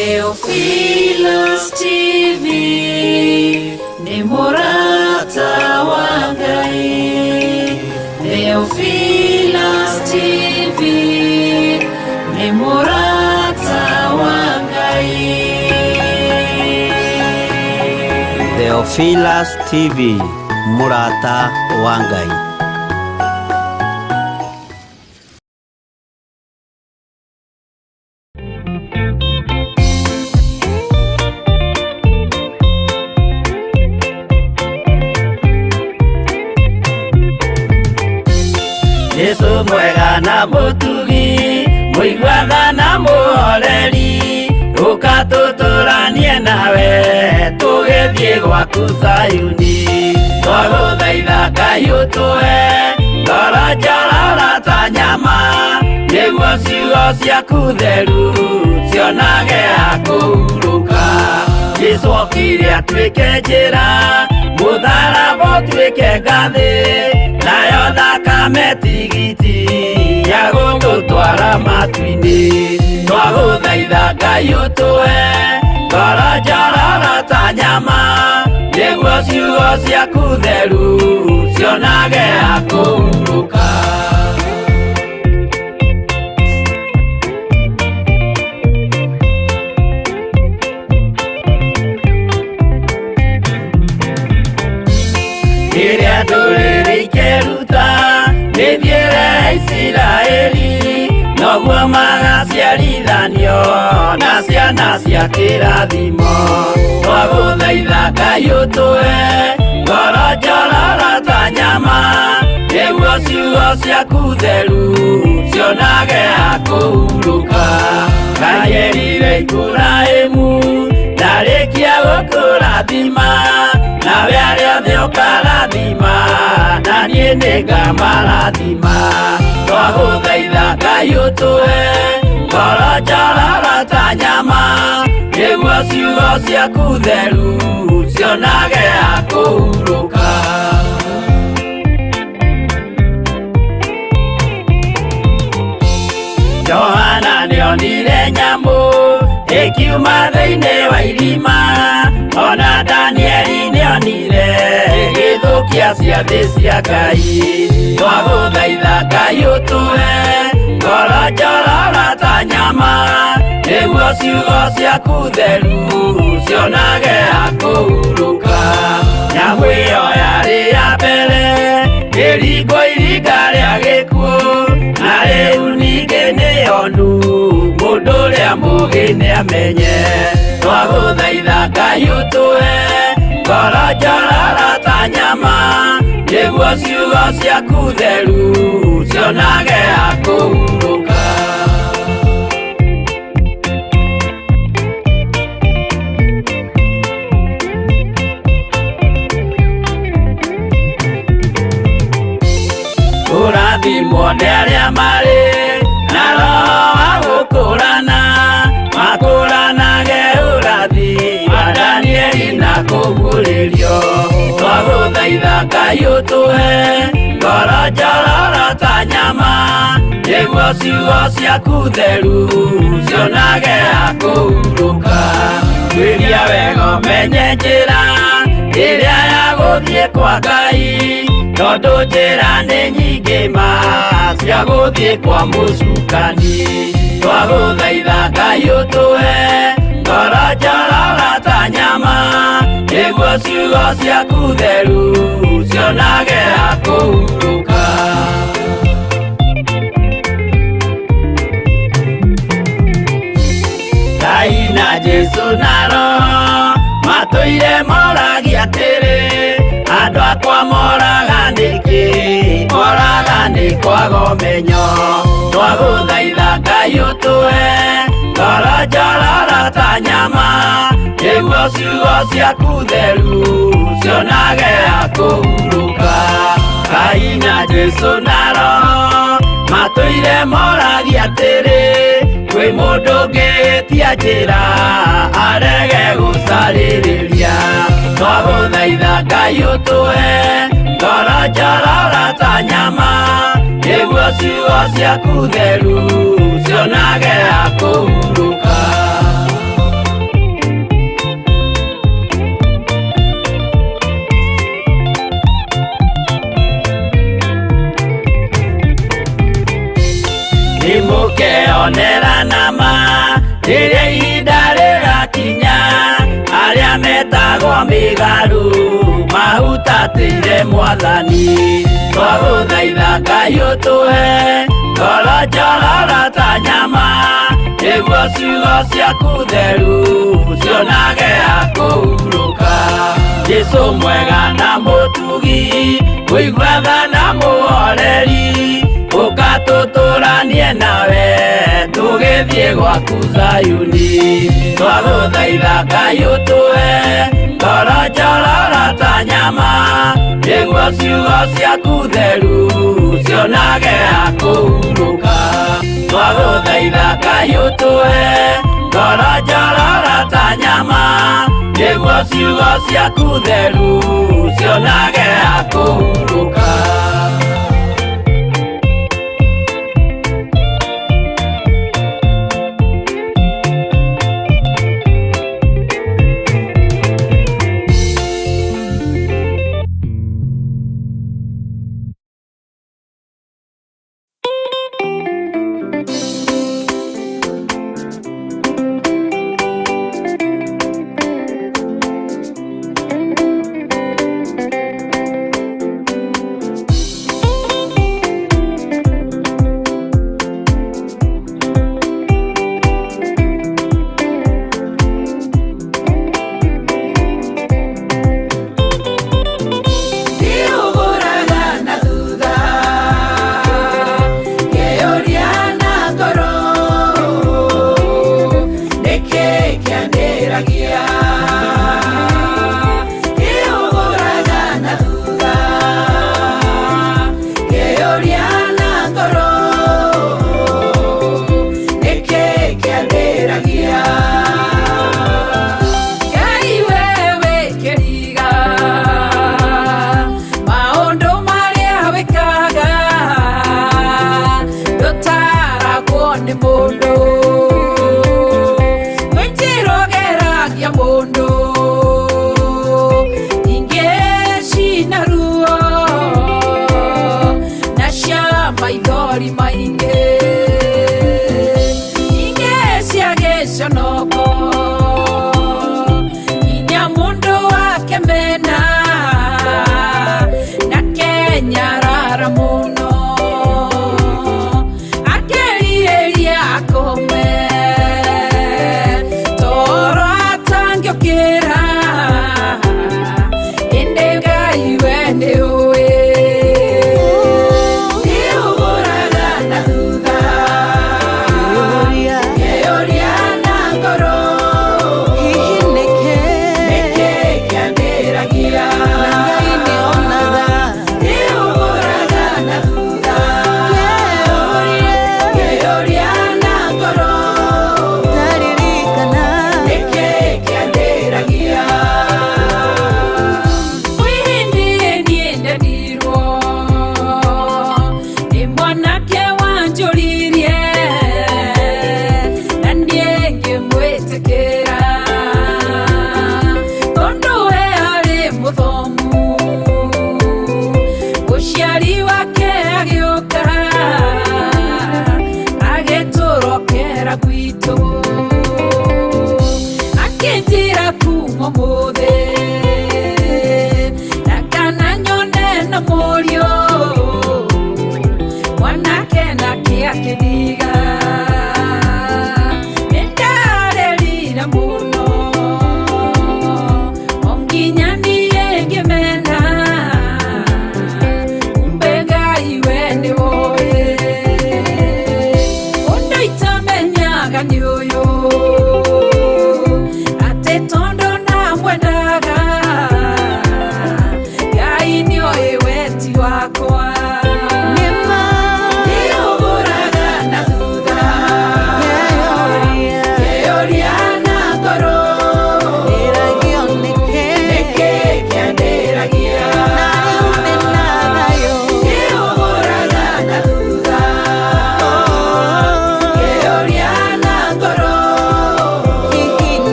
Theophilus TV ni mũrata wa Ngai. Theophilus TV ni mũrata wa Ngai. Theophilus TV mũrata wa Ngai. Yesu mwega na mutugi, muigua na muhoreri, ukatuturanie nawe tugithie gwaku Sayuni. Twaguthaitha Ngai utue ngoro njororo ta nyama, niguo ciugo ciaku theru cionage akuhuruka. Yesu okire atuike njira, mutharaba utuike ngathi, nayo thakame tigiti ya gũgũtwara matu-inĩ. Twagũthaitha Ngai ũtũhe ngoro njororo ta nyama, nĩguo ciugo ciaku theru cionage akũhurũka. Rĩrĩa ndũrĩrĩ ikeruta nĩthiĩre Isiraeli, noguo magaciarithanio na ciana cia kĩrathimo. Twagũthaitha Ngai ũtũhe ngoro njororo ta nyama, nĩguo ciugo ciaku theru cionage akũhurũka. Ngai erire Iburahĩmu ndarĩkia gũkũrathima, nawe arĩa othe ũkarathima na niĩ nĩngamarathima. Twagũthaitha Ngai ũtũhe ngoro njororo ta nyama, nĩguo ciugo ciaku theru cionage akũhurũka. Johana nĩonire nyamũ ĩkiuma thĩinĩ wa irima, ona Danieli nĩonire ĩgĩthũkia ciathĩ cia Ngai. Twagũthaitha Ngai ũtũhe ngoro njororo ta nyama, nĩguo ciugo ciaku theru cionage akũhurũka. Nyamũ ĩyo yarĩ ya mbere ĩringwo iringa rĩa gĩkuũ, na rĩu ningĩ nĩyonu mũndũ ũrĩa mũũgĩ nĩamenye. Twagũthaitha Ngai ũtũhe ngoro njororo ta nyama, nĩguo ciugo ciaku theru cionage akũhurũka. Ũrathimwo nĩ arĩa marĩ na roho wa gũkũrana, makũranage ũrathi wa Danieli na kũguũrĩrio. Twagũthaitha Ngai ũtũhe ngoro njororo ta nyama, nĩguo ciugo ciaku theru cionage akũhurũka. Twĩria wega ũmenye njĩra ĩrĩa ya gũthiĩ kwa Ngai, tondũ njĩra nĩ nyingĩ ma cia gũthiĩ kwa mũcukani. Twagũthaitha Ngai ũtũhe ngoro njororo ta nyama, nĩguo ciugo ciaku theru cionage akũhurũka. Ngai na Jesũ na Roho matũire moragia atĩrĩ, andũ akwa moraga nĩkĩ, moraga nĩ kwaga ũmenyo. Twagũthaitha Ngai ũtũhe ngoro njororo ta nyama, nĩguo ciugo ciaku theru cionage akũhurũka. Ngai na Jesũ na Roho matũire moragia atĩrĩ, kwĩ mũndũ ũngĩtia njĩra arege gũcarĩrĩria. Twagũthaitha Ngai ũtũhe ngoro njororo ta nyama, nĩguo ciugo ciaku theru cionage akũhurũka. migaru mahutatĩire Mwathani. Twagũthaitha Ngai ũtũhe ngoro njororo ta nyama, nĩguo ciugo ciaku theru cionage ha kũhurũka. Jesũ mwega na mũtugi, ũigua tha na mũhoreri, ũkatũtũranie nawe tũgĩthiĩ gwaku Zayuni. Twagũthaitha Ngai ũtũhe ngoro njororo ta nyama, nĩguo ciugo ciaku theru cionage ha kũhurũka. Twagũthaitha Ngai ũtũhe ngoro njororo ta nyama, nĩguo ciugo ciaku theru cionage ha kũhurũka.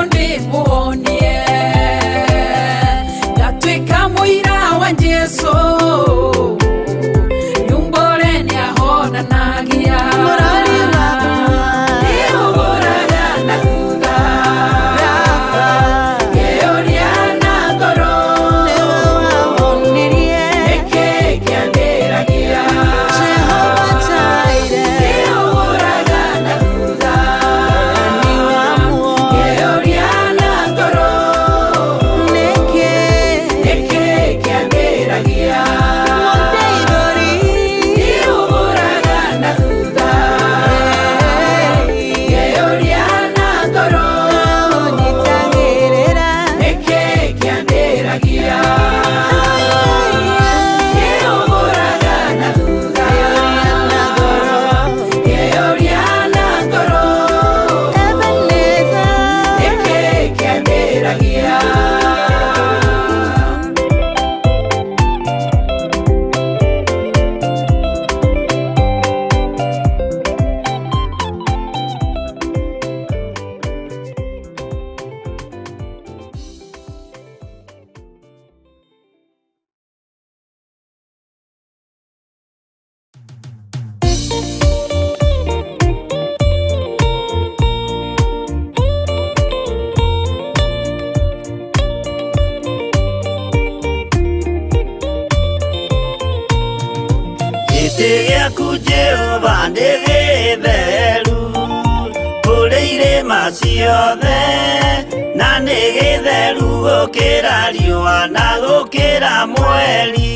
ndimuonie ngatwika muira wa Jesu nyumbore ni ahonanagia Jehova nĩgĩtheru kũrĩ irĩma ciothe na nĩgĩtheru gũkĩra riũa na gũkĩra mweri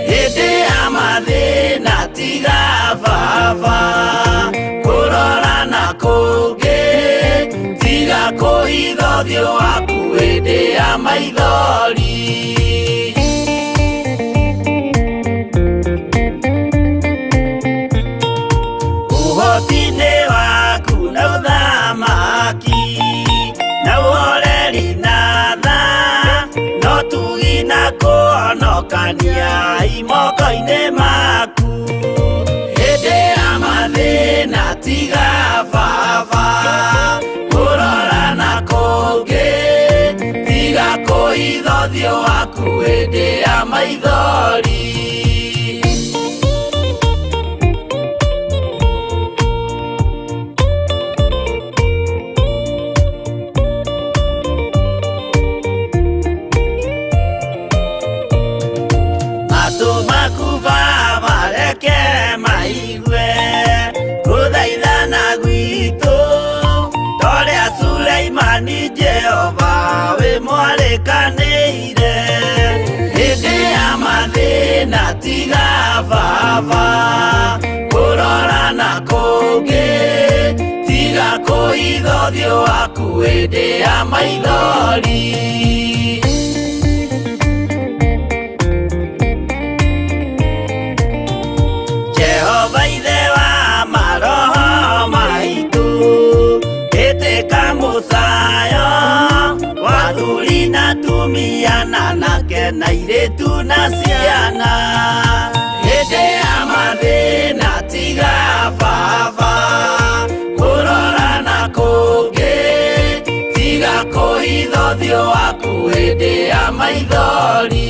hĩndĩ ya mathĩna tiga baba kũrora na kũngĩ tiga kũhitha ũthiũ waku hĩndĩ ya maithori kania imokoine maku hĩndĩ ya mathĩna tiga baba kũrora na kũngĩ tiga kũhitha ũthiũ waku hĩndĩ ya maithori Jehova we mwarekanĩire hĩndĩ ya mathĩna tiga baba kũrora na kũngĩ tiga kũhitha ũthiũ waku hĩndĩ ya maithori Jehova ithe wa maroho maitũ ĩtĩka mũcayo wathuri na tumia na nake na airĩtu na ciana hĩndĩ ya mathĩna tiga baba kũrora na kũngĩ tiga kũhitha ũthiũ waku hĩndĩ ya maithori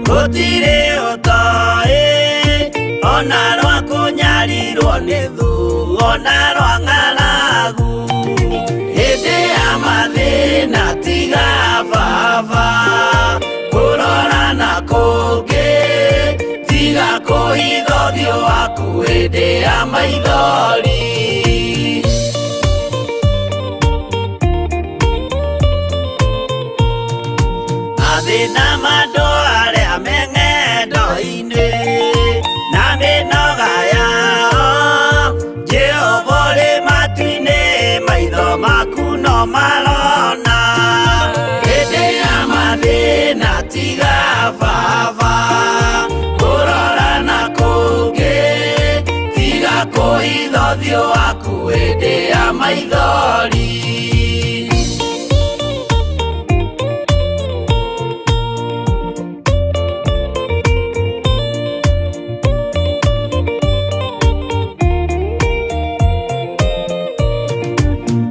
gũtirĩ ũtoĩ ona rwa kũnyarirwo nĩ thu ona rwa ng'aragu hĩndĩ ya mathĩna tiga baba kũrora na kũngĩ tiga kũhitha ũthiũ waku hĩndĩ ya maithori mathĩna mandũ arĩa me ng'endo-inĩ na mĩnoga yao Jehova ũrĩ matu-inĩ maitho maku no marona hĩndĩ ya mathĩna tiga baba kũrora na kũngĩ tiga kũhitha ũthiũ waku hĩndĩ ya maithori.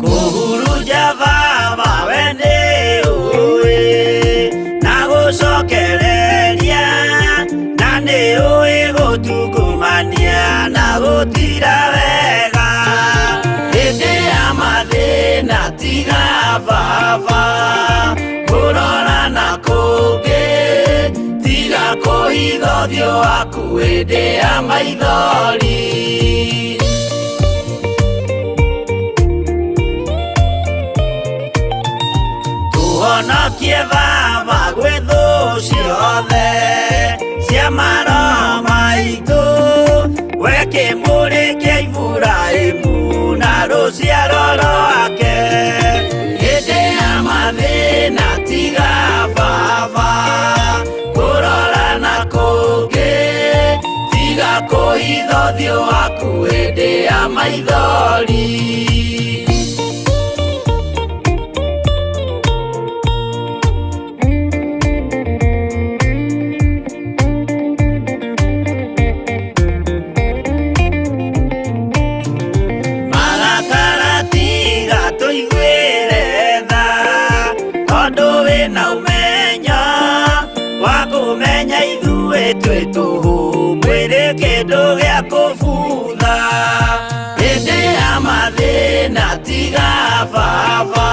Kũhurunja baba we nĩ ũĩ na gũcokereria, na nĩ ũĩ gũtungumania na gũtira wega. Hĩndĩ ya mathĩna tiga baba kũrora na kũngĩ, tiga kũhitha ũthiũ waku hĩndĩ ya maithori. Tũhonokie baba gwĩ thũ ciothe cia maroho maitũ, we kĩmũrĩ kĩa Iburahĩmu na rũciaro rwake. Hĩndĩ ya mathĩna tiga baba kũrora na kũngĩ, tiga kũhitha ũthiũ waku hĩndĩ ya maithori. Twĩ tũhũ mwĩrĩ kĩndũ gĩa kũbutha. Hĩndĩ ya mathĩna tiga baba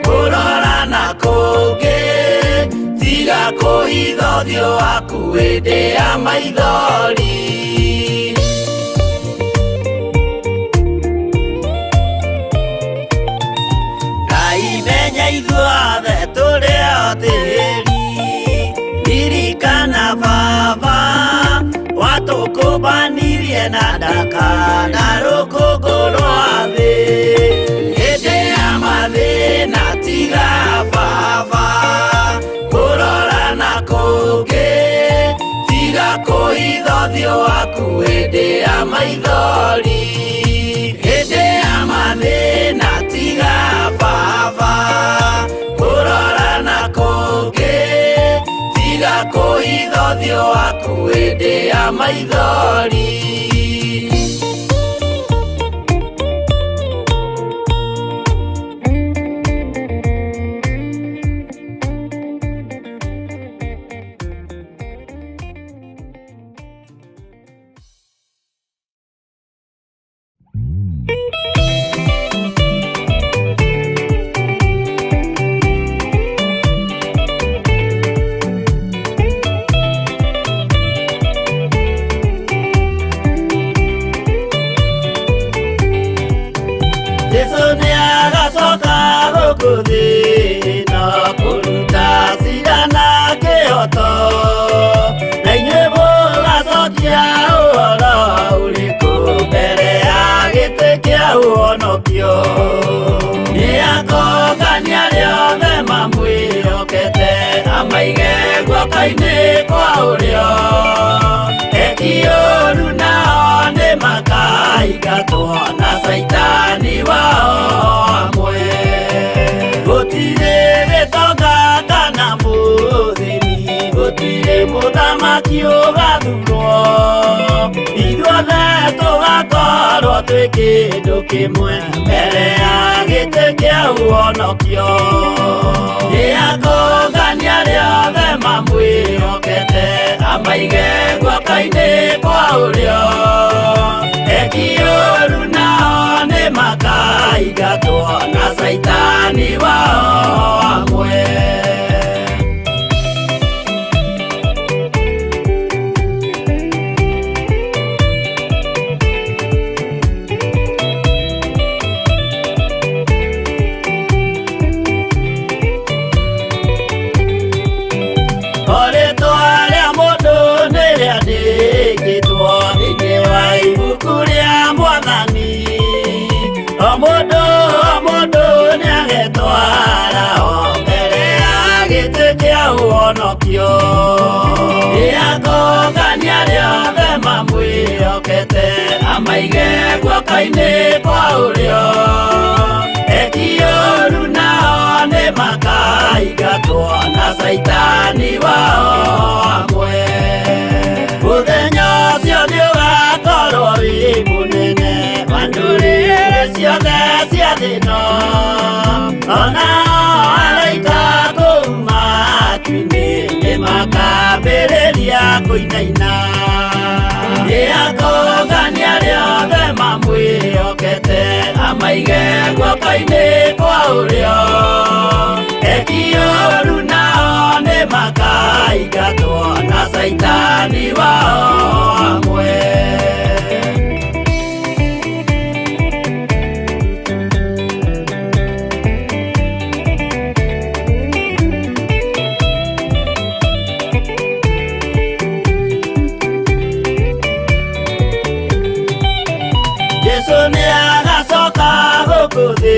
kũrora na kũngĩ, tiga kũhitha ũthiũ waku hĩndĩ ya maithori. Ngai menya ithuothe tũrĩ o tĩĩri, ririkana baba watũkũmbanirie na ndaka na rũkũngũ rwa thĩ. Hĩndĩ ya mathĩna tiga baba kũrora na kũngĩ, tiga kũhitha ũthiũ waku hĩndĩ ya maithori. Hĩndĩ ya mathĩna tiga baba kũrora na kũngĩ, tiga kũhitha ũthiũ waku hĩndĩ ya maithori. Jesũ nĩagacoka gũkũ thĩ na kũruta cira na kĩhoto, na inyuĩ mũgacokia ũhoro ũrĩkũ mbere ya gĩtĩ kĩa ũhonokio? Nĩakongania arĩa othe mamwĩhokete, amaige guoko-inĩ kwa ũrĩo. Eki ũũru nao nĩmakaingatwo na Saitani wao hamwe. Gũtirĩ gĩtonga kana mũthĩni, gũtirĩ mũthamaki ũgathurwo, ithuothe tũgakorwo twĩ kĩndũ kĩmwe mbere ya gĩtĩ kĩa ũhonokio. Nĩakongania arĩa othe mamwĩhokete, amaige guoko-inĩ kwa ũrĩo. Eki ũũru nao nĩmakaingatwo na Saitani wao hamwe. Rĩĩtwa rĩa mũndũ nĩrĩandĩkĩtwo thĩinĩ wa ibuku rĩa amaige guoko-inĩ kwa ũrĩo. Eki-ũũru nao nĩ makaingatwo na Saitani wao hamwe. Mũthenya ũcio nĩũgakorwo wĩ mũnene wa ndũrĩrĩ ciothe cia thĩ ĩno, onao araika kũu matu-inĩ nĩmakambĩrĩria kũinaina. Nĩakũngania arĩa othe mamwĩhokete, amaige guoko-inĩ kwa ũrĩo. Eki-ũũru nao nĩ makaingatwo na Saitani wao hamwe. Jesu nĩagacoka gũkũ thĩ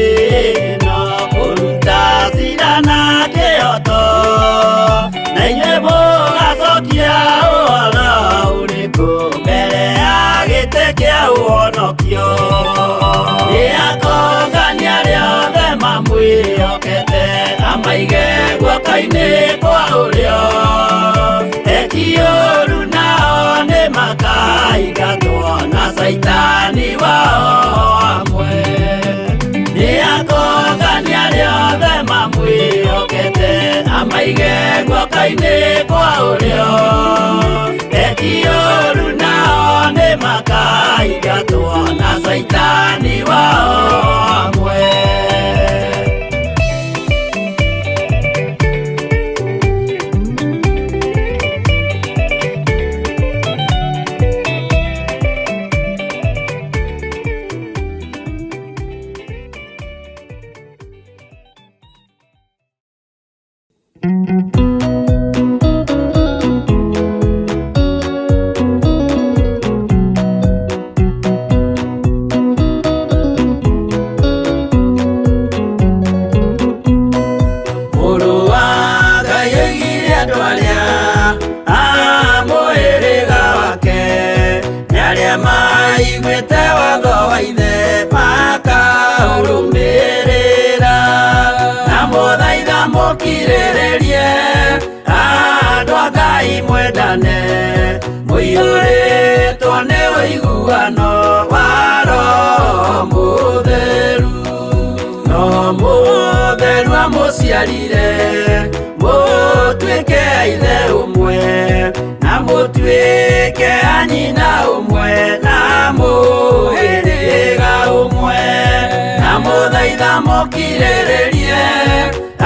ĩno kũruta cira na kĩhooto, na inyuĩ mũgacokia ũhoro ũrĩkũ mbere ya gĩtĩ kĩa ũhonokio? Nĩakũngania arĩa othe mamwĩhokete, amaige guoko-inĩ kwa ũrĩo. Eki-ũũru nao nĩ makaingatwo na Saitani wao hamwe. Nĩakũngania arĩa othe mamwĩhokete, amaige guoko-inĩ kwa ũrĩo. Eki-ũũru nao nĩ makaingatwo na Saitani wao hamwe. Mũrũ wa Ngai oigire andũ arĩa a mũhĩrĩga wake, nĩ arĩa maiguĩte watho wa ithe makaũrũmĩrĩra. Na mũthaitha mũkirĩrĩrie andũ a Ngai mwendane, mũiyũrĩtwo nĩ ũiguano wa Roho Mũtheru. Roho Mũtheru amũciarire mũtuĩke a ithe ũmwe, na mũtuĩke a nyina ũmwe, na mũhĩrĩga ũmwe. Na mũthaitha mũkirĩrĩrie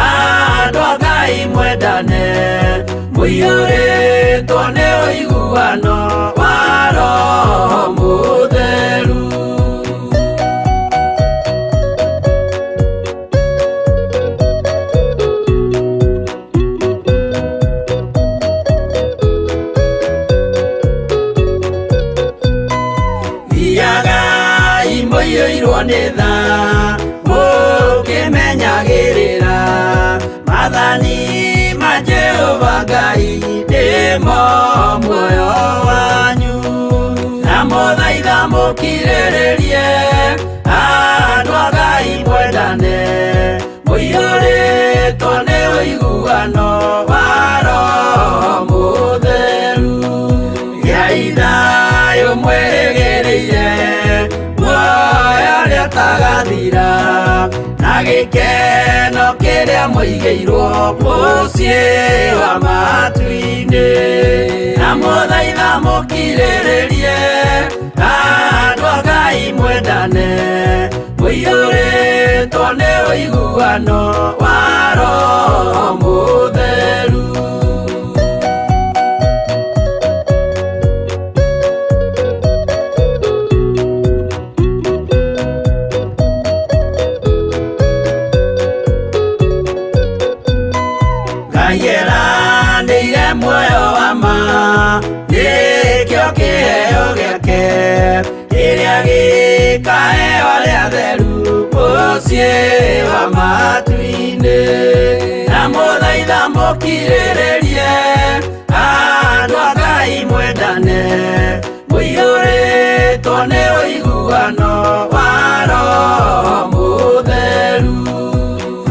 andũ a Ngai mwendane, mũiyũrĩtwo nĩ ũiguano wa Roho Mũtheru. Thiagai mũiyũirwo nĩ tha, mũkĩmenyagĩrĩra maathani ma Jehova Ngai nĩmo muoyo wanyu. Na mũthaitha mũkirĩrĩrie andũ a Ngai mwendane, mũiyũrĩtwo nĩ ũiguano wa Roho Mũtheru. Gĩai thayũ mwĩrĩgĩrĩire, muoyo ũrĩa ũtagathira, na gĩkeno kĩrĩa mũigĩirwo mũciĩ wa matu-inĩ. Na mũthaitha mũkirĩrĩrie andũ a Ngai mwendane, mũiyũrĩtwo nĩ ũiguano wa Roho Mũtheru. Ngai eranĩire muoyo wa ma, nĩkĩo kĩheo gĩake, kĩrĩa gĩkaheo arĩa atheru mũciĩ wa matu-inĩ. Na mũthaitha mũkirĩrĩrie andũ a Ngai mwendane, mũiyũrĩtwo nĩ ũiguano wa Roho Mũtheru.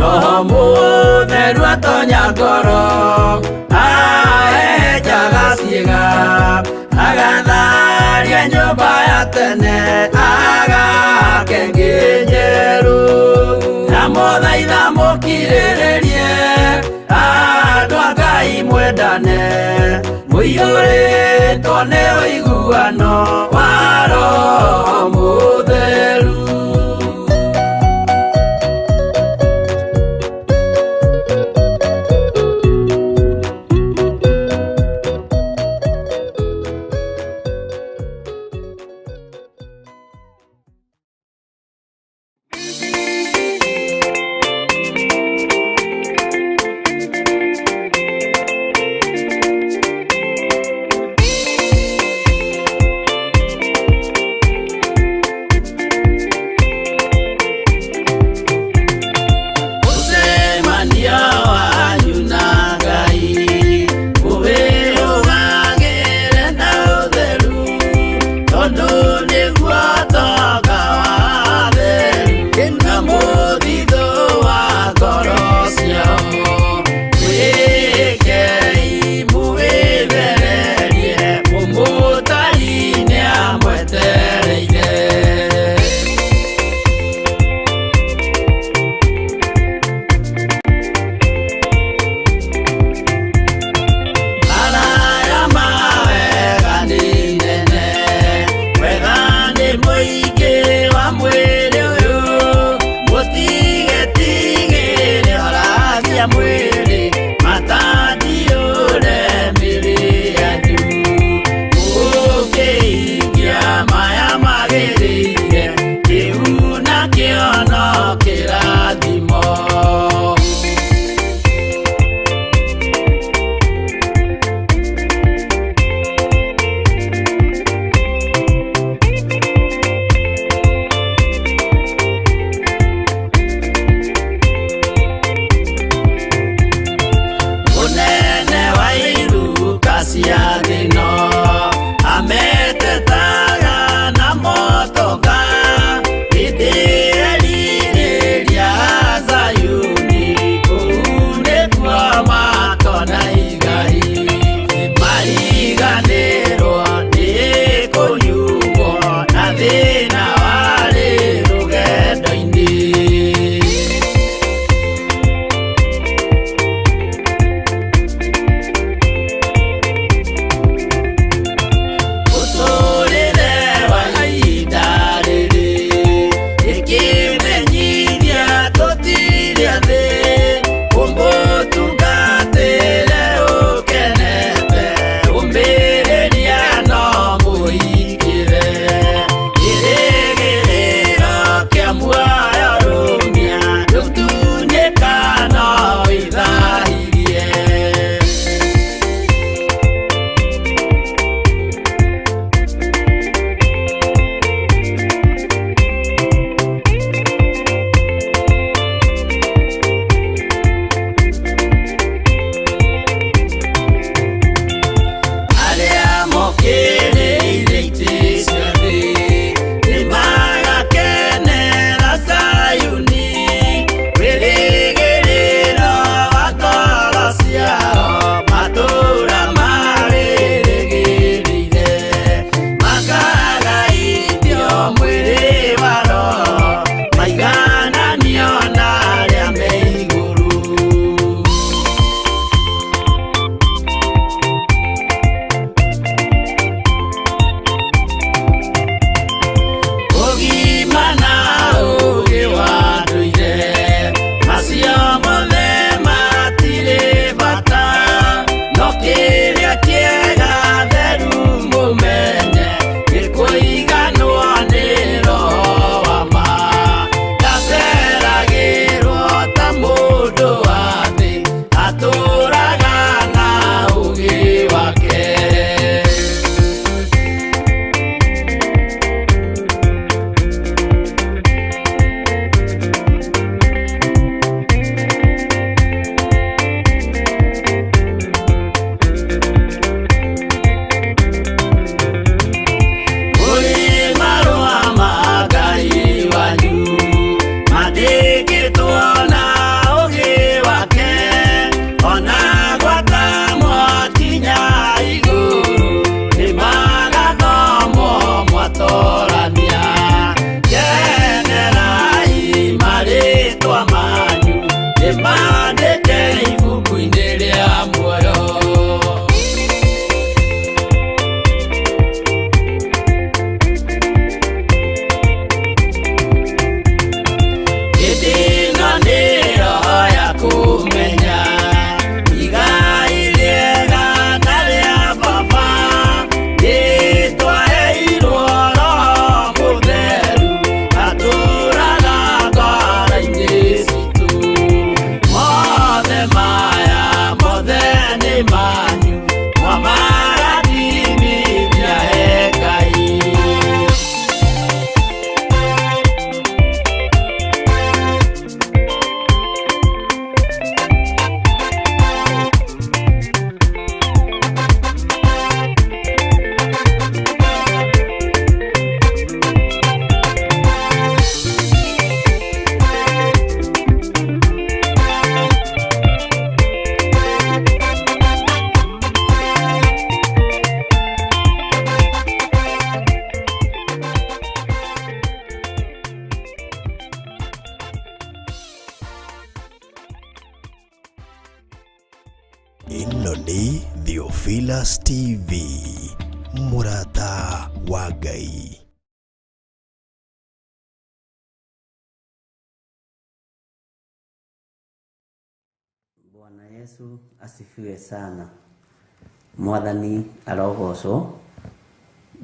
Roho Mũtheru atonya ngoro, ahenjaga ciĩga, agatharia nyũmba ya tene, agake ngĩ njerũ. Ndamũthaitha mũkirĩrĩrie, andũ a Ngai mwendane, mũiyũrĩtwo nĩ ũiguano wa Roho Mũtheru. ĩno nĩ Theophilus TV, mũrata wa Ngai. Bwana Yesu asifiwe sana. Mwathani arogocwo.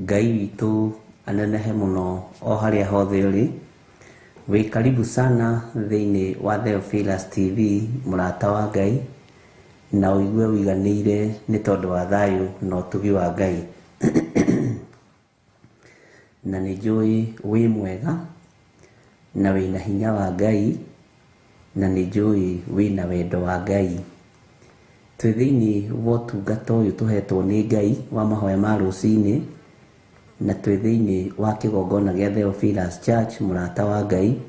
Ngai witũ anenehe mũno o harĩa hothe ũrĩ. Wĩ karibu sana thĩinĩ wa Theophilus TV, mũrata wa Ngai, na ũigue ũiganĩire nĩ tondũ wa thayũ na ũtugi wa Ngai. Na nĩ njũĩ wĩ mwega na wĩna hinya wa Ngai, na nĩ njũĩ wĩna wendo wa Ngai. Twĩ thĩinĩ wa ũtungata ũyũ tũhetwo nĩ Ngai wa mahoya ma rũcinĩ, na twĩ thĩinĩ wa kĩgongona gĩa Theophilus Church, mũrata wa Ngai.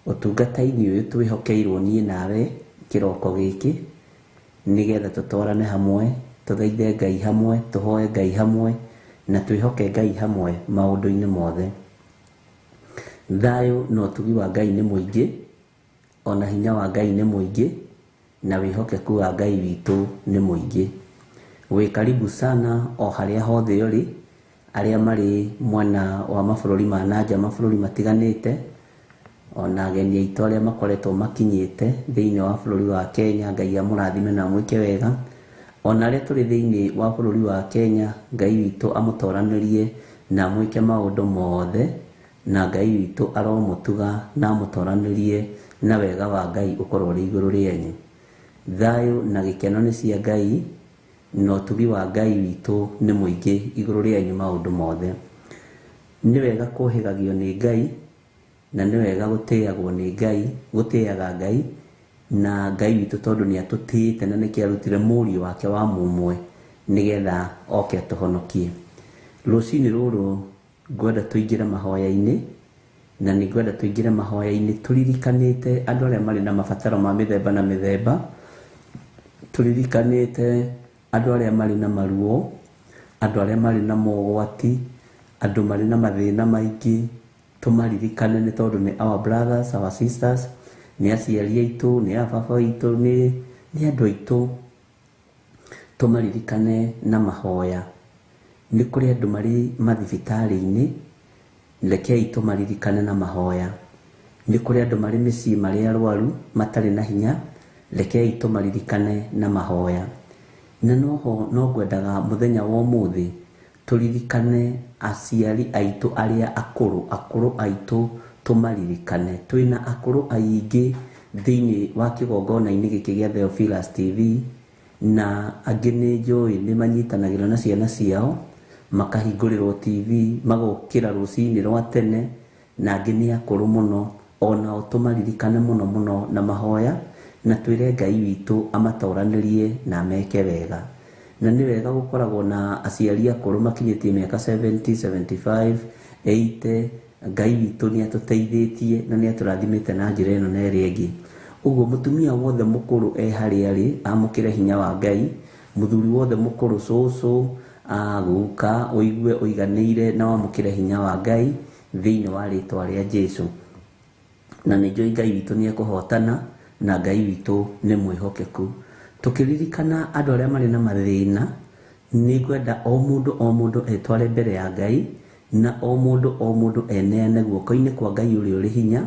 Ũtungata-inĩ ũyũ twĩhokeirwo niĩ nawe kĩroko gĩkĩ, nĩgetha tũtwarane hamwe, tũthaithe Ngai hamwe, tũhoe Ngai hamwe, na twĩhoke Ngai hamwe maũndũ-inĩ mothe. Thayũ na ũtugi wa Ngai nĩ mũingĩ, ona hinya wa Ngai nĩ mũingĩ, na wĩhokeku wa Ngai witũ nĩ mũingĩ. Wĩ karibu sana o harĩa hothe ũrĩ, arĩa marĩ mwena wa mabũrũri ma nanja, mabũrũri matiganĩte, ona ageni aitũ arĩa makoretwo makinyĩte thĩinĩ wa bũrũri wa Kenya, Ngai amũrathime na amwĩke wega. Ona arĩa tũrĩ thĩinĩ wa bũrũri wa Kenya, Ngai witũ amũtoranĩrie na amwĩke maũndũ mothe, na Ngai witũ aromũtuga na amũtoranĩrie na wega wa Ngai ũkorwo ũrĩ igũrũ rĩenyu. Thayũ na gĩkeno nĩ cia Ngai, na ũtugi wa Ngai witũ nĩ mũingĩ igũrũ rĩenyu maũndũ mothe. Nĩ wega kũhĩgagio nĩ Ngai, na nĩ wega gũtĩagwo nĩ Ngai, gũtĩaga Ngai, na Ngai witũ tondũ nĩ atũtĩĩte na nĩkĩo arutire mũriũ wake wa mũmwe nĩgetha oke atũhonokie. Rũcinĩ rũrũ ngwenda tũingĩre mahoya-inĩ, na nĩ ngwenda tũingĩre mahoya-inĩ tũririkanĩte andũ arĩa marĩ na mabataro ma mĩthemba na mĩthemba, tũririkanĩte andũ arĩa marĩ na maruo, andũ arĩa marĩ na mogwati, andũ marĩ na mathĩna maingĩ, tũmaririkane nĩ tondũ nĩ our brothers, our sisters, nĩ aciari aitũ, nĩ ababa aitũ, nĩ andũ aitũ. Tũmaririkane na mahoya. Nĩ kũrĩ andũ marĩ mathibitarĩ-inĩ, rekei tũmaririkane na mahoya. Nĩ kũrĩ andũ marĩ mĩciĩ marĩ arwaru matarĩ na hinya, rekei tũmaririkane na mahoya. Na noho no ngwendaga mũthenya wa ũmũthĩ tũririkane aciari aitũ arĩa akũrũ aitũ, tũmaririkane. Twĩna akũrũ aingĩ thĩinĩ wa kĩgongona-inĩ gĩkĩ gĩa Theophilus TV, na angĩ nĩ njũĩ nĩ manyitanagĩra na ciana ciao, makahingũrĩrwo TV, magokĩra rũcinĩ rwa tene, na angĩ nĩ akũrũ mũno. Onao tũmaririkane mũno mũno na mahoya, na twĩre Ngai witũ amatoranĩrie na meke wega. Na nĩ wega gũkoragwo na aciari akũrũ makinyĩtie mĩaka 70, 75, 80. Ngai witũ nĩ atũteithĩtie na nĩ atũrathimĩte na njĩra ĩno na ĩrĩa ĩngĩ. Ũguo mũtumia wothe mũkũrũ harĩa arĩ amũkĩre hinya wa Ngai, mũthuri wothe mũkũrũ, cũcũ, guka, ũigue ũiganĩire na wamũkĩre hinya wa Ngai thĩinĩ wa rĩtwa rĩa Jesũ. Na nĩ njũĩ Ngai witũ nĩ ekũhotana, na Ngai witũ nĩ mwĩhokeku. Tũkĩririkana andũ arĩa marĩ na mathĩna, nĩ ngwenda o mũndũ etware mbere ya Ngai, na o mũndũ eneane guoko-inĩ kwa Ngai ũrĩa ũrĩ hinya.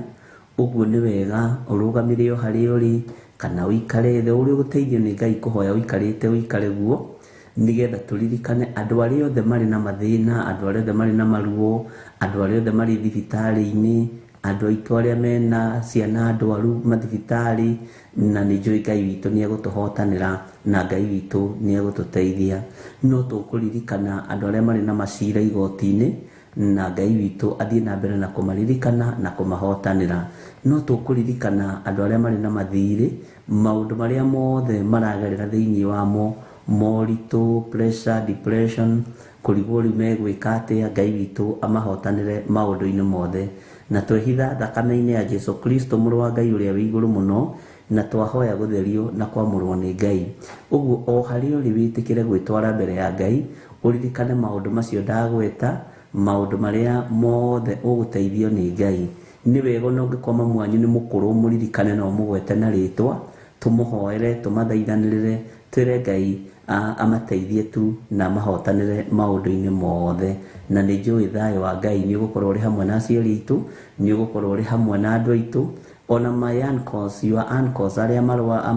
Ũguo nĩ wega ũrũgamĩre o harĩa ũrĩ, kana ũikare thĩ ũrĩa ũgũteithio nĩ Ngai kũhoya ũikarĩte, ũikare guo, nĩgetha tũririkane andũ arĩa othe marĩ na mathĩna, andũ arĩa othe marĩ na maruo, andũ arĩa othe marĩ thibitarĩ-inĩ, andũ aitũ arĩa mena ciana ndwaru mathibitarĩ. Na nĩ njũĩ Ngai witũ nĩ egũtũhotanĩra, na Ngai witũ nĩ egũtũteithia. No tũkũririkana andũ arĩa marĩ na macira igoti-inĩ, na Ngai witũ athiĩ na mbere na kũmaririkana na kũmahotanĩra. No tũkũririkana andũ arĩa marĩ na mathirĩ, maũndũ marĩa mothe maragerera thĩinĩ wamo, moritũ, pressure, depression, kũrigwo rĩu megwĩka atĩa, Ngai witũ amahotanĩre maũndũ-inĩ mothe. Na twehitha thakame-inĩ ya Jesũ Kristo mũrũ wa Ngai ũrĩa wĩ igũrũ mũno, na twahoya gũtherio na kwamũrwo nĩ Ngai. Ũguo o harĩa ũrĩ wĩtĩkĩre gwĩtwara mbere ya Ngai, ũririkane maũndũ macio ndagweta, maũndũ marĩa mothe ũgũteithio nĩ Ngai. Nĩ wega ona ũngĩkorwo mamu wanyu nĩ mũkũrũ, mũririkane na ũmũgwete na rĩtwa, tũmũhoere, tũmathaithanĩrĩre, twĩre Ngai amateithie tu na mahotanĩre maũndũ-inĩ mothe, na nĩ njũĩ thayũ wa Ngai nĩ ũgũkorwo ũrĩ hamwe na aciari aitũ, nĩ ũgũkorwo ũrĩ hamwe na andũ aitũ, ona my uncles, your uncles arĩa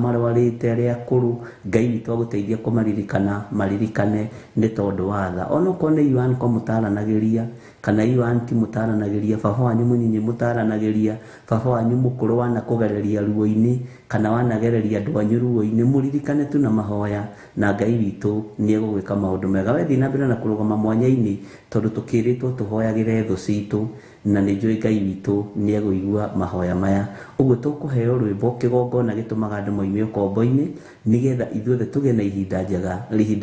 marwarĩte arĩa akũrũ, Ngai witũ agũteithia kũmaririkana, maririkane nĩ tondũ wa tha. Ona okorwo nĩ your uncle mũtaranagĩria, kana your auntie mũtaranagĩria, baba wanyu mũnyinyi mũtaranagĩria, baba wanyu mũkũrũ wanakũgereria ruo-inĩ, kana wanagereria andũ anyu ruo-inĩ, mũririkane tu na mahoya, na Ngai witũ nĩ egũgwĩka maũndũ mega. Wethiĩ na mbere na kũrũgama mwanya-inĩ, tondũ tũkĩrĩtwo tũhoyagĩre thũ citũ, na nĩ njũĩ Ngai witũ nĩ egũigua mahoya maya. Ũguo tũkũheo rwĩmbo kĩgongona gĩtũmaga andũ moime ũkombo-inĩ, nĩgetha ithuothe tũgĩe na ihinda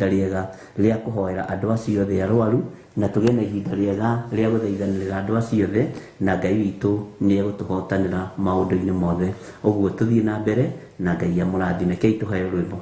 rĩega rĩa kũhoera andũ acio othe arwaru, na tũgĩe na ihinda rĩega rĩa gũthaithanĩrĩra andũ acio othe, na Ngai witũ nĩ egũtũhotanĩra maũndũ-inĩ mothe. Ũguo tũthiĩ na mbere na Ngai amũrathime. Kei tũheo rwĩmbo.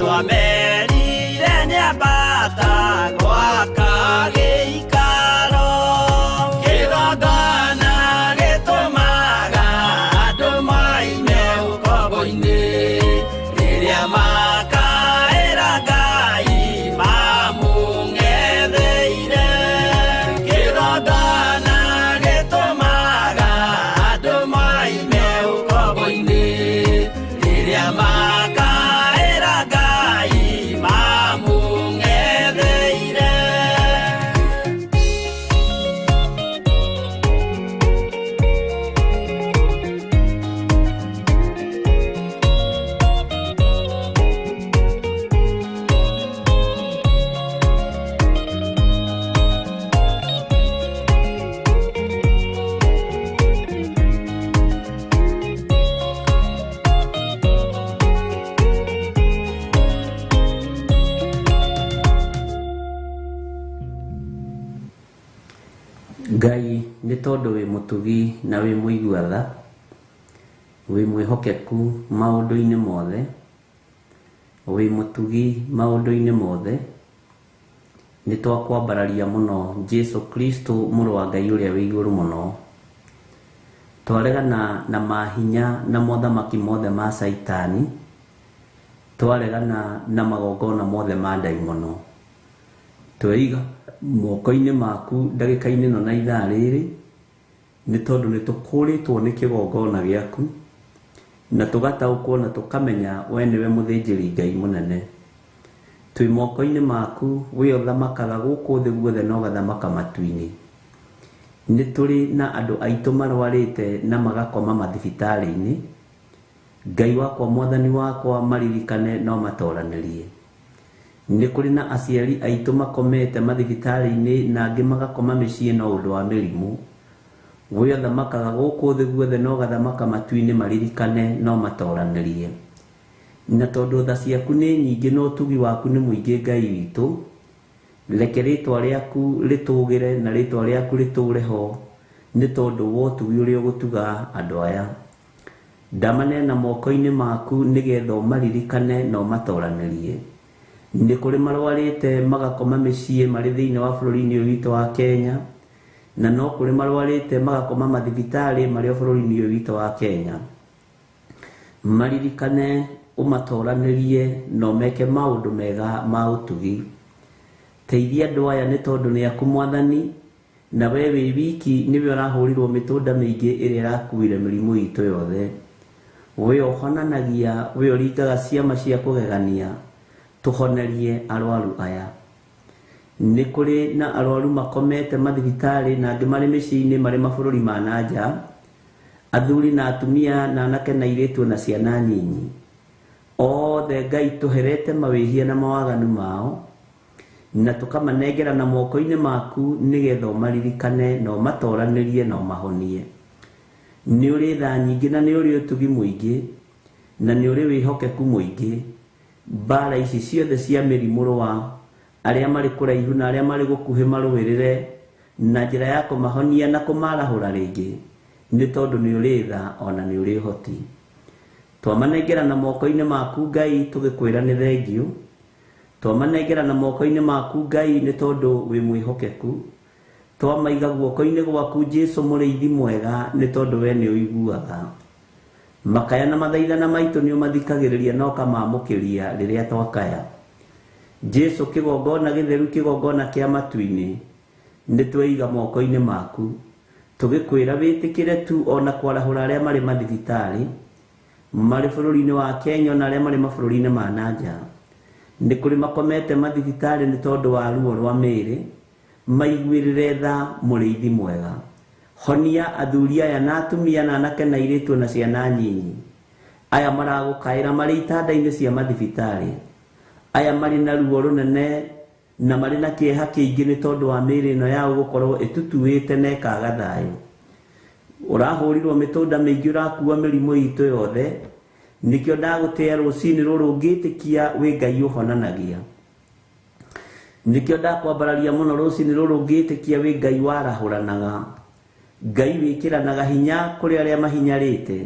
Jesu amerire nĩambata gwaka gĩikaro kĩgongona gĩtũmaga andũ maime ũkombo-inĩ rĩrĩa makaĩra Ngai mamũng'etheire kĩgongona gĩtũmaga andũ maime ũkombo-inĩ rĩrĩa makaĩra Ngai mamũng'etheire. Ngai nĩ tondũ wĩ mũtugi na wĩ mũigua tha, wĩ mwĩhokeku maũndũ-inĩ mothe, wĩ mũtugi maũndũ-inĩ mothe, nĩ twakwambararia mũno Jesu Kristo mũrũ wa Ngai ũrĩa wĩ igũrũ mũno. Twaregana na mahinya na mothamaki mothe ma Saitani, twaregana na magongona mothe ma ndaimono, tweiga moko-inĩ maku ndagĩka-inĩ ĩno na ithaa rĩrĩ, nĩ tondũ nĩ tũkũrĩtwo nĩ kĩgongona gĩaku na tũgataũkwo na tũkamenya we nĩwe mũthĩnjĩri Ngai mũnene. Twĩ moko-inĩ maku we ũthamakaga gũkũ thĩ guothe na ũgathamaka matu-inĩ. Nĩ tũrĩ na andũ aitũ marwarĩte na magakoma mathibitarĩ-inĩ. Ngai wakwa mwathani wakwa maririkane no matoranĩrie. Nĩ kũrĩ na aciari aitũ makomete mathibitarĩ-inĩ na angĩ magakoma mĩciĩ no ũndũ wa mĩrimũ. We ũthamakaga gũkũ thĩ guothe na ũgathamaka matu-inĩ maririkane no matoranĩrie. Na tondũ tha ciaku nĩ nyingĩ na ũtugi waku nĩ mũingĩ Ngai witũ, reke rĩtwa rĩaku rĩtũgĩre na rĩtwa rĩaku rĩtũre ho, nĩ tondũ wa ũtugi ũrĩa ũgũtuga andũ aya. Ndamaneana moko-inĩ maku nĩgetha ũmaririkane na ũmatoranĩrie. Nĩ kũrĩ marwarĩte magakoma mĩciĩ marĩ thĩinĩ wa bũrũri-inĩ ũyũ witũ wa Kenya, na no kũrĩ marwarĩte magakoma mathibitarĩ marĩ bũrũri-inĩ ũyũ witũ wa Kenya. Maririkane ũmatoranĩrie na ũmeke maũndũ mega ma ũtugi. Teithia andũ aya nĩ tondũ nĩ aku Mwathani, na we wĩ wiki nĩwe ũrahũrirwo mĩtũnda mĩingĩ ĩrĩa ĩrakuire mĩrimũ itũ yothe. We ũhonanagia, we ũringaga ciama cia kũgegania, tũhonerie arwaru aya. Nĩ kũrĩ na arwaru makomete mathibitarĩ na angĩ marĩ mĩciĩ-inĩ marĩ mabũrũri ma nanja, athuri na atumia na anake na airĩtu na ciana nyinyi. Othe Ngai tũherete mawĩhia na mawaganu mao, na tũkamanengera na moko-inĩ maku nĩgetha ũmaririkane na ũmatoranĩrie na ũmahonie. Nĩ ũrĩ tha nyingĩ na nĩ ũrĩ ũtugi mũingĩ na nĩ ũrĩ wĩhokeku mũingĩ. Mbara ici ciothe cia mĩrimũ rwa arĩa marĩ kũraihu na arĩa marĩ gũkuhĩ marũĩrĩre na njĩra ya kũmahonia na kũmarahũra rĩngĩ, nĩ tondũ nĩ ũrĩ tha ona nĩ ũrĩ ũhoti. Twamanengera na moko-inĩ maku Ngai tũgĩkwĩra nĩ thengio. Twamanengera na moko-inĩ maku Ngai nĩ tondũ wĩ mwĩhokeku. Twamaiga guoko-inĩ gwaku Jesu mũrĩithi mwega nĩ tondũ we nĩ ũiguaga. Makaya na mathaithana maitũ nĩ ũmathikagĩrĩria na ũkamamũkĩria rĩrĩa twakaya. Jesu kĩgongona gĩtheru, kĩgongona kĩa matu-inĩ, nĩ tweiga moko-inĩ maku tũgĩkwĩra wĩtĩkĩre tu ona kwarahũra arĩa marĩ mathibitarĩ marĩ bũrũri-inĩ wa Kenya na arĩa marĩ mabũrũri-inĩ ma nanja. Nĩ kũrĩ makomete mathibitarĩ nĩ tondũ wa ruo rwa mĩĩrĩ, maiguĩrĩre tha mũrĩithi mwega. Honia athuri aya na atumia na anake na airĩtu na ciana nyinyi, aya maragũkaĩra marĩ itanda-inĩ cia mathibitarĩ, aya marĩ na ruo rũnene na marĩ na kĩeha kĩingĩ nĩ tondũ wa mĩĩrĩ ĩno yao gũkorwo ĩtutuĩte na ĩkaga thayũ. Ũrahũrirwo mĩtũnda mĩingĩ, ũrakua mĩrimũ itũ yothe, nĩkĩo ndagũtĩa rũcinĩ rũrũ ngĩtĩkia wĩ Ngai ũhonanagia. Nĩkĩo ndakwambararia mũno rũcinĩ rũrũ ngĩtĩkia wĩ Ngai warahũranaga, Ngai wĩkĩranaga hinya kũrĩ arĩa mahinyarĩte,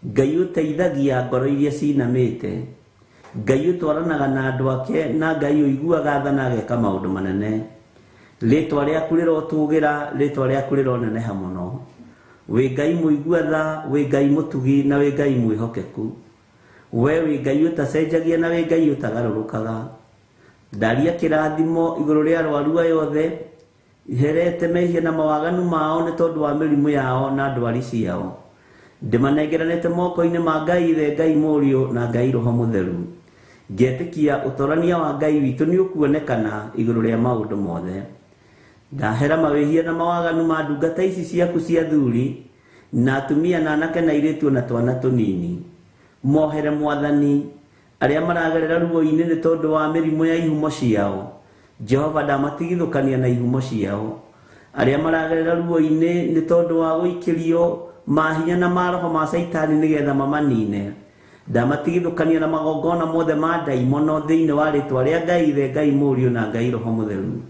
Ngai ũteithagia ngoro iria cinamĩte, Ngai utwaranaga na andu ake na Ngai uiguaga tha na ageka maundu manene. Ritwa riaku rirotugira, ritwa riaku rironeneha muno. We Ngai muigua tha, we Ngai mutugi na we Ngai mwihokeku. We Ngai utacenjagia na we Ngai utagarurukaga. Ndaria kirathimo iguru ria arwaru ayothe iherete mehia na mawaganu mao ni tondu wa mirimu yao na ndwari ciao. Ndimanengeranite moko-ini ma Ngai Ithe, Ngai Murio na Ngai Roho Mutheru. Ngetikia utorania wa Ngai witu ni ukuonekana iguru ria maundu mothe. Ndahera mawehia na mawaganu ma ndungata ici ciaku cia thuri na atumia na anake na airitu na twana tunini. Mohere Mwathani aria maragerera ruo-ini ni tondu wa mirimu ya ihumo ciao. Jehova ndamatigithukania na ihumo ciao. Aria maragerera ruo-ini ni tondu wa guikirio mahinya na maroho ma Saitani nigetha mamanine. Ndamatigithukania na magongona mothe ma ndaimono thiini wa ritwa ria Ngai Ithe, Ngai Murio na Ngai Roho Mutheru.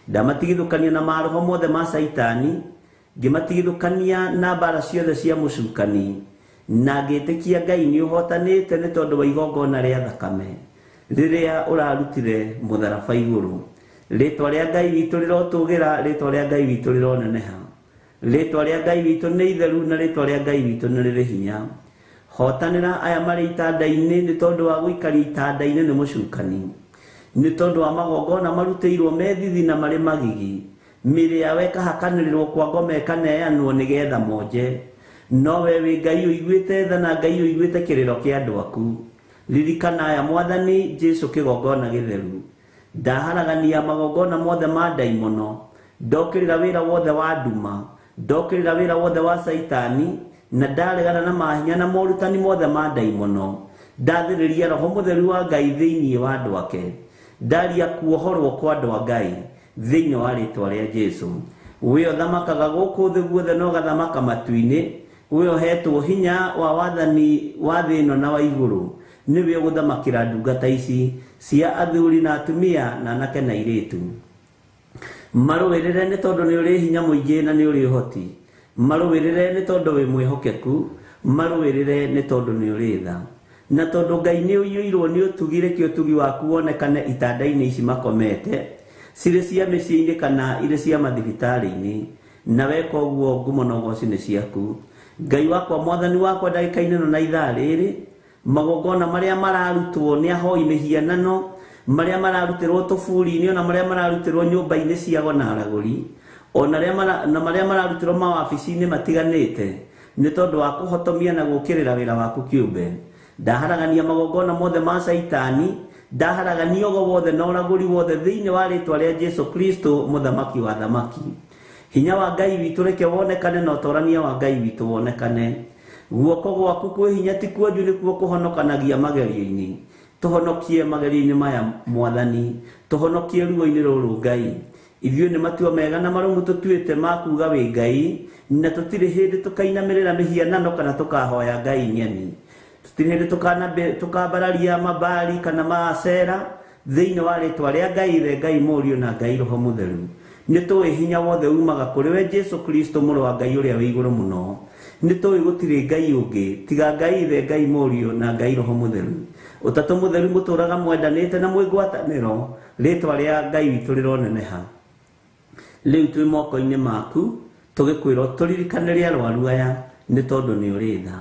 Ndamatigithukania na maroho mothe ma Saitani, ngimatigithukania na mbara ciothe cia mucukani. Na ngitikia Ngai ni uhotanite ni tondu wa igongona ria thakame riria urarutire mutharaba iguru. Ritwa ria Ngai witu rirotugira, ritwa ria Ngai witu rironeneha. Ritwa ria Ngai witu ni itheru na ritwa ria Ngai witu ni riri hinya. Hotanira aya mari itanda-ini ni tondu wa guikari itanda-ini ni mucukani. Ni tondu wa magongona marutiirwo methithi na mari magigi. Miri yawe ikahakanĩrĩrwo kwa ngoma ĩkaneanwo nigetha monje. No we wi Ngai uiguite tha na Ngai uiguite kiriro kia andu aku. Ririkana aya Mwathani Jesu kigongona githeru. Ndaharagania magongona mothe ma ndaimono. Ndokirira wira wothe wa nduma. Ndokirira wira wothe wa Saitani na ndaregana na mahinya na morutani mothe ma ndaimono. Ndathiriria Roho Mutheru wa Ngai thiini wa andu ake. Ndaria kuohorwo kwa andu a Ngai thiini wa ritwa ria Jesu. We othamakaga guku thi guothe no gathamaka matu-ini. We ohetwo hinya wa wathani wa thi ino na wa iguru. Niwe uguthamakira ndungata ici cia athuri na atumia na anake na airitu. Maruwirire ni tondu ni uri hinya muingi na ni uri uhoti. Maruwirire ni tondu wi mwihokeku. Maruwirire ni tondu ni uri tha. Na tondu Ngai ni uiyirwo ni utugire ki utugi waku wonekane itanda-ini ici makomete. Cire cia micii-ini kana ire cia mathibitari-ini. Na weka uguo ngumo na ugoci ni ciaku. Ngai wakwa Mwathani wakwa ndagika-ini na ithaa riri magongona maria mararutwo ni ahoi mihianano, maria mararutirwo tuburi-ini ona maria mararutirwo nyumba-ini cia gona araguri, ona maria mararutirwo mawabici-ini matiganite ni tondu wa kuhotomia na gukirira wira waku kiumbe. Ndaharagania magongona mothe ma Saitani, ndaharagania ogo wothe na uraguri wothe thiini wa ritwa ria Jesu Kristo muthamaki wa thamaki. Hinya wa Ngai witu reke wonekane na utorania wa Ngai witu wonekane. Guoko gwaku kwi hinya ti kuonju nikuo kuhonokanagia magerio-ini. Tuhonokie magerio-ini maya Mwathani, tuhonokie ruo-ini ruru Ngai. Ithuĩ nĩ matua mega na marũmu tũtuĩte ma kuuga wĩ Ngai, na tũtirĩ hĩndĩ tũkainamĩrĩra mĩhianano kana tũkahoya Ngai nyeni. Tũtirĩ hĩndĩ tũkambararia mabari kana maacera thĩinĩ wa rĩtwa rĩa Ngai Ithe, Ngai Mũriũ na Ngai Roho Mũtheru. Nĩ tũĩ hinya wothe umaga kũrĩ we Jesu Kristo mũrũ wa Ngai ũrĩa wĩ igũrũ mũno. Nĩ tũĩ gũtirĩ Ngai ũngĩ tiga Ngai Ithe, Ngai Mũriũ na Ngai Roho Mũtheru. Ũtatũ Mũtheru mũtũraga mwendanĩte na mwĩ ngwatanĩro, rĩtwa rĩa Ngai witũ rĩroneneha. Rĩu twĩ moko-inĩ maku tũgĩkwĩra tũririkanĩre arwaru aya nĩ tondũ nĩ ũrĩ tha.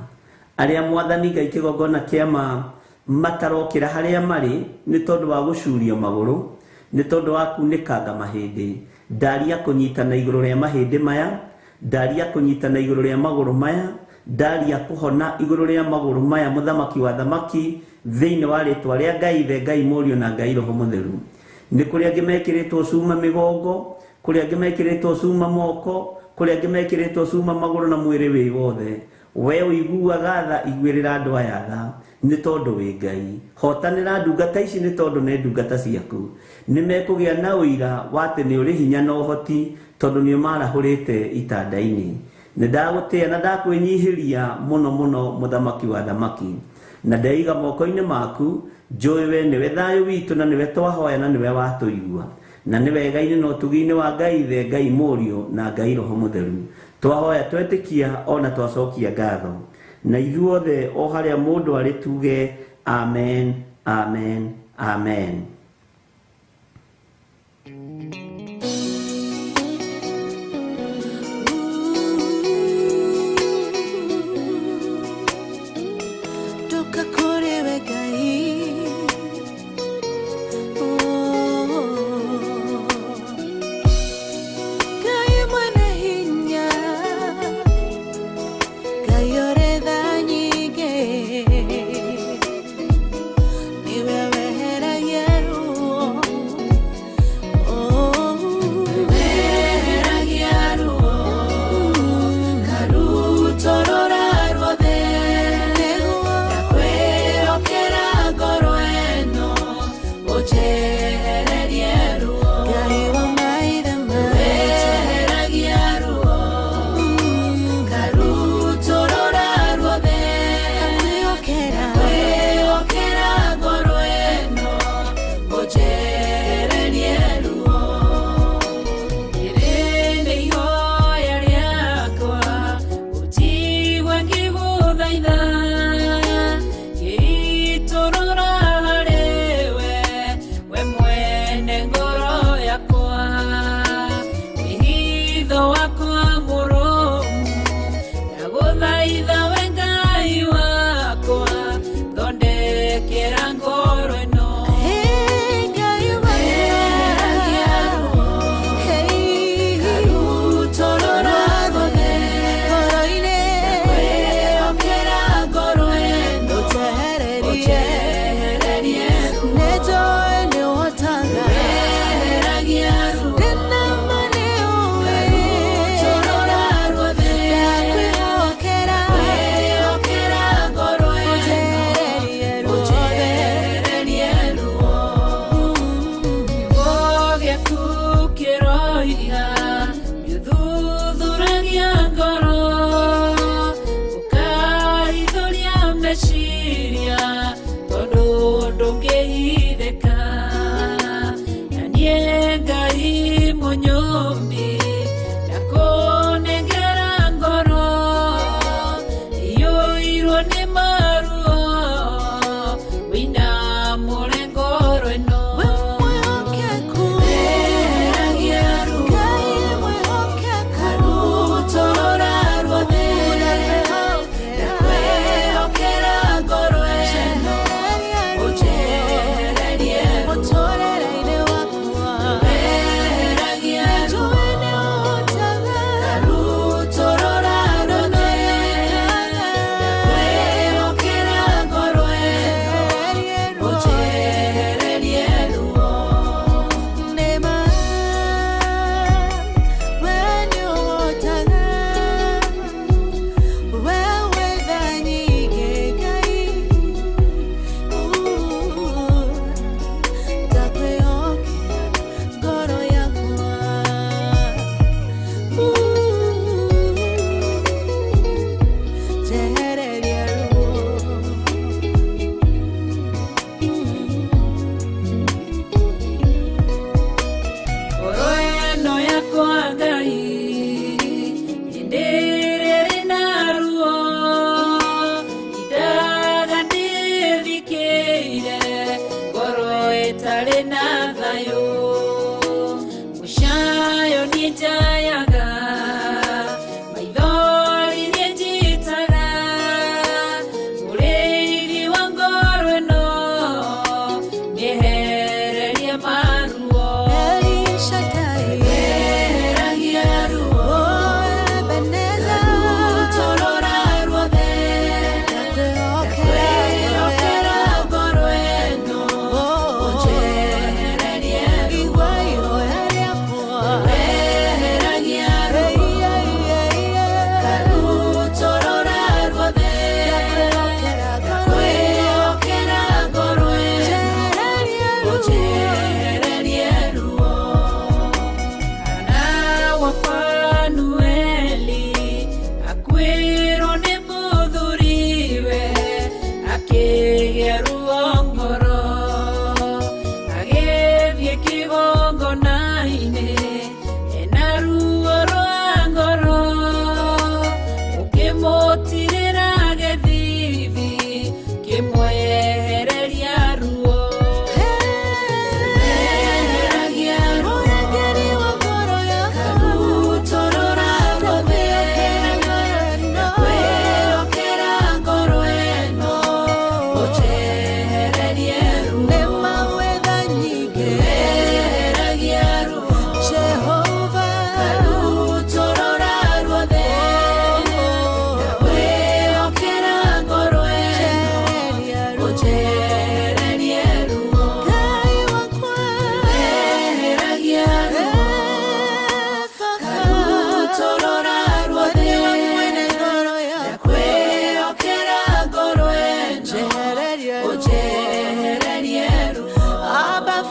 Arĩa Mwathani Ngai kĩgongona kĩama matarokĩra harĩa marĩ nĩ tondũ wa gũcurio magũrũ, nĩ tondũ wa kunĩkanga mahĩndĩ. Ndaria kũnyitana igũrũ rĩa mahĩndĩ maya, ndaria kũnyitana igũrũ rĩa magũrũ maya, ndaria kũhona igũrũ rĩa magũrũ maya mũthamaki wa thamaki thĩinĩ wa rĩtwa rĩa Ngai Ithe, Ngai Mũriũ na Ngai Roho Mũtheru. Nĩ kũrĩ angĩ mekĩrĩtwo cuma mĩgongo, kũrĩ angĩ mekĩrĩtwo cuma moko, kũrĩ angĩ mekĩrĩtwo cuma magũrũ na mwĩrĩ wĩ wothe. We ũiguaga tha, iguĩrĩra andũ aya tha nĩ tondũ wĩ Ngai. Hotanĩra ndungata ici nĩ tondũ nĩ ndungata ciaku. Nĩ mekũgĩa na ũira wa atĩ nĩ ũrĩ hinya na ũhoti tondũ nĩ marahũrĩte itanda-inĩ. Nĩ ndagũtĩa na ndakwĩnyihĩria mũno mũno mũthamaki wa thamaki. Na ndaiga moko-inĩ maku, njũĩ we nĩwe thayũ witũ na nĩwe twahoya na nĩwe watũigua. Na nĩ wega-inĩ na ũtugi-inĩ wa Ngai Ithe, Ngai Mũriũ na Ngai Roho Mũtheru. Twahoya twetĩkia ona twacokia ngatho. Na ithuothe o harĩa mũndũ arĩ tuge amen, Amen. Amen.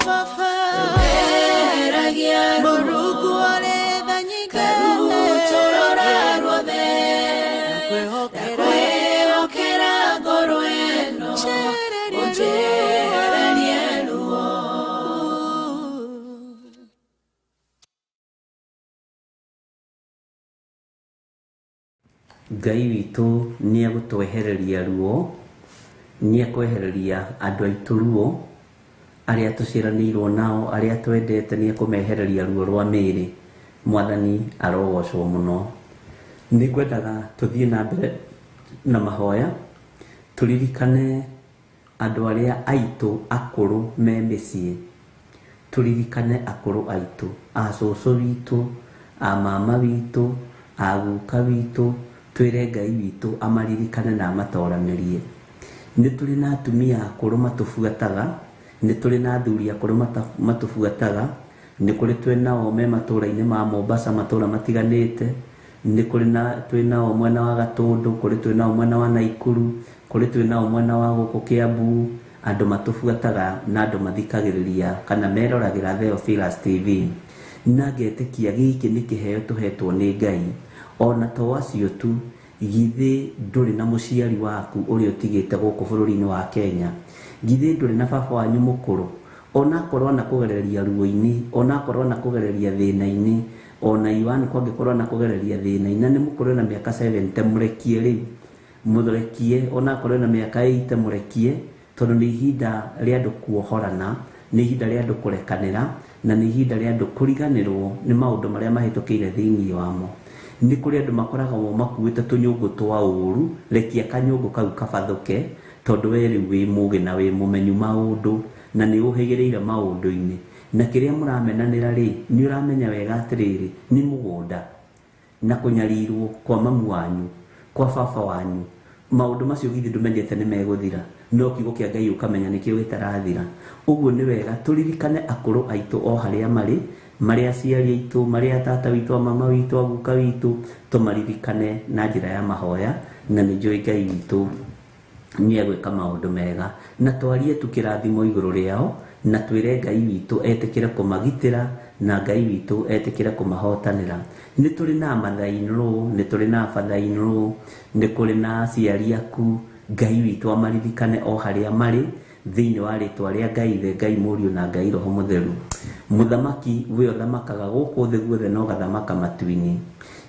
baba Murugu ole dhanyike Karutorora ruothe Kwehokera ngoro eno Unjererie luo Ngai witũ nĩ egũtwehereria ruo, nĩ ekwehereria andũ aitũ ruo, arĩa tũciaranĩirwo nao, arĩa twendete, nĩ ekũmehereria ruo rwa mĩĩrĩ. Mwathani arogocwo mũno. Nĩ ngwendaga tũthiĩ na mbere na mahoya, tũririkane andũ arĩa aitũ akũrũ me mĩciĩ, tũririkane akũrũ aitũ, a cũcũ witũ, a mama witũ, a guka witũ, twĩre Ngai witũ amaririkane na amatoranĩrie. Nĩ tũrĩ na atumia akũrũ matũbuataga, nĩ tũrĩ na athuri akũrũ matũbuataga, nĩ kũrĩ twĩnao me matũũra-inĩ ma Mombasa, matũũra matiganĩte, nĩ kũrĩ twĩnao mwena wa Gatũndũ, kũrĩ twĩnao mwena wa Naikuru, kũrĩ twĩnao mwena wa gũkũ Kiambu, andũ matũbuataga na andũ mathikagĩrĩria kana meroragĩra Theophilus TV. Na ngetĩkia gĩkĩ nĩ kĩheo tũhetwo nĩ Ngai. Ona to acio tu, githĩ ndũrĩ na mũciari waku ũrĩa ũtigĩte gũkũ bũrũri-inĩ wa Kenya, githĩ ndũrĩ na baba wanyu mũkũrũ, ona akorwo na kũgereria ruo-inĩ, ona akorwo na kũgereria thĩna-inĩ, ona Iwan kwangĩkorwo na kũgereria thĩna-inĩ, na nĩ mũkũrũ na mĩaka 70, mũrekie rĩu, mũrekie, ona akorwo na mĩaka 80, mũrekie, tondũ nĩ ihinda rĩa andũ kuohorana, nĩ ihinda rĩa andũ kũrekanĩra, na nĩ ihinda rĩa andũ kũriganĩrwo nĩ maũndũ marĩa mahĩtũkĩire thĩinĩ wamo. Nĩ kũrĩ andũ makoragwo makuĩte tũnyũngũ twa ũũru, rekia kanyũngũ kau kabathũke, tondũ we rĩu wĩ mũũgĩ na wĩ mũmenyu maũndũ, na nĩ ũhĩgĩrĩire maũndũ-inĩ. Na kĩrĩa mũramenanĩra rĩ, nĩ ũramenya wega atĩrĩrĩ, nĩ mũgũnda na kũnyarirwo kwa mamu wanyu, kwa baba wanyu. Maũndũ macio githĩ ndũmenyete nĩ megũthira, no kiugo kĩa Ngai ũkamenya nĩkĩo gĩtarathira. Ũguo nĩ wega tũririkane akũrũ aitũ o harĩa marĩ aciari aitũ, marĩ atata witũ, mama witũ, aguka witũ, tũmaririkane na njĩra ya mahoya, na nĩ njũĩ Ngai witũ nĩ egwĩka maũndũ mega. Na twarie tu kĩrathimo igũrũ rĩao, na twĩre Ngai witũ etĩkĩre kũmagitĩra, na Ngai witũ etĩkĩre kũmahotanĩra. Nĩ tũrĩ na mathainũ, nĩ tũrĩ na bathainũ, nĩ kũrĩ na aciari aku. Ngai witũ amaririkane o harĩa marĩ, thĩinĩ wa rĩtwa rĩa Ngai Ithe, Ngai Mũriũ na Ngai Roho Mũtheru. Mũthamaki we ũthamakaga gũkũ thĩ guothe na ũgathamaka matu-inĩ.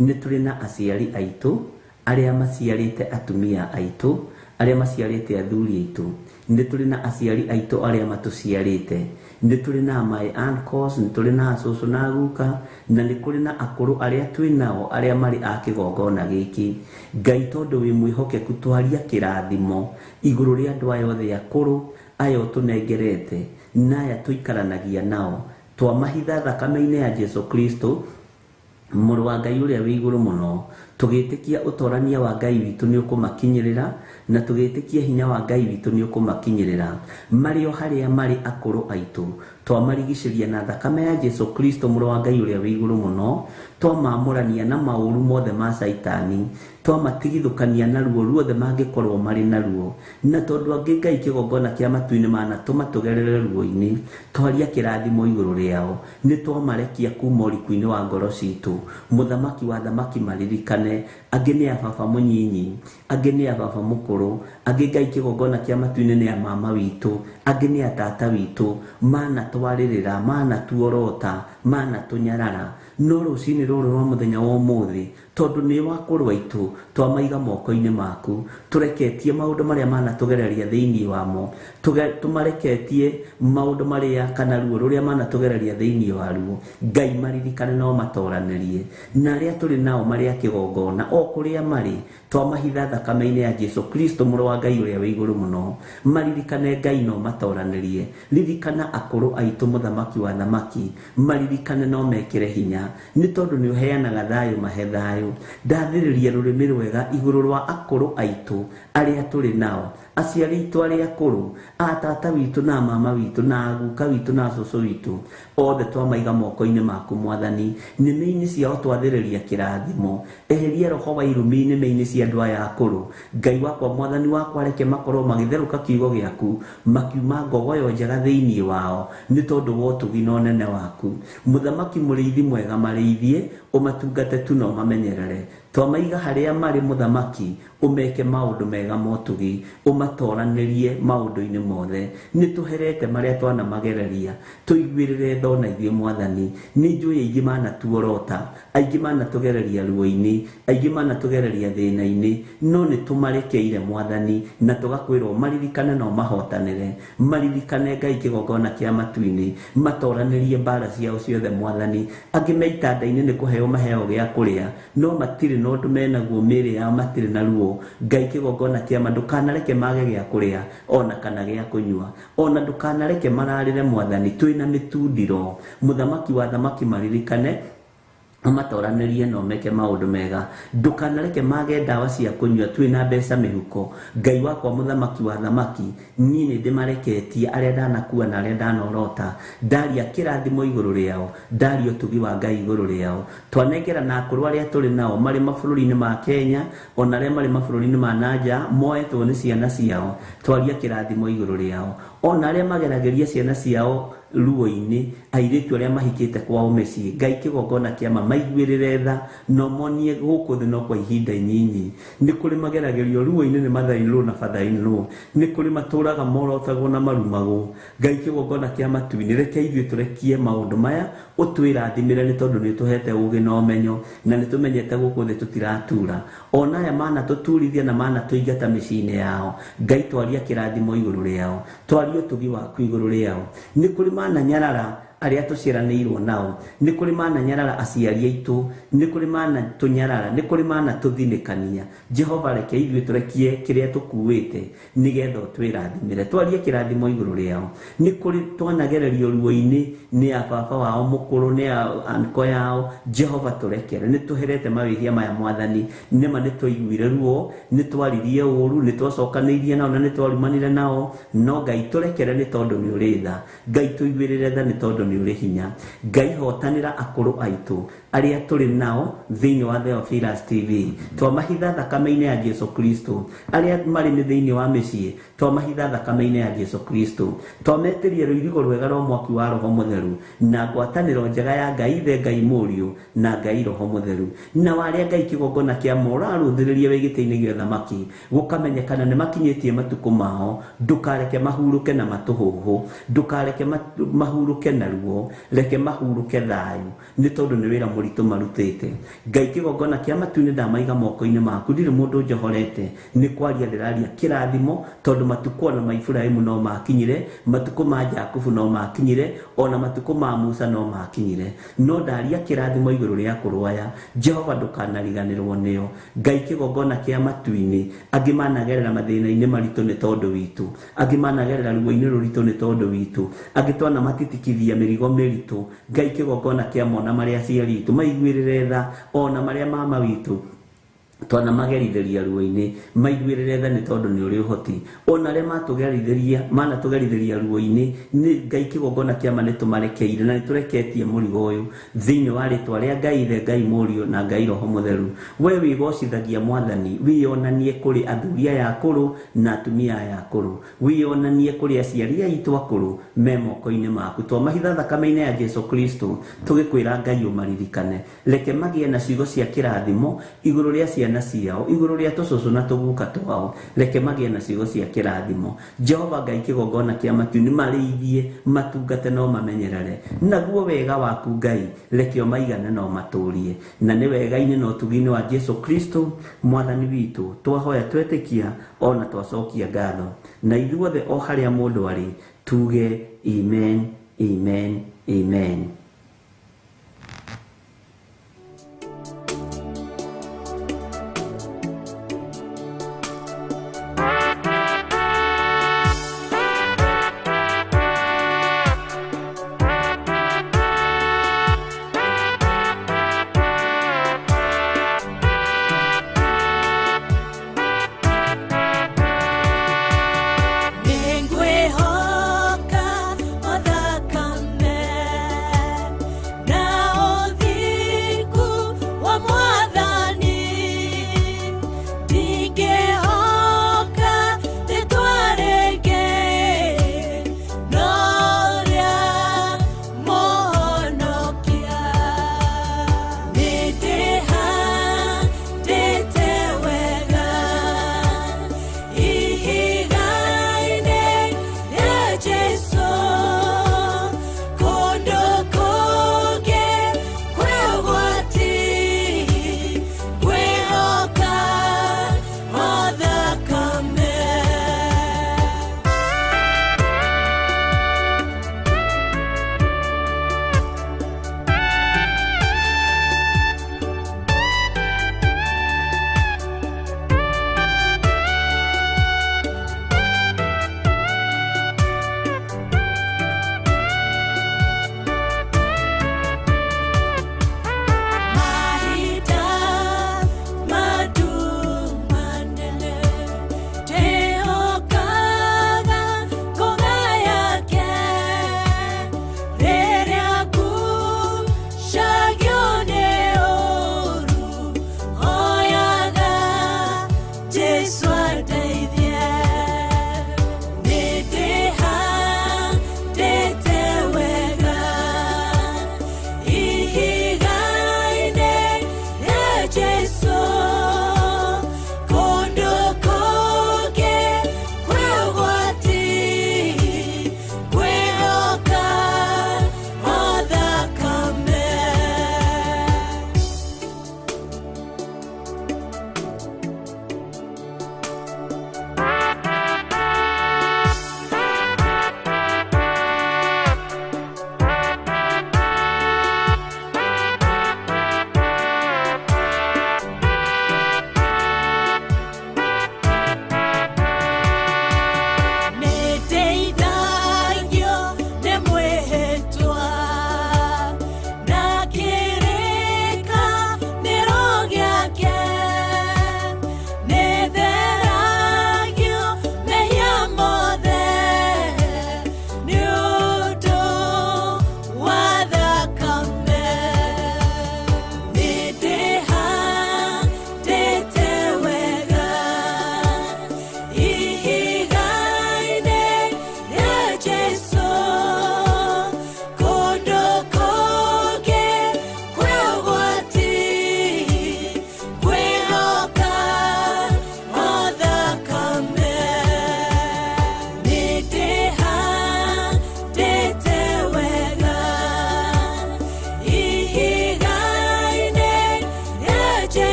Nĩ tũrĩ na aciari aitũ, arĩa maciarĩte atumia aitũ, arĩa maciarĩte athuri aitũ. Nĩ tũrĩ na aciari aitũ arĩa matũciarĩte. Nĩ tũrĩ na my uncles, nĩ tũrĩ na acũcũ na aguka, na nĩ kũrĩ na akũrũ arĩa twĩnao arĩa marĩ a kĩgongona gĩkĩ. Ngai tondũ wĩ mwĩhokeku, twaria kĩrathimo igũrũ rĩa andũ aya othe akũrũ, aya ũtũnengerete, na aya tũikaranagia nao, twamahitha thakame-inĩ ya Jesu Kristo, mũrũ wa Ngai ũrĩa wĩ igũrũ mũno. Tũgĩtĩkia ũtorania wa Ngai witũ nĩ ũkũmakinyĩrĩra, na tũgĩtĩkia hinya wa Ngai witũ nĩ ũkũmakinyĩrĩra. Marĩ o harĩa marĩ akũrũ aitũ, twamarigicĩria na thakame ya Jesu Kristo, mũrũ wa Ngai ũrĩa wĩ igũrũ mũno, twamamũrania na maũru mothe ma Saitani, twamatigithũkania na ruo ruothe mangĩkorwo marĩ naruo. Na tondũ angĩ Ngai kĩgongona kĩa matu-inĩ manatũma tũgerere ruo-inĩ, twaria kĩrathimo igũrũ rĩao, nĩ twamarekia kuma ũriku-inĩ wa ngoro citũ. Mũthamaki wa thamaki maririkane, angĩ nĩ a baba mũnyinyi, angĩ nĩ a baba mũkũrũ, angĩ Ngai kĩgongona kĩa matu-inĩ nĩ a mama witũ, angĩ nĩ a tata witũ, manatwarĩrĩra, manatuorota, manatũnyarara. No rũcinĩ rũrũ rwa mũthenya wa ũmũthĩ, tondũ nĩ wakũrũ aitũ, twamaiga moko-inĩ maku, tũreketie maũndũ marĩa manatũgereria thĩinĩ wamo, tũmareketie maũndũ marĩa kana ruo rũrĩa manatũgereria thĩinĩ waruo. Ngai maririkane no matoranĩrie, na arĩa tũrĩ nao marĩ a kĩgongona o kũrĩa marĩ, twamahitha thakame-inĩ ya Jesu Kristo, mũrũ wa Ngai ũrĩa wĩ igũrũ mũno. Maririkane Ngai no matoranĩrie. Ririkana akũrũ aitũ, mũthamaki wa thamaki, maririkane no mekĩre hinya, nĩ tondũ nĩ ũheanaga thayũ, mahe thayũ. Ndathĩrĩria rũrĩmĩ rwega igũrũ rwa akũrũ aitũ arĩa tũrĩ nao, aciari itu aria akuru, atata witu na mama witu na guka witu na cucu witu, othe twamaiga moko-ini maku Mwathani, nĩmĩ-inĩ ciao twathĩrĩria kĩrathimo, eheria roho wa irumi nĩmĩ-inĩ cia andũ aya akũrũ. Ngai wakwa Mwathani wakwa, reke makorwo magĩtherũka kiugo gĩaku, makiuma ngogoyo njega thĩinĩ wao, nĩ tondũ wa ũtugi na ũnene waku. Mũthamaki mũrĩithi mwega, marĩithie, ũmatungate tu na ũmamenyerere. Twamaiga harĩa marĩ Mũthamaki, ũmeke maũndũ mega ma ũtugi, ũmatoranĩrie maũndũ-inĩ mothe. Nĩtũherete marĩa twanamagereria, tũiguĩrĩre tho na ithuĩ Mwathani. Nĩnjũĩ aingĩ manatuorota, aingĩ manatũgereria ruo-inĩ, aingĩ manatũgereria thĩna-inĩ, no nĩtũmarekeire Mwathani, na tũgakwĩrwo maririkane na ũmahotanĩre. Maririkane Ngai kĩgongona kĩa matu-inĩ, matoranĩrie mbara ciao ciothe Mwathani. Angĩ me itanda-inĩ nĩ kũheo maheo gĩa kũrĩa, no matirĩ na ũndũ menaguo, mĩĩrĩ yao matirĩ na ruo. Ngai kĩgongona kĩa ndũkanareke mage gĩa kũrĩa ona kana gĩa kũnyua, ona ndũkanareke mararĩre Mwathani, twĩna mĩtundĩro. Mũthamaki wa thamaki maririkane, amatoranĩrie na ũmeke maũndũ mega. Ndũkanareke mage ndawa cia kũnyua, twĩna mbeca mĩhuko. Ngai wakwa Mũthamaki wa thamaki, niĩ nĩndĩmareketie arĩa ndanakua na arĩa ndanorota. Ndaria kĩrathimo igũrũ rĩao, ndaria ũtugi wa Ngai igũrũ rĩao. Twanengera na akũrũ arĩa tũrĩ nao marĩ mabũrũri-inĩ ma Kenya, ona arĩa marĩ mabũrũri-inĩ ma nanja, moetwo nĩ ciana ciao, twaria kĩrathimo igũrũ rĩao. Ona arĩa mageragĩria ciana ciao ruo-inĩ, airĩtu arĩa mahikĩte kwao mĩciĩ, Ngai kĩgongona kĩama maiguĩrĩre tha, no monie gũkũ thĩ no kwa ihinda inyinyi. Nĩ kũrĩ mageragĩrio ruo-inĩ nĩ mathainwo na bathainwo, nĩ kũrĩ matũraga morotagwo na marumagwo. Ngai kĩgongona kĩa matu-inĩ, reke ithuĩ tũrekie maũndũ maya, ũtwĩrathimĩre nĩ tondũ nĩtũhete ũgĩ na ũmenyo, na nĩtũmenyete gũkũ thĩ tũtiratura. Ona aya manatũturithia na manatũingata mĩciĩ-inĩ yao, Ngai twaria kĩrathimo igũrũ rĩao, twaria ũtugi waku igũrũ rĩao. Nĩ kũrĩ mananyarara arĩa tũciaranĩirwo nao, nĩ kũrĩ mananyarara aciari aitũ, nĩ kũrĩ manatũnyarara, nĩ kũrĩ manatũthinĩkania. Jehova, reke ithuĩ tũrekie kĩrĩa tũkuĩte nĩgetha ũtwĩrathimĩre, twarie kĩrathimo igũrũ rĩao. Nĩ kũrĩ twanagererio ruo-inĩ nĩ a baba wao mũkũrũ, nĩ a anko yao. Jehova, tũrekere, nĩtũherete mawĩhia maya Mwathani, nĩma nĩtwaiguire ruo, nĩtwaririe ũũru, nĩtwacokanĩirie nao na nĩtwarumanire nao, no Ngai tũrekere nĩ tondũ nĩ ũrĩ tha. Ngai tũiguĩrĩre tha nĩ tondũ nĩ ũrĩ hinya. Ngai hotanĩra akũrũ aitũ arĩa tũrĩ nao thĩinĩ wa Theophilus TV, twamahitha thakame-inĩ ya Jesu Kristo. Arĩa marĩ thĩinĩ wa mĩciĩ, twamahitha thakame-inĩ ya Jesu Kristo. Twametĩria rũirigo rwega rwa mwaki wa Roho Mũtheru, na ngwatanĩro njega ya Ngai Ithe, Ngai Mũriũ na Ngai Roho Mũtheru. Na warĩa Ngai kĩgongona kĩa ũrarũthĩrĩria wĩ gĩtĩ-inĩ gĩa thamaki, gũkamenyekana nĩ makinyĩtie matukũ mao, ndũkareke mahurũke na matũhũhũ, ndũkareke mahurũke na ruo, reke mahurũke thayũ, nĩ tondũ nĩ wĩra mũritũ marutĩte. Ngai kĩgongona kĩa matu-inĩ ndamaiga moko-inĩ maku, ndirĩ mũndũ njohorete, nĩ kwaria ndĩraria kĩrathimo, tondũ matukũ ona ma Iburahĩmu no makinyire, matukũ ma Jakubu no makinyire, ona matukũ ma Musa no makinyire. No ndaria kĩrathimo igũrũ rĩa akũrũ aya. Jehova, ndũkanariganĩrwo nĩo. Ngai kĩgongona kĩa matu-inĩ, angĩ managerera mathĩna-inĩ maritũ nĩ tondũ witũ, angĩ managerera ruo-inĩ rũritũ nĩ tondũ witũ, angĩ twana matitikithia mĩrigo mĩritũ. Ngai kĩgongona kĩa mona marĩa aciari itũ maiguĩrĩre tha, ona marĩa mama witũ twanamagerithiria ruo-inĩ maiguĩrĩre tha nĩ tondũ nĩ ũrĩ ũhoti. Ona arĩa manatũgerithiria ruo-inĩ, nĩ Ngai kĩgongona kĩama nĩtũmarekeire na nĩtũreketie mũrigo ũyũ thĩinĩ wa rĩtwa rĩa Ngai Ithe, Ngai Mũriũ na Ngai Roho Mũtheru. We wĩgocithagia Mwathani, wĩonanie kũrĩ athuri aya akũrũ na atumia aya akũrũ, wĩonanie kũrĩ aciari aitũ akũrũ me moko-inĩ maku. Twamahitha thakame-inĩ ya Jesu Kristo, tũgĩkwĩra Ngai ũmaririkane, reke magĩe na ciugo cia kĩrathimo igũrũ rĩa ciana ciao, igũrũ rĩa tũcũcũ na tũguka twao, reke magĩe na ciugo cia kĩrathimo. Jehova, Ngai kĩgongona kĩa matu-inĩ marĩithie, matungate no mamenyerere, naguo wega waku Ngai reke ũmaigane no matũrie. Na nĩ wega-inĩ na ũtugi-inĩ wa Jesu Kristo Mwathani witũ twahoya twetĩkia ona twacokia ngatho. Na ithuothe o harĩa mũndũ arĩ tuge amen, amen, amen.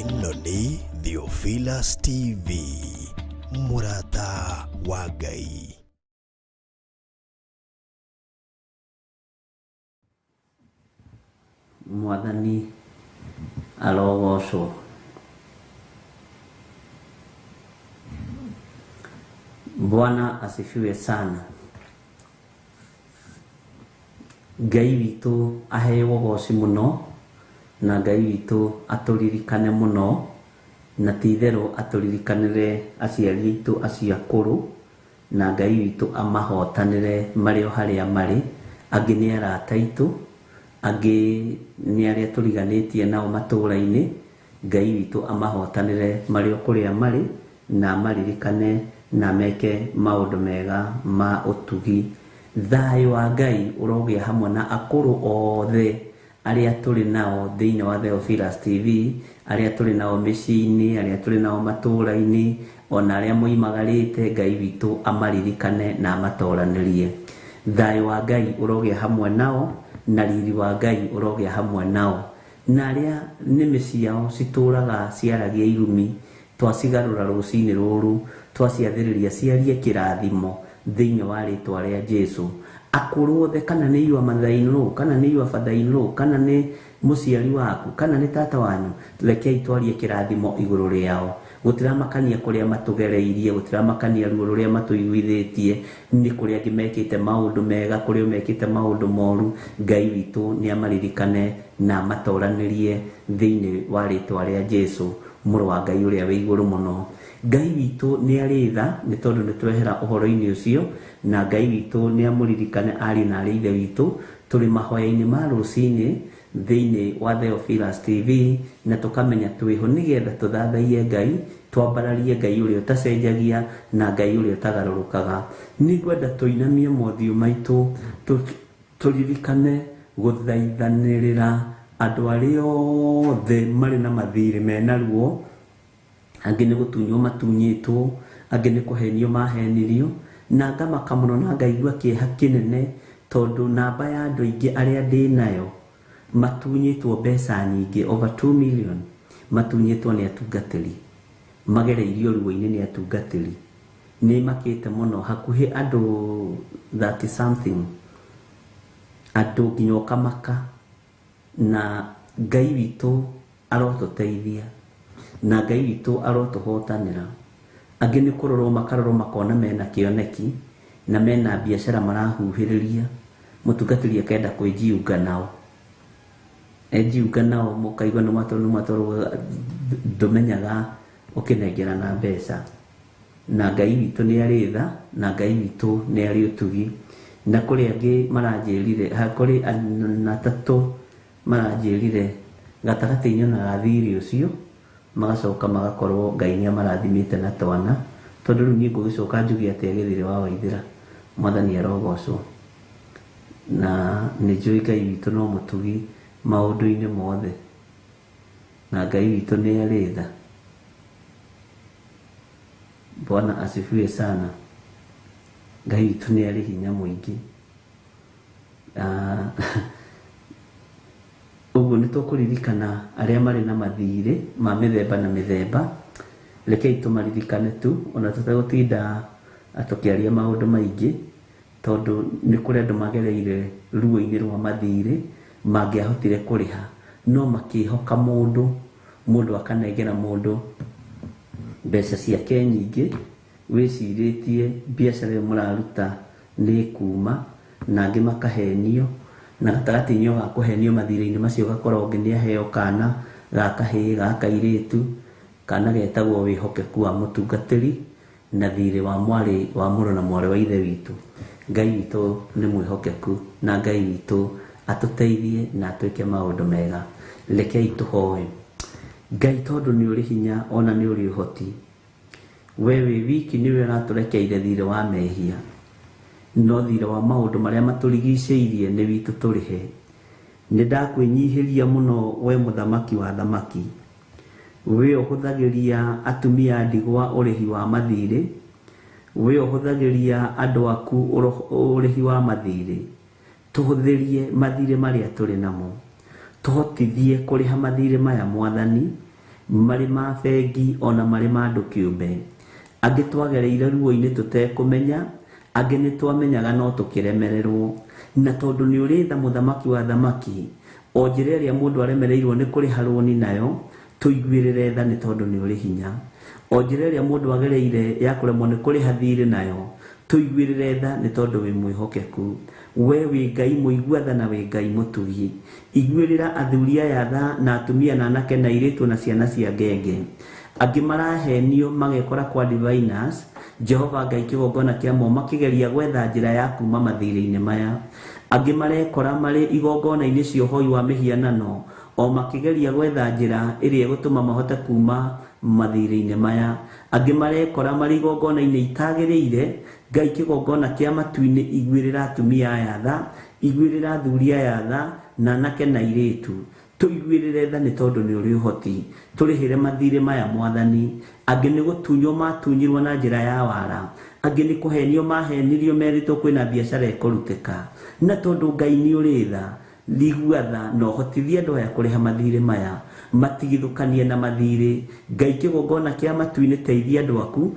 ĩno nĩ Theophilus TV, mũrata wa Ngai. Mwathani arogocwo. Bwana asifiwe sana. Ngai witũ aheo ũgooci mũno, na Ngai witũ atũririkane mũno, na ti-itherũ atũririkanĩre aciari aitũ acio akũrũ, na Ngai witũ amahotanĩre marĩ o harĩa marĩ. Angĩ nĩ arata aitũ, angĩ nĩ arĩa tũriganĩtie nao matũũra-inĩ. Ngai witũ amahotanĩre marĩ o kũrĩa marĩ, na amaririkane na meke maũndũ mega ma ũtugi. Thayũ wa Ngai ũrogĩa hamwe na akũrũ othe arĩa tũrĩ nao thĩinĩ wa Theophilus TV, arĩa tũrĩ nao mĩciĩ-inĩ, arĩa tũrĩ nao matũũra-inĩ, ona arĩa moimagarĩte. Ngai witũ amaririkane na amatoranĩrie. Thayũ wa Ngai ũrogĩa hamwe nao, na riri wa Ngai ũrogĩa hamwe nao. Na arĩa nĩmĩ ciao citũraga ciaragia irumi, twacigarũra rũcinĩ rũrũ, twaciathĩrĩria ciarie kĩrathimo thĩinĩ wa rĩtwa rĩa Jesũ. Akũrũ othe, kana nĩ your mother-in-law, kana nĩ your father-in-law, kana nĩ mũciari waku, kana nĩ tata wanyu, rekei twarie kĩrathimo igũrũ rĩao. Gũtiramakania kũrĩa matũgereirie, gũtiramakania ruo rũrĩa matũiguithĩtie, nĩ kũrĩa angĩ mekĩte maũndũ mega, kũrĩa mekĩte maũndũ moru. Ngai witũ nĩ amaririkane na amatoranĩrie thĩinĩ wa rĩtwa rĩa Jesũ, mũrũ wa Ngai ũrĩa wĩ igũrũ mũno. Ngai witũ nĩ arĩ tha, nĩ tondũ nĩ twehera ũhoro-inĩ ũcio, na Ngai witũ nĩ amũririkane ariũ na arĩ ithe witũ. Tũrĩ mahoya-inĩ ma rũcinĩ thĩinĩ wa Theophilus TV, na tũkamenya twĩho nĩgetha tũthathaie Ngai, twambararie Ngai ũrĩa ũtacenjagia, na Ngai ũrĩa ũtagarũrũkaga. Nĩ ngwenda tũinamie mothiũ maitũ, tũririkane gũthaithanĩrĩra andũ arĩa othe marĩ na mathirĩ mena ruo. Angĩ nĩ gũtunywo matunyĩtwo, angĩ nĩ kũhenio mahenirio, na ngamaka mũno na ngaigua kĩeha kĩnene, tondũ namba ya andũ aingĩ arĩa ndĩ nayo matunyĩtwo mbeca nyingĩ, over 2 million, matunyĩtwo nĩ atungatĩri, magereirio ruo-inĩ nĩ atungatĩri. Nĩ makĩte mũno, hakuhĩ andũ 30 something, andũ nginya ũkamaka. Na Ngai witũ arotũteithia, na Ngai witũ arotũhotanĩra. Angĩ nĩ kũrorwo makarorwo makona mena kĩoneki, na mena biacara marahuhĩrĩria, mũtungatĩri akenda kwĩjiunga nao. Ejiunga nao, mũkaigua nĩ matwarwo ndũmenyaga ũkĩnengerana mbeca. Na Ngai witũ nĩ arĩ tha, na Ngai witũ nĩ arĩ ũtugi. Na kũrĩ angĩ maranjĩrire, kũrĩ anatatũ maranjĩrire gatagatĩ-inĩ na gathirĩ ũcio, magacoka magakorwo Ngai nĩ amarathimĩte na twana. Tondũ rĩu niĩ ngũgĩcoka njuge atĩ agĩthirĩ wa Waithĩra, Mwathani arogocwo. Na nĩ njũĩ Ngai witũ no mũtugi maũndũ-inĩ mothe, na Ngai witũ nĩ arĩ tha. Bwana asifiwe sana. Ngai witũ nĩ arĩ hinya mũingĩ. Ũguo nĩ tũkũririkana arĩa marĩ na mathirĩ ma mĩthemba na mĩthemba. Rekei tũmaririkane tu, ona tũtagũtinda tũkĩaria maũndũ maingĩ, tondũ nĩ kũrĩ andũ magereire ruo-inĩ rwa mathirĩ mangĩahotire kũrĩha, no makĩhoka mũndũ akanengera mũndũ mbeca ciake nyingĩ, wĩcirĩtie biacara ĩyo mũraruta nĩ kuma, na angĩ makahenio. Na gatagatĩ-inĩ ga kũhenio mathirĩ-inĩ macio gakorwo ũngĩ nĩ aheo kana ga kahĩĩ, ga kairĩtu, kana getagwo wĩhokeku wa mũtungatĩri, na thirĩ wa mwarĩ wa mũrũ na mwarĩ wa ithe witũ. Ngai witũ nĩ mwĩhokeku, na Ngai witũ atũteithie na atwĩke maũndũ mega. Rekei tũhoe. Ngai, tondũ nĩ ũrĩ hinya, ona nĩ ũrĩ ũhoti, we wĩ wiki nĩwe ũratũrekeire thirĩ wa mehia, no thirĩ wa maũndũ marĩa matũrigicĩirie nĩ witũ tũrĩhe. Nĩ ndakwĩnyihĩria mũno, we mũthamaki wa thamaki, we ũhũthagĩria atumia ndigwa ũrĩhi wa mathirĩ, we ũhũthagĩria andũ aku ũrĩhi wa mathirĩ. Tũhũthĩrie mathirĩ marĩa tũrĩ namo, tũhotithie kũrĩha mathirĩ maya Mwathani, marĩ ma bengi ona marĩ ma andũ kĩũmbe. Angĩ twagereire ruo-inĩ tũtekũmenya, angĩ nĩ twamenyaga no tũkĩremererwo. Na tondũ nĩ ũrĩ tha mũthamaki wa thamaki, o njĩra ĩrĩa mũndũ aremereirwo nĩ kũrĩha rũni nayo, tũiguĩrĩre tha nĩ tondũ nĩ ũrĩ hinya. O njĩra ĩrĩa mũndũ agereire ya kũremwo nĩ kũrĩha thirĩ nayo, tũiguĩrĩre tha nĩ tondũ wĩ mwĩhokeku. We wĩ Ngai mũigua tha na wĩ Ngai mũtugi. Iguĩrĩra athuri aya tha na atumia na anake na airĩtu na ciana cia ngenge. Angĩ marahenio magekora kwa diviners, Jehova Ngai kĩgongona kĩamo makĩgeria gwetha njĩra ya kuma mathirĩ-inĩ maya. Angĩ marekora marĩ igongona-inĩ cia ũhoi wa mĩhianano, o makĩgeria gwetha njĩra ĩrĩa gũtũma mahote kuma mathirĩ-inĩ maya. Angĩ marekora marĩ igongona-inĩ itagĩrĩire. Ngai kĩgongona kĩa matu-inĩ, iguĩrĩra atumia aya tha, iguĩrĩra athuri aya tha na anake na airĩtu. Tũiguĩrĩre tha nĩ tondũ nĩ ũrĩ ũhoti. Tũrĩhĩre mathirĩ maya Mwathani. Angĩ nĩ gũtunywo matunyirwo na njĩra ya wara. Angĩ nĩ kũhenio mahenirio merĩtwo kwĩna biacara ĩkũrutĩka. Na tondũ Ngai nĩ ũrĩ tha, ligua tha na ũhotithie andũ aya kũrĩha mathirĩ maya, matigithũkanie na mathirĩ. Ngai kĩgongona kĩa matu-inĩ, teithia andũ aku,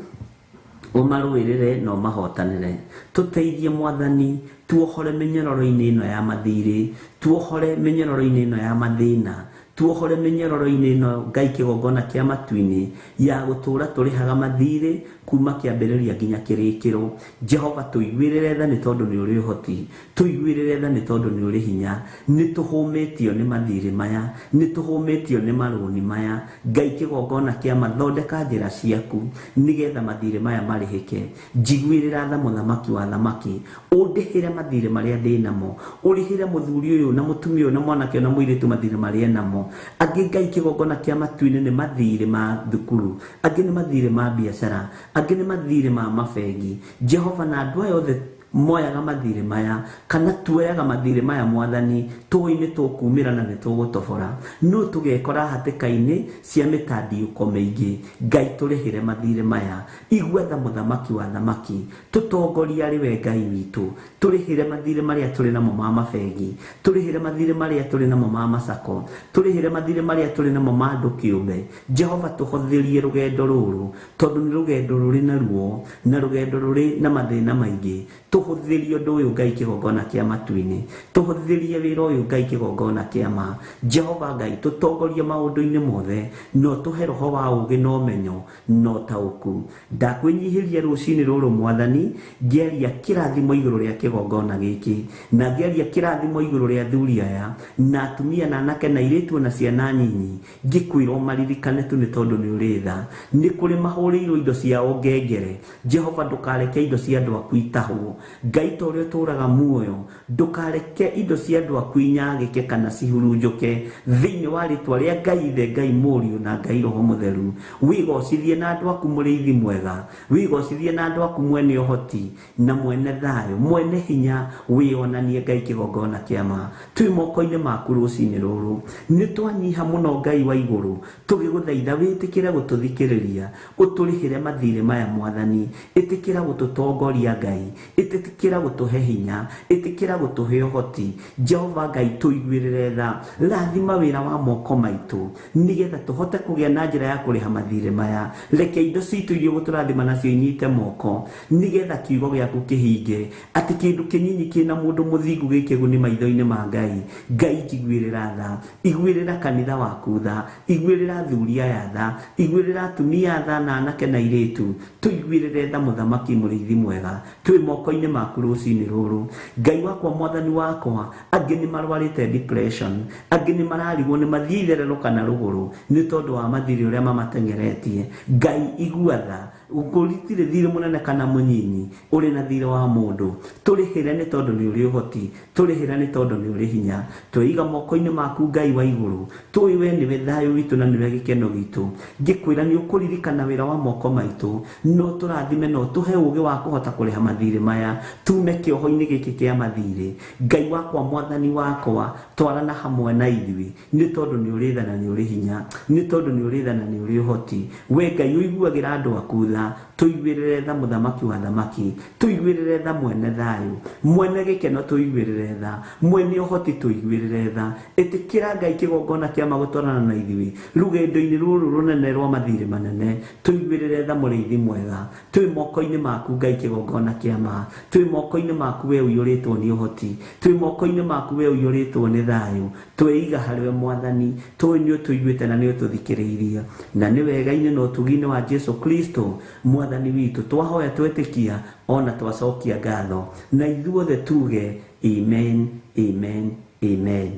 umarũĩrĩre na ũmahotanĩre. Tũteithie Mwathani, tuohore mĩnyororo-inĩ ĩno ya mathirĩ, tuohore mĩnyororo-inĩ ĩno ya mathĩna, tuohore mĩnyororo-inĩ ĩno Ngai kĩgongona kĩa matu-inĩ ya gũtũũra tũrĩhaga mathirĩ kuma kĩambĩrĩria nginya kĩrĩkĩro. Jehova tũiguĩrĩre tha nĩ tondũ nĩ ũrĩ ũhoti, tũiguĩrĩre tha nĩ tondũ nĩ ũrĩ hinya. Nĩ tũhũmĩtio nĩ mathirĩ maya, nĩ tũhũmĩtio nĩ marũni maya. Ngai kĩgongona kĩa mathondeka njĩra ciaku nĩgetha mathirĩ maya marĩhĩke. Njiguĩrĩra tha mũthamaki wa thamaki, ũndĩhĩre mathirĩ marĩa ndĩ namo, ũrĩhĩre mũthuri ũyũ na mũtumia ũyũ na mwanake na mũirĩtu mathirĩ marĩa namo. Angĩ Ngai kĩgongona kĩa matu-inĩ nĩ mathirĩ ma thukuru, angĩ nĩ mathirĩ ma biacara, angĩ nĩ mathirĩ ma mabengi. Jehova, na andũ aya othe moyaga mathirĩ maya kana tuoyaga mathirĩ maya Mwathani, tũĩ nĩ tũkumĩra na nĩ tũgũtobora, no tũgekora hatĩka-inĩ cia mĩtandiũko mĩingĩ. Ngai tũrĩhĩre mathirĩ maya. Igua tha mũthamaki wa thamaki, tũtongoria arĩ we Ngai witũ. Tũrĩhĩre mathirĩ marĩa tũrĩ namo ma mabengi, tũrĩhĩre mathirĩ marĩa tũrĩ namo ma macako, tũrĩhĩre mathirĩ marĩa tũrĩ namo ma andũ kĩũmbe. Jehova, tũhũthĩrie rũgendo rũrũ tondũ nĩ rũgendo rũrĩ na ruo na rũgendo rũrĩ na mathĩna maingĩ. Tũhũthĩrie ũndũ ũyũ Ngai kĩgongona kĩa matu-inĩ, tũhũthĩrie wĩra ũyũ Ngai kĩgongona kĩa ma. Jehova Ngai, tũtongorie maũndũ-inĩ mothe, no tũhe roho wa ũũgĩ na ũmenyo na ũtaũku. Ndakwĩnyihĩria rũciinĩ rũrũ Mwathani, ngĩaria kĩrathimo igũrũ rĩa kĩgongona gĩkĩ, na ngĩaria kĩrathimo igũrũ rĩa athuri aya na atumia na anake na airĩtu na ciana nyinyi, ngĩkwĩra maririkane tu nĩ tondũ nĩ ũrĩ tha. Nĩ kũrĩ mahũrĩirwo indo ciao ngengere. Jehova, ndũkareke indo cia andũ aku itahwo. Ngai ta ũrĩa ũtũũraga muoyo, ndũkareke indo cia andũ aku inyagĩke kana cihurunjũke thĩinĩ wa rĩtwa rĩa Ngai Ithe, Ngai Mũriũ na Ngai Roho Mũtheru. Wĩgocithie na andũ aku mũrĩithi mwega, wĩgocithie na andũ aku mwene ũhoti na mwene thayũ, mwene hinya, wĩonanie Ngai kĩgongona kĩa ma. Twĩ moko-inĩ maku rũciinĩ rũrũ, nĩ twanyiha mũno Ngai wa igũrũ, tũgĩgũthaitha wĩtĩkĩre gũtũthikĩrĩria, ũtũrĩhĩre mathirĩ maya Mwathani, ĩtĩkĩra gũtũtongoria Ngai, ĩtĩkĩra gũtũhe hinya, ĩtĩkĩra gũtũhe ũhoti. Jehova Ngai, tũiguĩrĩre tha, rathima wĩra wa moko maitũ nĩgetha tũhote kũgĩa na njĩra ya kũrĩha mathirĩ maya. Reke indo citũ iria gũtũrathima nacio inyite moko nĩgetha kiugo gĩaku kĩhinge, atĩ kĩndũ kĩnyinyi kĩna mũndũ mũthingu gĩkĩguni maitho-inĩ ma Ngai. Ngai, njiguĩrĩra tha, iguĩrĩra kanitha waku tha, iguĩrĩra athuri aya tha, iguĩrĩra atumia tha na anake na airĩtu. Tũiguĩrĩre tha mũthamaki mũrĩithi mwega, twĩ moko-inĩ maku rũciinĩ rũrũ. Ngai wakwa, Mwathani wakwa, angĩ nĩ marwarĩte depression, angĩ nĩ mararigwo nĩ mathiĩ itherero kana rũgũrũ nĩ tondũ wa mathirĩ ũrĩa mamatengeretie. Ngai, igua tha, ũkũrutire thirĩ mũnene kana mũnyinyi, ũrĩ na thirĩ wa mũndũ. Tũrĩhĩre nĩ tondũ nĩ ũrĩ ũhoti, tũrĩhĩre nĩ tondũ nĩ ũrĩ hinya. Twĩiga moko-inĩ maku Ngai wa igũrũ, tũĩ we nĩwe thayũ witũ na nĩwe gĩkeno gitũ. Ngĩkwĩra nĩ ũkũririkana wĩra wa moko maitũ, no tũrathime no tũhe ũũgĩ wa kũhota kũrĩha mathirĩ maya, tume kĩoho-inĩ gĩkĩ kĩa mathirĩ. Ngai wakwa, Mwathani wakwa, twarana hamwe na ithuĩ nĩ tondũ nĩ ũrĩ tha na nĩ ũrĩ hinya, nĩ tondũ nĩ ũrĩ tha na nĩ ũrĩ ũhoti. We Ngai, ũiguagĩra andũ aku tha, tha tuigwirire tha muthamaki wa thamaki tuigwirire tha mwene thayu mwene gikeno tuigwirire tha mwene uhoti tuigwirire tha itikira Ngai kigongona kia magutwarana na ithui rugendo-ini ruru runene rwa mathire manene tuigwirire tha muriithi mwega twi moko-ini maku Ngai kigongona kia ma twi moko-ini maku we uyuritwo ni uhoti twi moko-ini maku we uyuritwo ni thayu twiiga hariwe mwathani twenyu tuigwite na ni ututhikiriirie na ni wega-ini no tugine wa Jesu Kristo mwathani witu twahoya twetikia ona twacokia ngatho na ithuothe tuge amen amen amen.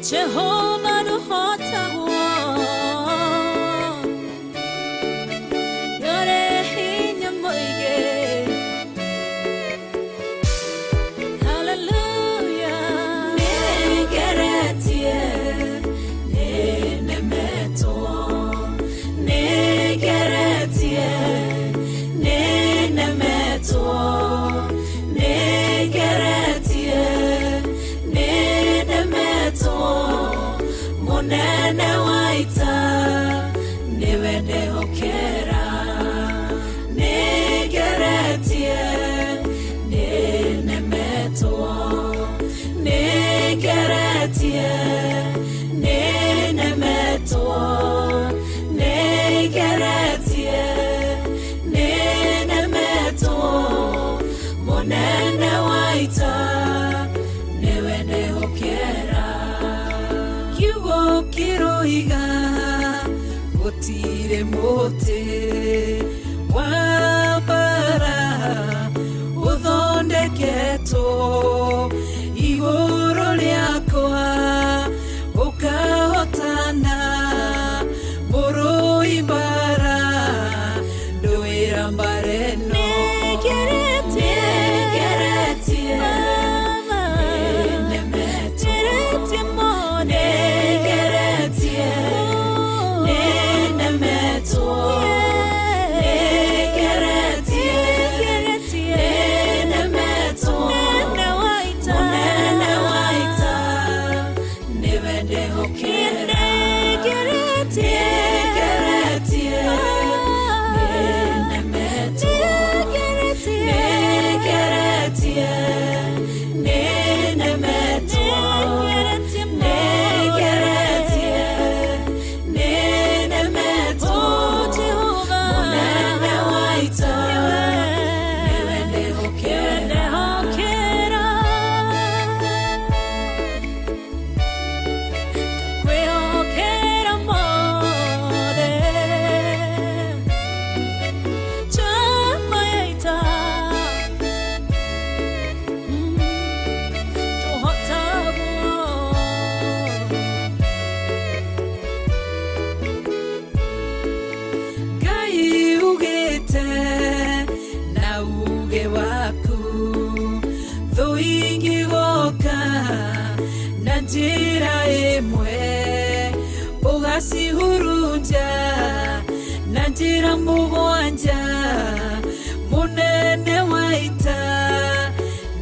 Jehovah the hota yore hinya moige hallelujah negeretie nenemeto negeretie nenemeto negeretie nenemeto munene waita niwende hokera negeretie nenemeto negeretie nenemeto negeretie nenemeto munene waita niwende hokera kiroiga gutire muti wa bara uthondeketo iguru riakwa ukahotana burui bara nduira mbareno negeretie njira imwe ugacihurunja na njira mugwanja munene waita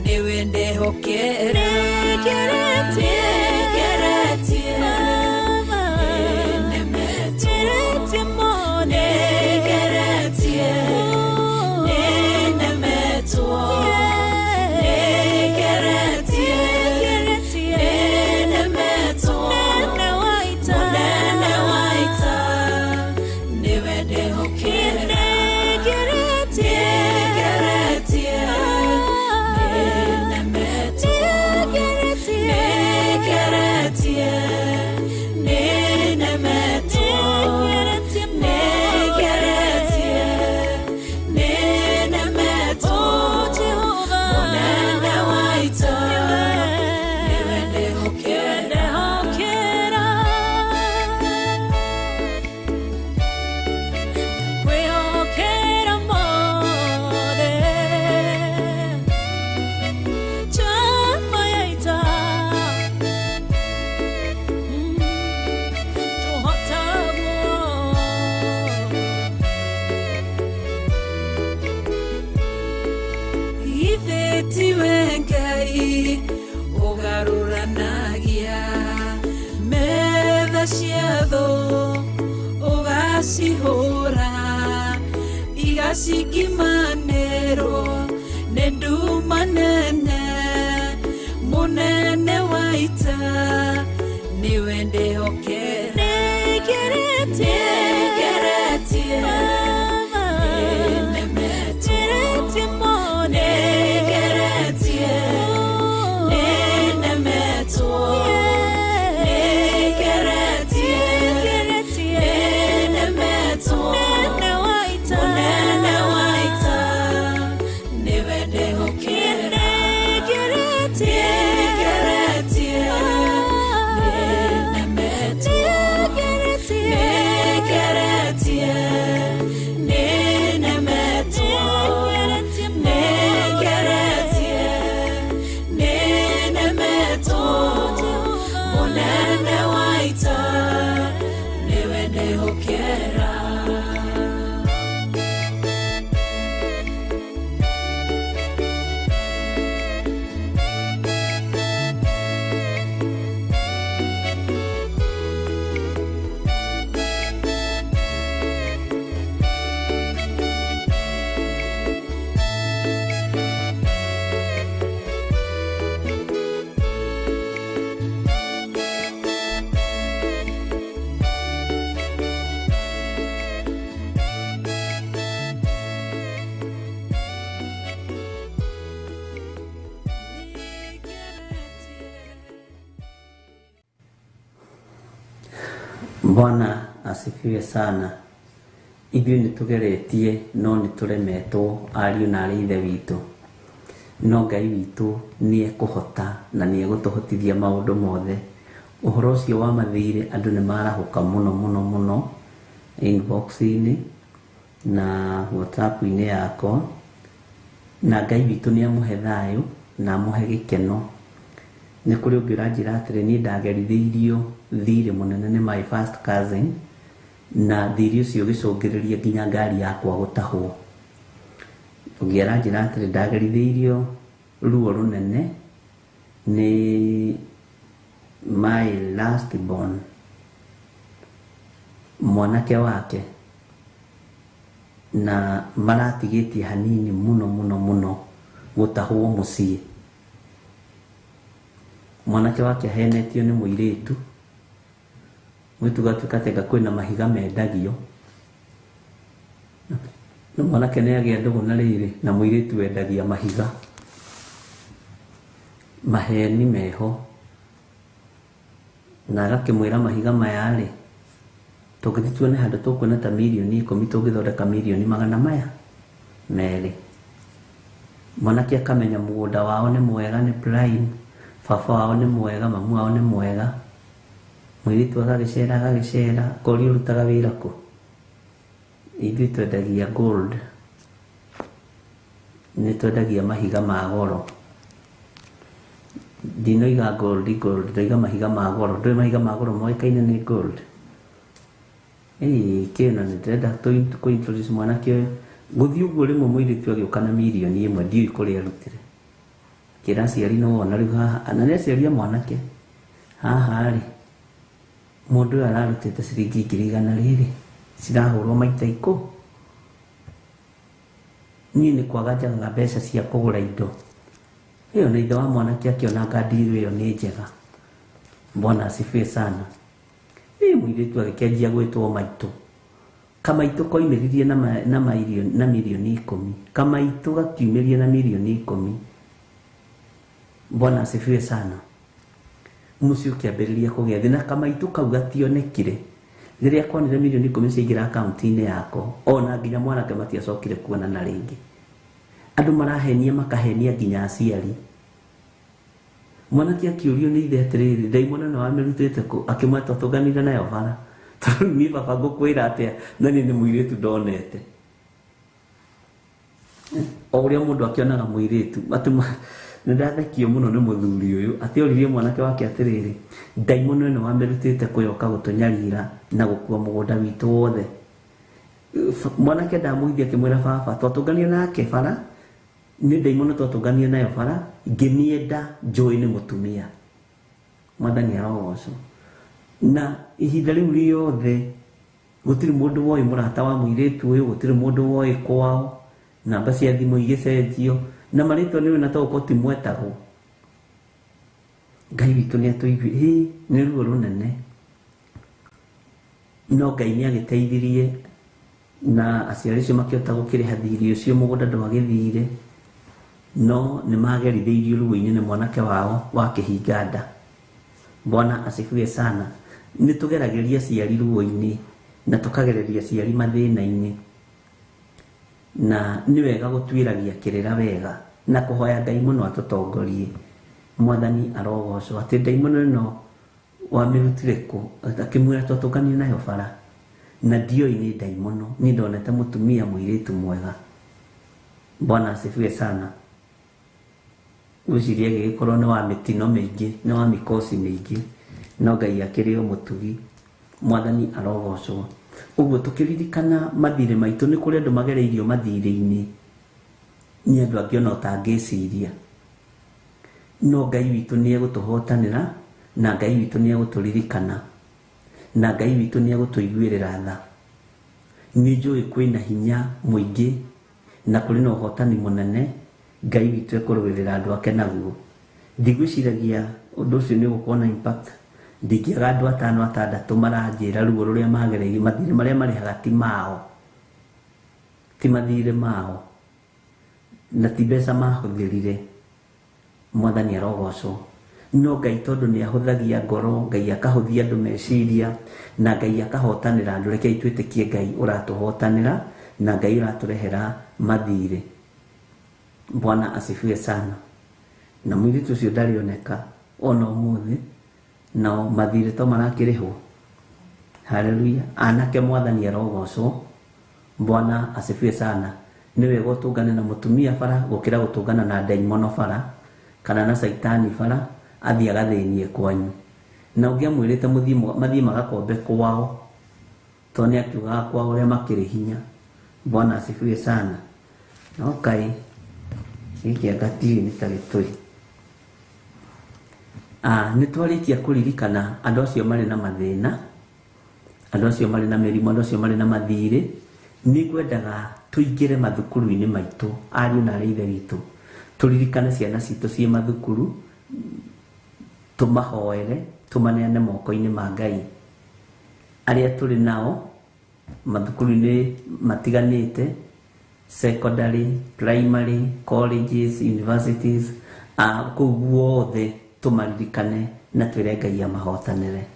niwe ndehokera negeretie get igacihũra igacikimanĩrwo nĩ nduma nene mũnene wa ita nĩwe ndĩhokera nĩgeretie Bwana asifiwe sana. Ithuĩ nĩtũgeretie no nĩtũremetwo ariũ na arĩ ithe witũ. No Ngai witũ nĩekũhota na nĩegũtũhotithia maũndũ mothe. Ũhoro ũcio wa mathirĩ andũ nĩmarahũka mũno inbox-inĩ na WhatsApp-inĩ yakwa. Na Ngai witũ nĩamũhe thayũ na amũhe gĩkeno. Nĩ kũrĩ ũngĩ ũranjĩra atĩrĩ niĩ ndagerithirio thirĩ mũnene nĩ my first cousin na thirĩ ũcio ũgĩcũngĩrĩria nginya ngari yakwa gũtahwo. Ũngĩ aranjĩra atĩrĩ ndagerithirio ruo rũnene nĩ my last born mwanake wake na maratigĩtie hanini mũno gũtahwo mũciĩ. Mwanake wake ahenetio nĩ mũirĩtu gatuĩka atĩ kwĩna mahiga mendagio na mwanake nĩagĩa ndũgũ na rĩrĩ na mũirĩtu wendagia mahiga. Maheni meho na agakĩmwĩra mahiga maya rĩ tũngĩthiĩ tuone handũ tũkuona ta mirioni 10 tũngĩthondeka mirioni 200. Mwanake akamenya mũgũnda wao nĩ mwega nĩ prime, baba wao nĩ mwega, mamu wao nĩ mwega. Mũirĩtu agagĩcera kori ũrutaga wĩra kũ? Ithuĩ twendagia gold, nĩ twendagia mahiga ma goro. Ndinoiga gold, ndoiga mahiga ma goro. Ndũĩ mahiga ma goro moĩkaine nĩ gold. Kĩna nĩndĩrenda kũ-introduce mwanake ũyũ. Gũthiĩ ũguo rĩmwe mũirĩtu agĩũka na mirioni 1 ndiũĩ kũrĩa arutire. Kĩra aciari no wona rĩu haha na nĩ aciaria mwanake haha rĩ mũndũ ũyũ ararutĩte ciringi 100 cirahũrwo maita 10. Niĩ nĩ kwaga njagaga mbeca cia kũgũra indo. Ĩyo nĩ ithe wa mwanake akĩona ngadi ĩyo nĩ njega. Bwana asifiwe sana. Mũirĩtu agĩkĩanjia gwĩtwo maitũ. Kamaitũ koimĩririe na mirioni 10. Kamaitũ gakiumĩria na mirioni 10. Bwana asifiwe sana. Mũciĩ ũkĩambĩrĩria kũgĩa thĩ na kamaitũ kau gationekire. Rĩrĩa konire mirioni 10 ciaingĩra akaunti-inĩ yako ona nginya mwanake matiacokire kuonana rĩngĩ. Andũ marahenia makahenia nginya aciari. Mwanake akĩũrio nĩ ithe atĩrĩrĩ ndaimono nĩ wamĩrutĩte kũ? Akĩmwĩra tũganire nayo bara. Tondũ niĩ baba ngũkwĩra atĩa na niĩ nĩ mũirĩtu ndonete. O ũrĩa mũndũ akĩonaga mũirĩtu nĩndathekio mũno nĩ mũthuri ũyũ atĩ oririe mwanake wake atĩrĩrĩ ndaimono ĩno wamĩrutĩte kũyoka gũtũnyarira na gũkua mũgũnda witũ wothe. Mwanake ndamũhithia akĩmwĩra baba twatũnganio nake bara nĩ ndaimono twatũnganio nayo bara ngĩnienda njũĩ nĩ mũtumia. Mwathani arogocwo. Na ihinda rĩu rĩothe gutiri mundu woi murata wa muiretu uyu gutiri mundu woi kwao namba cia thimu igicenjio na marito ni na to ko timwetago Ngai witu ni atuigwi ni ruo runene no Ngai ni agiteithirie na aciari cio makiota gukiriha thiri ucio mugunda ndwagithire no ni magerithirio ruo-ini ni mwanake wao wa kihinganda. Bwana asifiwe sana. Ni tugerageria ciari ruo-ini na tukagereria ciari mathina-ini na ni wega gutwiragia kirira wega na kuhoya Ngai muno atutongorie. Mwathani arogocwo ati ndaimono no wa mirutire ku akimwira tutunganie nayo bara na ndio-ini ndaimono ni ndonete mutumia muiritu mwega. Bwana asifiwe sana. Ucirie gikorwo ni wa mitino mingi ni wa mikosi mingi no Ngai akirio mutugi. Mwathani arogocwo. Uguo tukiririkana mathire maitu ni kuri andu magereirio mathire-ini ni andu angi ona utangiciria no Ngai witu ni egutuhotanira na Ngai witu ni eguturirikana na Ngai witu ni egutuiguirira tha. Ni njui kwina hinya muingi na kuri na uhotani munene Ngai witu ekurwirira andu ake naguo. Ndigwiciragia undu ucio ni gukona impact ndikiaga andu 5-6 maranjira ruo ruria magereirie mathire maria mari hagati mao ti mathire mao na ti mbeca mahuthirire. Mwathani arogocwo. No Ngai tondu ni ahuthagia ngoro Ngai akahuthia andu meciria na Ngai akahotanira andu reke itwitikie Ngai uratuhotanira na Ngai uraturehera mathire. Bwana asifiwe sana. Na mwiritu ucio ndarioneka ona umuthi na mathire to marakirihwo. Haleluya. Anake Mwathani arogocwo. Bwana asifiwe sana. Ni wega utungane na mutumia bara gukira gutungana na daimono bara kana na saitani bara athia gathinie kwanyu na ungiamwirite mathie magakombe kwao to ni akiuga kwao uria makiri hinya. Bwana asifiwe sana. Na okay iki agati ni tagitui ni twarikia kuririkana andu acio mari na mathina, andu acio mari na mirimo, andu acio mari na mathire. Ni gwendaga tuingire mathukuru-ini maitu ariu na arithe witu turirikane ciana citu cie mathukuru tumahoere tumaneane moko-ini ma Ngai. Aria turi nao mathukuru-ini matiganite secondary, primary, colleges, universities kuguothe tumaririkane na twire Ngai amahotanire.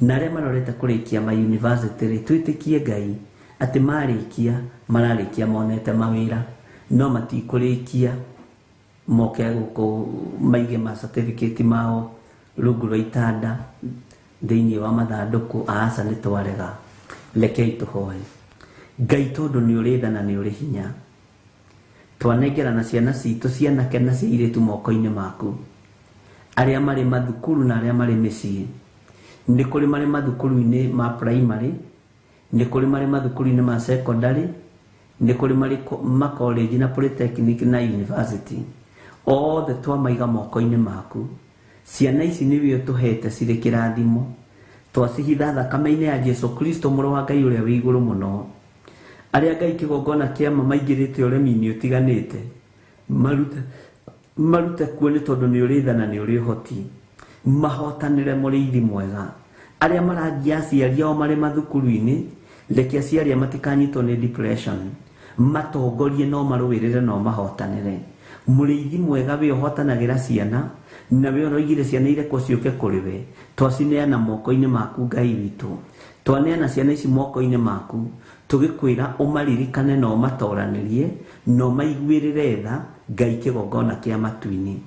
Na aria marorete kurikia ma university twitikie Ngai ati marikia mararikia monete mawira no matikurikia moke guko maige ma certificate mao rungu rwa itanda thiini wa mathanduku aca ni twarega. Rekei tuhoe Ngai tondu ni uri tha na ni uri hinya twanengerana ciana citu cianake na ciiritu moko-ini maku. Aria mari mathukuru na aria mari micii ni kuri mari mathukuru-ini ma primary, ni kuri mari mathukuru-ini ma secondary, ni kuri mari ma college na polytechnic na university. Othe twamaiga moko-ini maku. Ciana ici niwe tuhete ciri kirathimo twacihitha thakame-ini ya Jesu Kristo muru wa Ngai uria wi iguru muno. Aria Ngai kigongona kiama maingirite uremi-ini utiganite marute kuo ni tondu ni uri tha na ni uri hoti. Mahotanire muriithi mwega. Aria marangia aciari ao mari mathukuru-ini reke aciari matikanyitwo ni depression matongorie no maruirire no mahotanire. Muriithi mwega we uhotanagira ciana na we uroigire ciana ireko ciuke kuri we twacineana moko-ini maku Ngai witu. Twaneana ciana ici moko-ini maku tugikwira umaririkane no matoranirie no maiguirire tha Ngai kigongona kia matu-ini.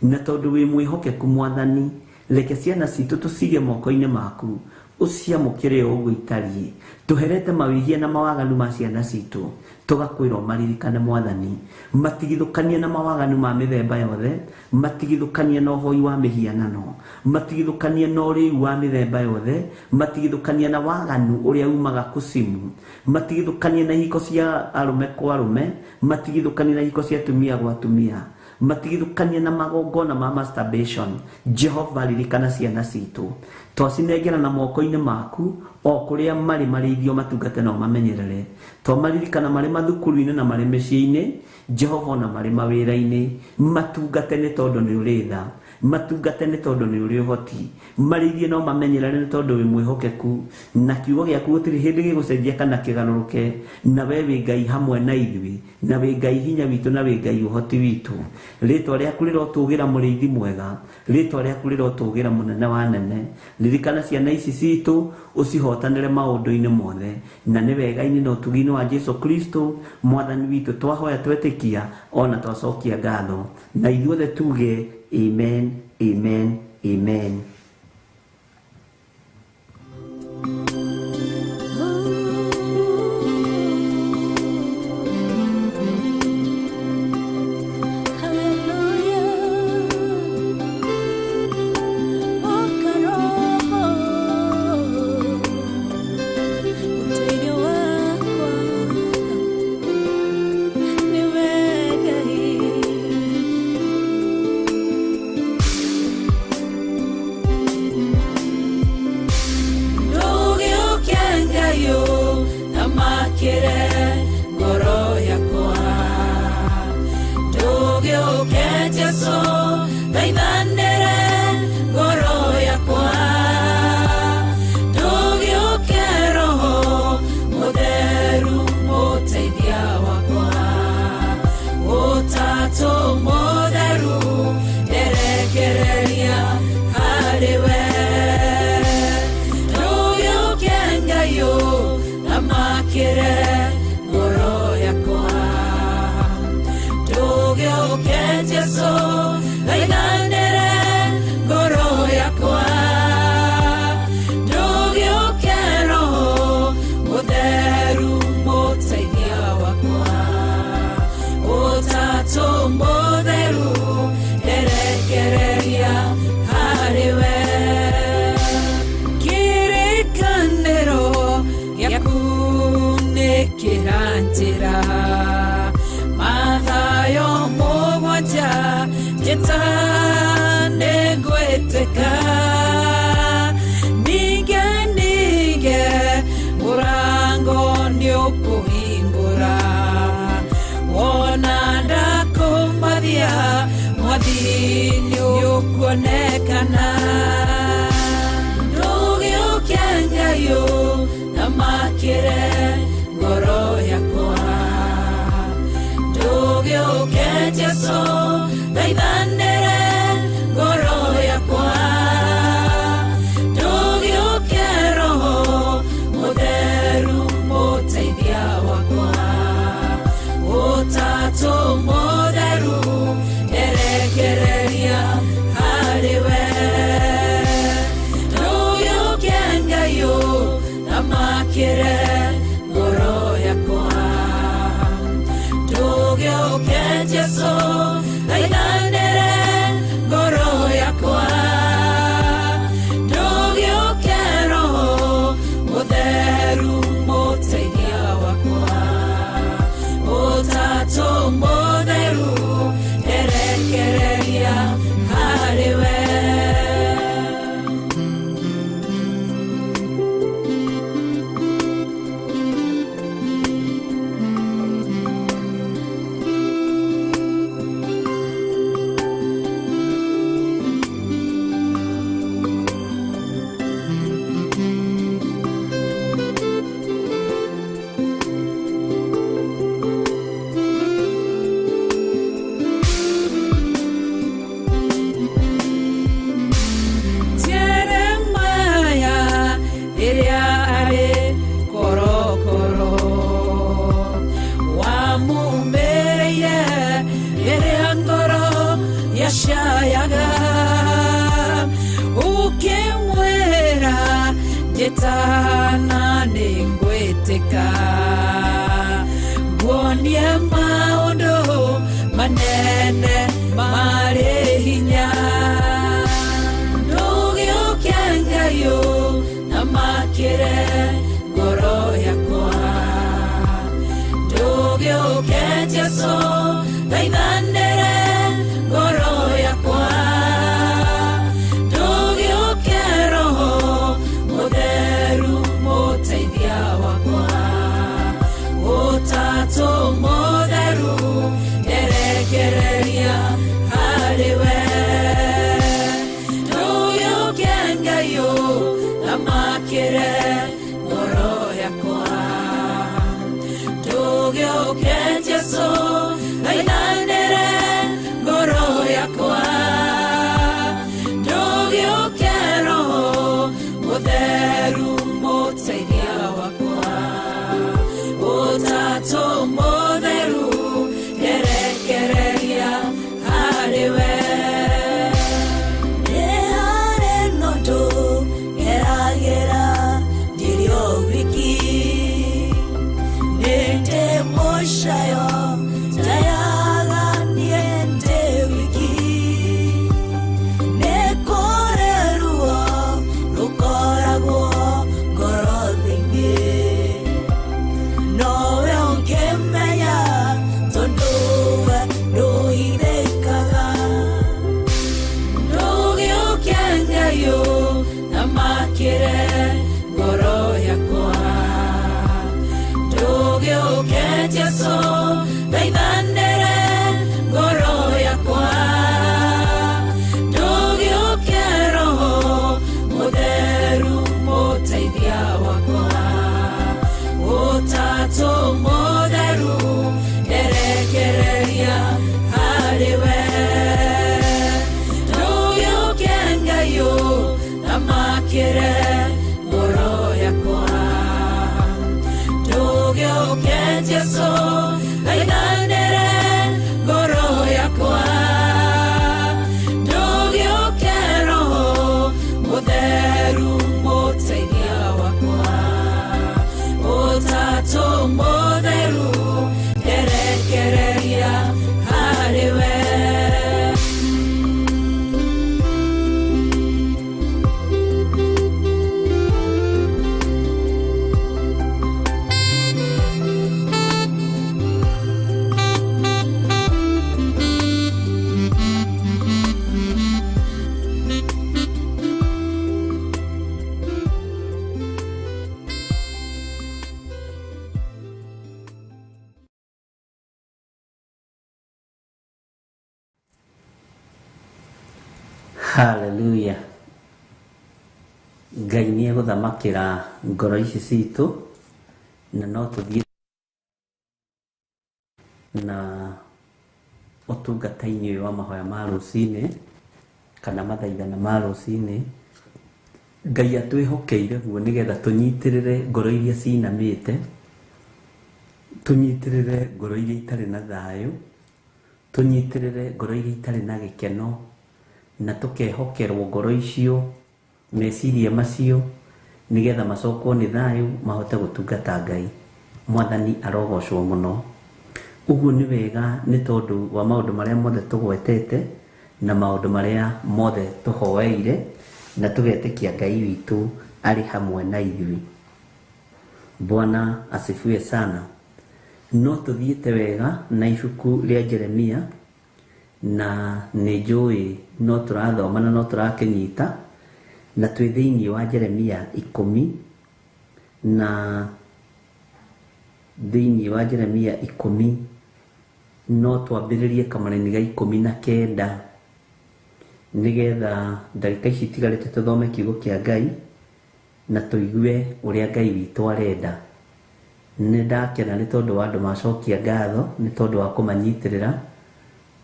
Na tondu wi mwihokeku Mwathani reke ciana citu tucige moko-ini maku uciamukire uguo itariĩ. Tuherete mawĩhia na mawaganu ma ciana citu tugakwĩra maririkane Mwathani. Matigithũkanie na mawaganu ma mĩthemba yothe, matigithũkanie na ũhoi wa mĩhianano, matigithũkanie na ũrĩu wa mĩthemba yothe, matigithũkanie na waganu ũrĩa umaga kusimu, matigithũkanie na ihiko cia arume kwa arume, matigithũkanie na ihiko cia atumia gwa atumia, matigithukanie na magongona ma masturbation. Jehova ririkana ciana citu, twacinengera na moko-inĩ maku o kuria mari marithio matungate no mamenyerere, twamarikana mari mathukuru-inĩ na mari mĩciĩ-inĩ. Jehova na mari mawĩra-inĩ matungate nĩ tondũ nĩ ũrĩ tha, matungate nĩ tondũ nĩ ũrĩ ũhoti, marithie no mamenyerere nĩ tondũ wĩ mwĩhokeku, na kiugo gĩaku gũtirĩ hĩndĩ gĩgũcenjia kana kĩgarũrũke, na we wĩ Ngai hamwe na ithuĩ, na wĩ Ngai hinya witũ, na wĩ Ngai ũhoti witũ. Rĩtwa rĩaku rĩrotũgĩra mũrĩithi mwega, rĩtwa rĩaku rĩrotũgĩra mũnene wa nene. Ririkana ciana ici citũ ũcihotanĩre maũndũ-inĩ mothe, na nĩ wega-inĩ na ũtugi-inĩ wa Jesu Kristo mwathani witũ twahoya twetĩkia ona twacokia ngatho, na ithuothe tuge amen, amen, amen. ndũgĩũke Jesũ thaithanĩre ngoro yakwa ndũgĩũke Roho Mũtheru mũteithia wakwa Ũtatũ Mũtheru njerekereria harĩwe nĩ harĩ nũndũ ngeragĩra ndirĩ o wiki nĩ ndĩ mũcayo ndayaga niĩ ndĩ wiki nĩ kũrĩ ruo rũkoragwo ngoro-inĩ nowe ũngĩmenya tondũ we ndũhithĩkaga ndũgĩũke Ngai thamakĩre ngoro yakwa ndũgĩũke Jesũ thaithanĩre ngoro yakwa ndũgĩũke Roho Mũtheru mũteithia wakwa Ũtatũ Mũtheru njerekereria harĩwe ndũgĩũke Ngai thamakĩre ngoro yakwa ndũgĩũke Jesũ thaithanĩre ngoro yakwa ndũgĩũke Roho Mũtheru mũteithia wakwa Ũtatũ Mũtheru njerekereria harĩwe Hallelujah. Ngai nĩ egũthamakĩra ngoro ici citũ na no tũthiĩ na ũtungata-inĩ ũyũ wa mahoya ma rũcinĩ kana mathaithana ma rũcinĩ. Ngai atwĩhokeire guo nĩgetha tũnyitĩrĩre ngoro iria cinamĩte, tũnyitĩrĩre ngoro iria itarĩ na thayũ, tũnyitĩrĩre ngoro iria itarĩ na gĩkeno, na tũkehokerwo ngoro icio meciria macio nĩgetha macokwo nĩ thayũ mahote gũtungata Ngai. Mwathani arogocwo mũno. Ũguo nĩ wega nĩ tondũ wa maũndũ marĩa mothe tũgwetete na maũndũ marĩa mothe tũhoeire na tũgetĩkia Ngai witũ arĩ hamwe na ithuĩ. Bwana asifiwe sana. No tũthiĩte wega na ibuku rĩa Jeremia na nĩ njũĩ no tũrathoma na no tũrakĩnyita na twĩ thĩinĩ wa Jeremia 10 na thĩinĩ wa Jeremia 10 no twambĩrĩrie kamareni ga 19 nĩgetha ndagĩka ici tigarĩte tũthome kiugo kĩa Ngai na tũigue ũrĩa Ngai witũ arenda. Nĩ ndakena nĩ tondũ wa andũ macokia ngatho nĩ tondũ wa kũmanyitĩrĩra,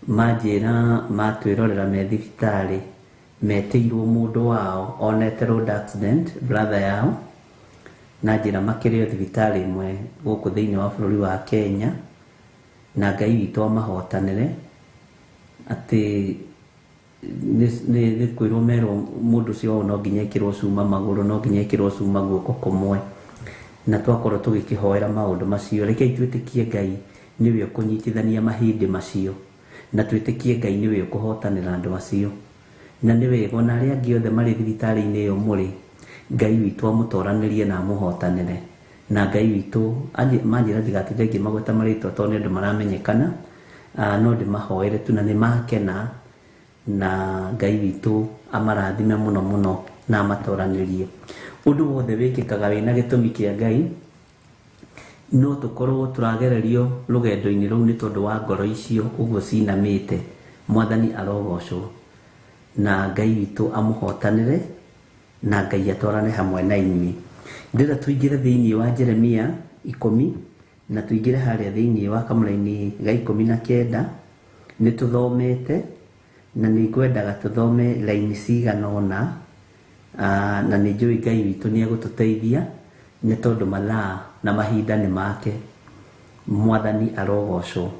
manjĩra matwĩrorera me thibitarĩ metĩirwo mũndũ wao onete road accident brother yao, na njĩra makĩrĩ thibitarĩ ĩmwe gũkũ thĩinĩ wa bũrũri wa Kenya, na Ngai witũ amahotanĩre atĩ nĩ kwĩrwo merwo mũndũ ũcio no nginya ekĩrwo cuma magũrũ, no nginya ekĩrwo cuma guoko kũmwe, na twakorwo tũgĩkĩhoera maũndũ macio. Rekei twĩtĩkie Ngai nĩwe ũkũnyitithania mahĩndĩ macio, na twĩtĩkie Ngai nĩwe ũkũhotanĩra andũ acio, na nĩ wega ona arĩa angĩ othe marĩ thibitarĩ-inĩ ĩyo mũrĩ, Ngai witũ amũtoranĩrie na amũhotanĩre. Na Ngai witũ manjĩra ndigatinde ngĩmagweta marĩtwa tondũ nĩ andũ maramenyekana, no ndĩmahoere tu na nĩ makena, na Ngai witũ amarathime mũno mũno na amatoranĩrie. Ũndũ wothe wĩkĩkaga wĩna gĩtũmi kĩa Ngai, no tũkorwo tũragererio rũgendo-inĩ rũu nĩ tondũ wa ngoro icio ũguo cinamĩte. Mwathani arogocwo na Ngai witũ amũhotanĩre na Ngai atwarane hamwe na inyuĩ. Ndĩra tũingĩre thĩinĩ wa Jeremia 10 na tuingire haria thiini wa kamuraini ga 19 ni tuthomete na ni ngwendaga tuthome laini cigana ona na ni njui Ngai witu ni egututeithia ni tondu mathaa na mahinda ni make. Mwathani arogocwo.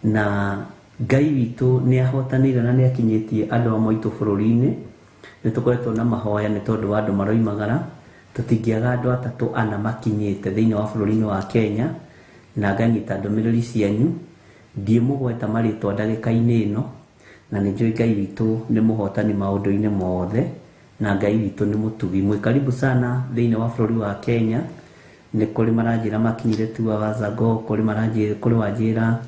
Na Ngai witu ni ahotanire na ni akinyitie andu amwe itu bururi-ini. Ni tukoretwo na mahoya ni tondu wa andu maroimagara, tutingiaga andu atatu ana makinyite thiini wa bururi-ini wa Kenya na nganyita ndumiriri cianyu ndiimugweta maritwa ndagika-ini ino, na ni njui Ngai witu ni muhotani maundu-ini mothe, na Ngai witu ni mutugi. Mwi karibu sana thiini wa bururi wa Kenya. Ni kuri maranjira makinyire tu wa Zago, kuri maranjira kuri wajira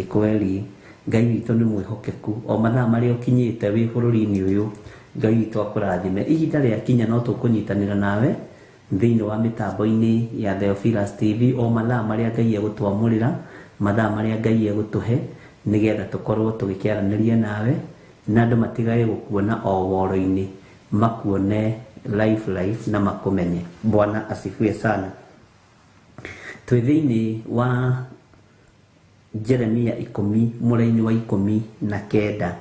kweli Ngai witu ni mwihokeku. O mathaa maria ukinyite wi bururi-ini uyu Ngai witu akurathime. Ihinda ria kinya no tukunyitanira nawe thiini wa mitambo-ini ya Theophilus TV. O mathaa maria Ngai egutwamurira, mathaa maria Ngai egutuhe nigetha tukorwo tugikiaraniria nawe na andu matigae gukuona o woro-ini, makuone life na makumenye. Bwana asifiwe sana. Twi thiini wa Jeremia 10 muraini wa 19.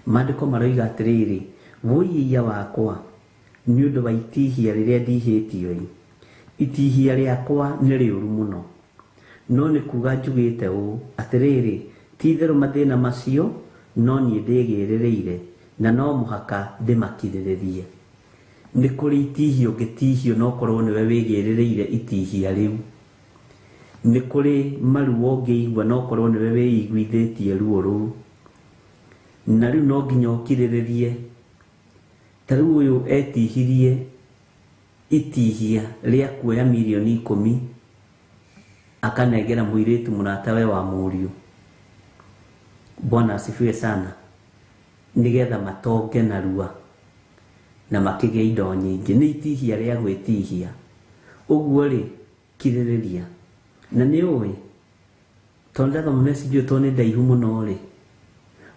Maandiko maroiga atiriri, woiya wakwa ni undu wa itihia riria ndihitio, itihia riakwa ni riuru muno. No ni kuga njugite u atiriri, titheru mathina macio no ni ndigirireire na no muhaka ndimakiriririe. Ni kuri itihio ngitihio no korwo niwe wigirireire itihia riu. Ni kuri maruo ngiigua no korwo niwe wiiguithitie ruo ruu, na riu no nginya ukiriririe. Ta riu uyu etihirie itihia ria kuoya milioni 10 akanengera muiritu munatawe wa muriu. Bwana asifiwe sana. Nigetha matonge na rua na makige indo nyingi. Ni itihia ria gwitihia. Uguo ri kiririria. Na ni uwi tonda thoma message tone ndaihu muno ri,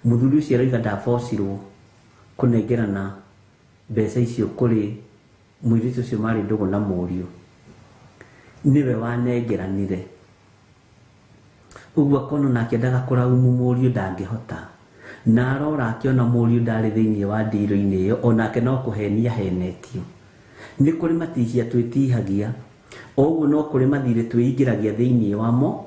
muthuri ucio araiga ndabocirwo kunengerana mbeca icio kuri muiritu ucio mari ndugu na muriu. Niwe wanengeranire. Uguo kono nake ndaga kuraumu muriu ndangihota, na arora akiona muriu ndari thiini wa ndiro-ini iyo, onake no kuhenia henetio. Ni kuri matihia twitihagia, oguo no kuri mathire twingiragia thiini wamo,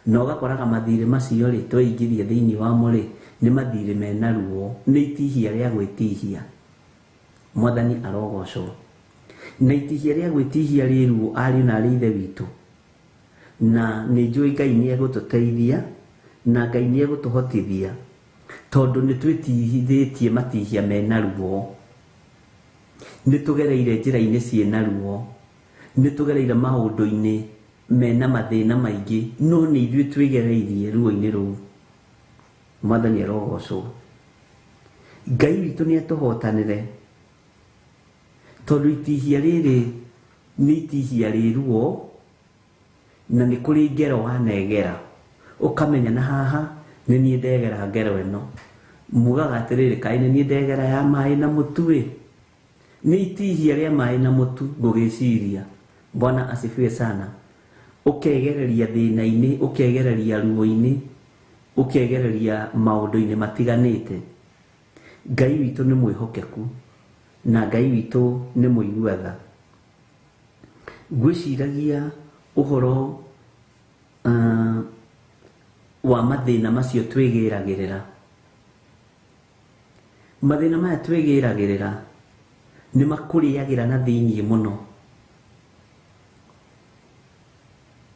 no gakoraga mathire macio ri twingiria thiini wamo ri ni mathire mena ruo, ni itihia ria gwitihia. Mwathani arogocwo. Na itihia ria gwitihia ri ruo ari na ri ithe witu, na ni njui Ngai ni egututeithia na Ngai ni egutuhotithia tondu ni twitihithitie matihia mena ruo. Ni tugereire njira-ini ciena ruo, ni tugereire maundu-ini mena mathina maingi, no ni ithuĩ twigereirie ruo-ini ruu. Mwathani arogocwo. Ngai witu ni atuhotanire tondu itihia riri ni itihia ri ruo, na ni kuri ngero wanegera ukamenya na haha ni nie ndegera ngero ino. Mugaga atiriri, kai ni nie ndegera ya mai na mutu ri, ni itihia ria mai na mutu ngugiciria. Bwana asifiwe sana. Ukegereria thina-ini, ukegereria ruo-ini, ukegereria maundu-ini matiganite. Ngai witu ni mwihokeku na Ngai witu ni muiguatha. Gwiciragia uhoro wa mathina macio twigiragirira. Mathina maya twigiragirira ni makuriagira na thiini muno,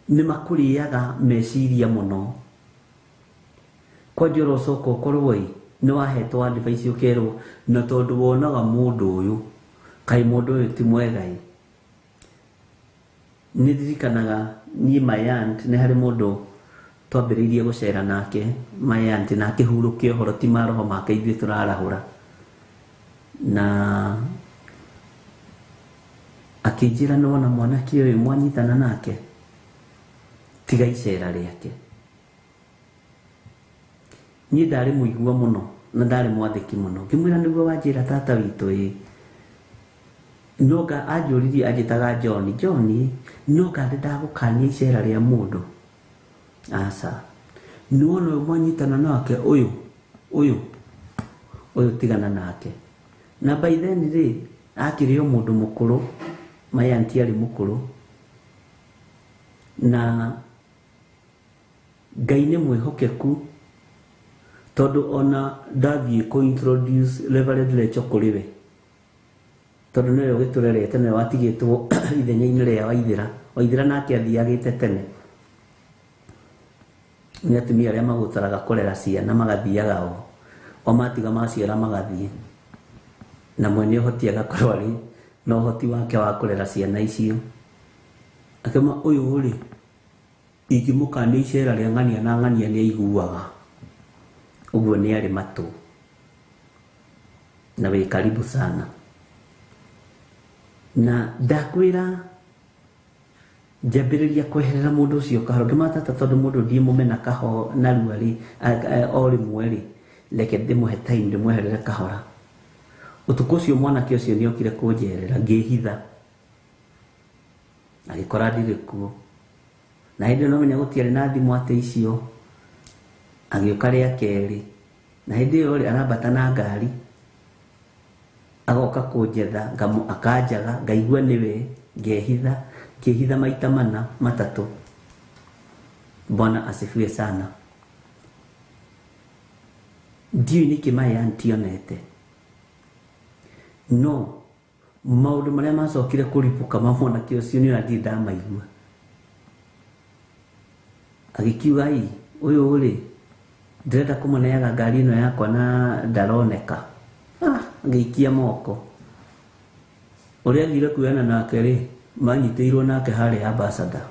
ni makuriaga meciria muno. Kwajoro soko korwoi ni wahetwo advice ukero na tondu wonaga mundu uyu kai mundu uyu ti mwega i. Ni dirikanaga ni mayant ni hari mundu twambiriirie gucera nake mayant na akihurukia uhoro ti maroho make ithuĩ turarahura, na akijira nona mwanake uyu mwanyitana nake tiga icera riake. Ni ndari muigua muno na ndari mwathiki muno, ngimwira niguo wanjira tata witu noga ajuriri ajitaga John noga ndagukania icera ria mundu asa nuono mwanyitana nake uyu tigana nake na by then ri akirio mundu mukuru mayanti ari mukuru na Ngai nĩ mwĩhokeku tondu ona ndathie ko introduce Reverend Lecho kuri we tondu nĩwe ũgĩtũrerete nĩwe watigĩtwo ithenya-inĩ rĩa Waithĩra nake athiagĩte tene nĩ atumia arĩa magũtaraga kũrera ciana magathiaga o matiga maciara magathie na mwene ũhoti agakorwo arĩ na ũhoti wake wa kũrera ciana icio akema ũyũ rĩ ingĩmũkania icera rĩa ng'ania na ng'ania nĩ aiguaga ũguo nĩ arĩ matũ na wĩ karibu sana na ndakwĩra njambĩrĩria kweherera mũndũ ũcio kahora ngĩmatata tondũ mũndũ ndiĩmũmena kahora narua rĩ o rĩmwe rĩ reke ndĩmũhe time ndĩmweherere kahora ũtukũ ũcio mwanake ũcio nĩ okire kũnjerera ngĩhitha agĩkora ndirĩ kuo na hĩndĩ no menya gũtiarĩ na thimũ atĩ icio agĩũka rĩa kerĩ na hĩndĩ ĩyo rĩ arambata na ngari agoka kũnjetha akanjaga ngaigua nĩwe ngehitha maita mana matatũ. Bwana asifiwe sana. Ndiyo niki maya ntionete no maundu maria macokire kuripuka mamona kio cio ni radi ndamaigua agikiuga i uyu uri ndirenda kumuneaga ngari ino yakwa na ndaroneka ngiikia moko uria thire kuyana nake ri manyiteirwo nake hari ambassador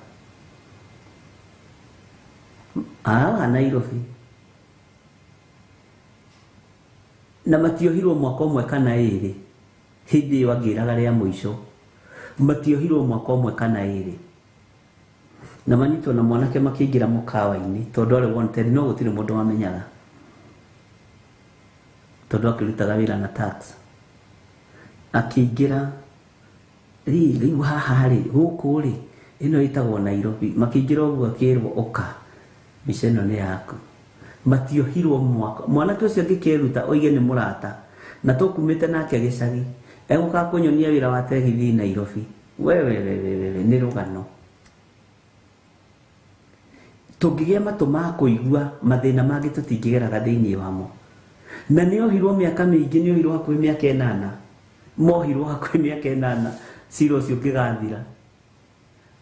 Nairobi na matiohirwo mwaka umwe kana iri hindi wagiraga ria muico matiohirwo mwaka umwe kana iri na manyitwo na mwanake makiingira mukawa-ini tondu ari wanted no gutire mundu wamenyaga tondu akirutaga wira na tax akiingira riu haha ri guku ri ino itagwo Nairobi makiingira uguo akirwo oka miceno ni yaku matiohirwo mwaka mwanake ucio ngikeruta oige ni murata na tukumite nake gicagi eguka kunyonia wira wa tegithi Nairobi wewe ni rugano tungigia matuma kuigua mathina mangi tutingigeraga thiini wamo na ni ohirwo miaka mingi ni ohirwo hakuhi miaka 8 mohirwo hakuhi miaka 8 siro ucio kigathira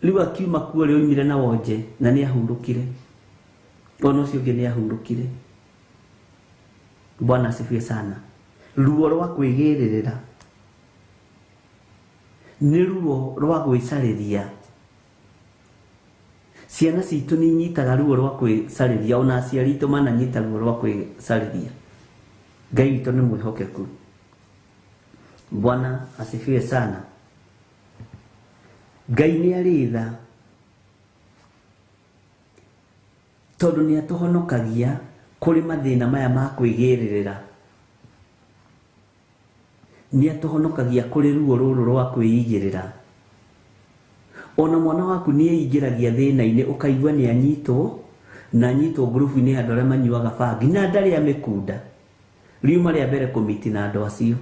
riu akiuma kuo ri oimire na wonje na ni ahurukire ono cio ngi ni ahurukire. Bwana asifiwe sana. Ruo rwa kwigirira ni ruo rwa gwisariria ciana citu ni nyitaga ruo rwa kwisariria ona aciari itu mananyita ruo rwa kwisariria. Ngai witũ ni mwihokeku. Bwana asifiwe sana. Ngai ni aritha tondu ni atuhonokagia kuri mathina maya ma kwigirira ni atuhonokagia kuri ruo ruru rwa kwigirira ona mwana waku ni eigiragia thina-ini ukaigua ni anyito na nyito grupu ni andore manyuaga bangi na ndari amikunda riu mari mbere komiti na andu acio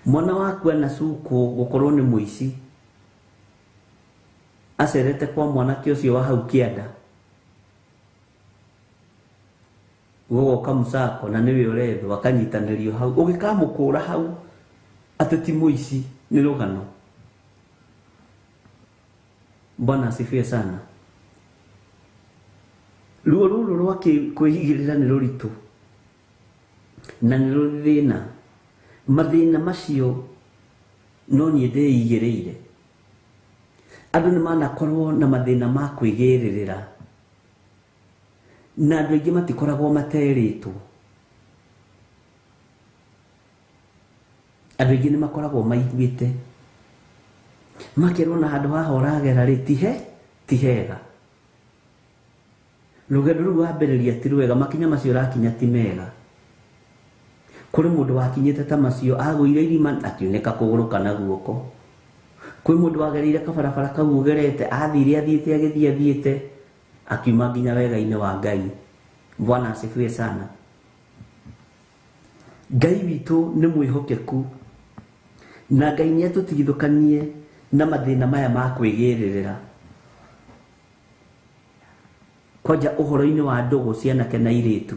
mwana waku ana suko gukorwo ni muici acerete kwa mwanake ucio wa hau kianda wogo kamusako na niwe uretho wakanyitanirio hau ugikamukura hau ateti muici ni rugano. Bwana asifiwe sana. Ruo ruru rwa kwigirira ni ruritu na ni ruthina mathina macio no ni ndeigiriire andu ni manakorwo na mathina ma kwigirira na andu aingi matikoragwo materitwo andu aingi ni makoragwo maiguite makirwo na handu haha uragera ri tihega rugendo ruru wambiriria ti rwega makinya macio rakinya ti mega kuri mundu wakinyite ta macio agwire irima akioneka kuguruka na guoko kwi mundu wagereire kabarabara kau ugerete athiite agithiete akiuma nginya wega-ini wa Ngai. Bwana asifiwe sana. Ngai witu ni mwihokeku na Ngai ni atutigithukanie na mathina maya ma kwigiririra koja uhoro-ini wa ndugu cianake na iritu.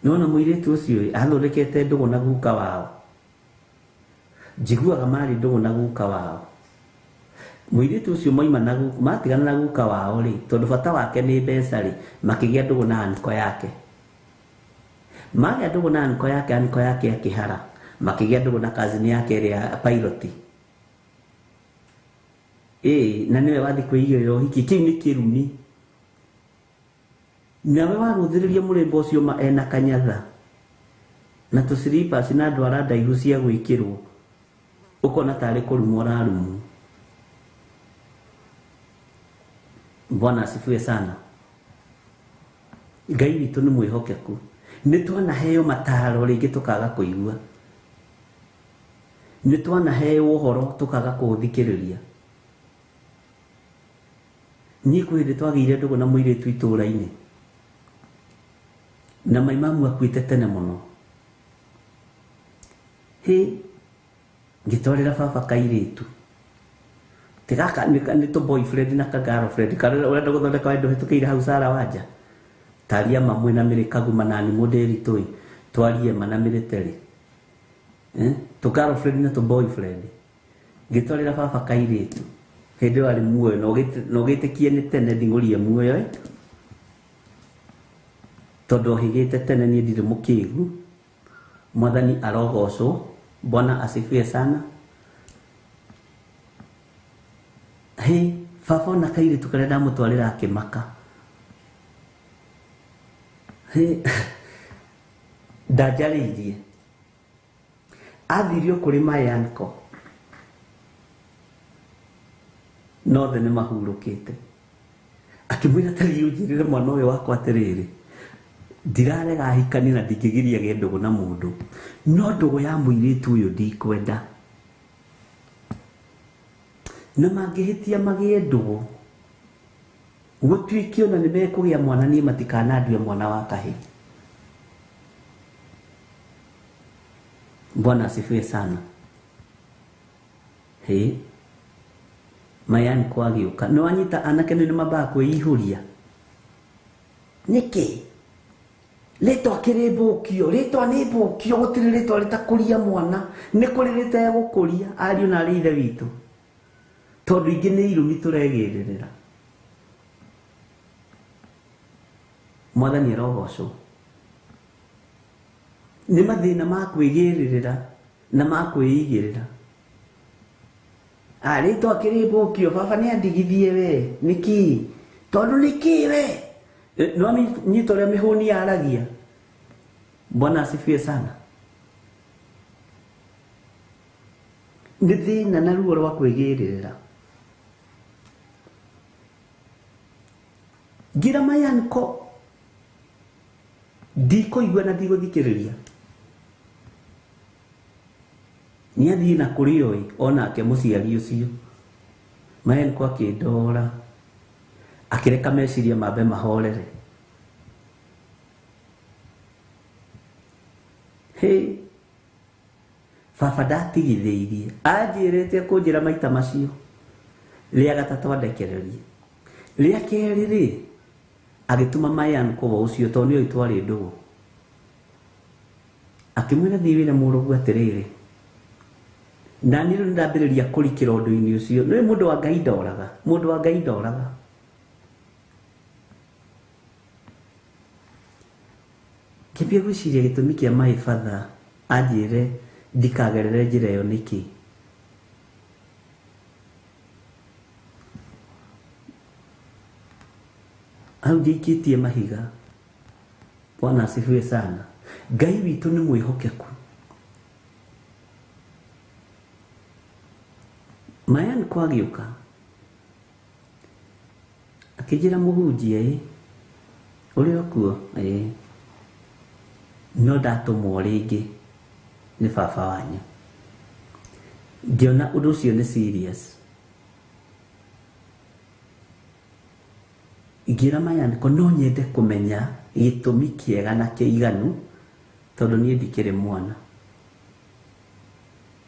Nona muiritu ucio athondekete ndugu na guka wao, njiguaga mari ndugu na guka wao. Muiritu ucio moima na guka matigana na guka wao ri tondu bata wake ni mbeca ri makigia ndugu na aniko yake. Magia ndugu na aniko yake akihara makigia ndugu na kazini yake ri ya pilot. Na niwe wathi kwiyo yo hiki kiu ni kirumi. Nawe waruthiriria murembo ucio ma ena kanyatha na tu slippers na ndwara ndaihu cia gwikirwo ukona tari kurumwo rarumu. Bwana asifiwe sana. Ngai witu ni mwihokeku, ni twana heo mataro ringi tukaga kuigua, ni twana heo uhoro tukaga kuthikiriria. Ni kwiri twagire ndugu na muiritu itura-ini na maimamu akuite tene muno. Ngitwarira baba kairitu tigaka ni to boyfriend na ka girlfriend kana urenda guthondeka wendo hitukire hau Sara wanja taria mamwe na mirikagu manani modeli toi twarie mana military to girlfriend na to boyfriend. Ngitwarira baba kairitu hindi wari muoyo no gitikie ni tene ndingurie muoyo tondu higite tene ni ndiri mukigu. Mwathani arogocwo. Bwana asifiwe sana. Baba na kairitu karia ndamutwarira akimaka. Ndajaririe athirio kuri mayanko no the ni mahurukite akimwira tari ujirire mwana uyu wakwa atiriri ndirarega hikani na ndingigiria gendugu na mundu no ndugu ya muiritu uyu ndikwenda na mangihitia magie ndugu gutwikio na nimekugia mwana ni matikanadue mwana wa kahi. Bwana asifiwe sana. Mayan kwagiuka no anyita anake ni mabaa kwihuria niki Leto akiribukio leto ni bukio gutiri leto litakuria mwana ni kuririte ya gukuria ariu na rithe witu tondu ingi ni irumi turegiririra. Mwathani arogocwo. Ni mathina ma kwigiririra na ma kwiigirira. Leto akiribukio baba ni andigithie we niki tondu niki we no ni tore mihuni aragia. Bwana asifiwe sana. Ni thina na ruo rwa kwigiririra. Gira mayanko ndiko igwa na ndiguthikiriria ni athi na kuri oi ona ake muciari ucio mayanko akindora akireka meciria mabe mahorere. Baba ndatigithĩirie anjĩrĩte kũnjĩra maita macio rĩa gatatũ andekererie rĩa kerĩ rĩ agĩtũma Mayan kũba ũcio tondũ nĩoĩ twarĩ ndũgũ akĩmwĩra thiĩ wĩre mũrũguo atĩrĩrĩ na niĩ rĩu ndambĩrĩria kũrikĩra ũndũ-inĩ ũcio nĩ mũndũ wa Ngai ndoraga mũndũ wa Ngai ndoraga. Kĩambia gwĩciria gĩtũmi kĩa my father anjĩre ndikagerere njĩra ĩyo nĩkĩ. Hau njikĩtie mahiga. Bwana asifiwe sana. Ngai witũ nĩ mwĩhokeku. Mayan kwagĩũka akĩnjĩra mũhunjia ũrĩ okuo no ndatũmwo rĩngĩ nĩ baba wanyu. Ngĩona ũndũ ũcio nĩ serious. Ngĩra Mayaniko no nyende kũmenya gĩtũmi kĩega na kĩiganu tondũ niĩ ndikĩrĩ mwana.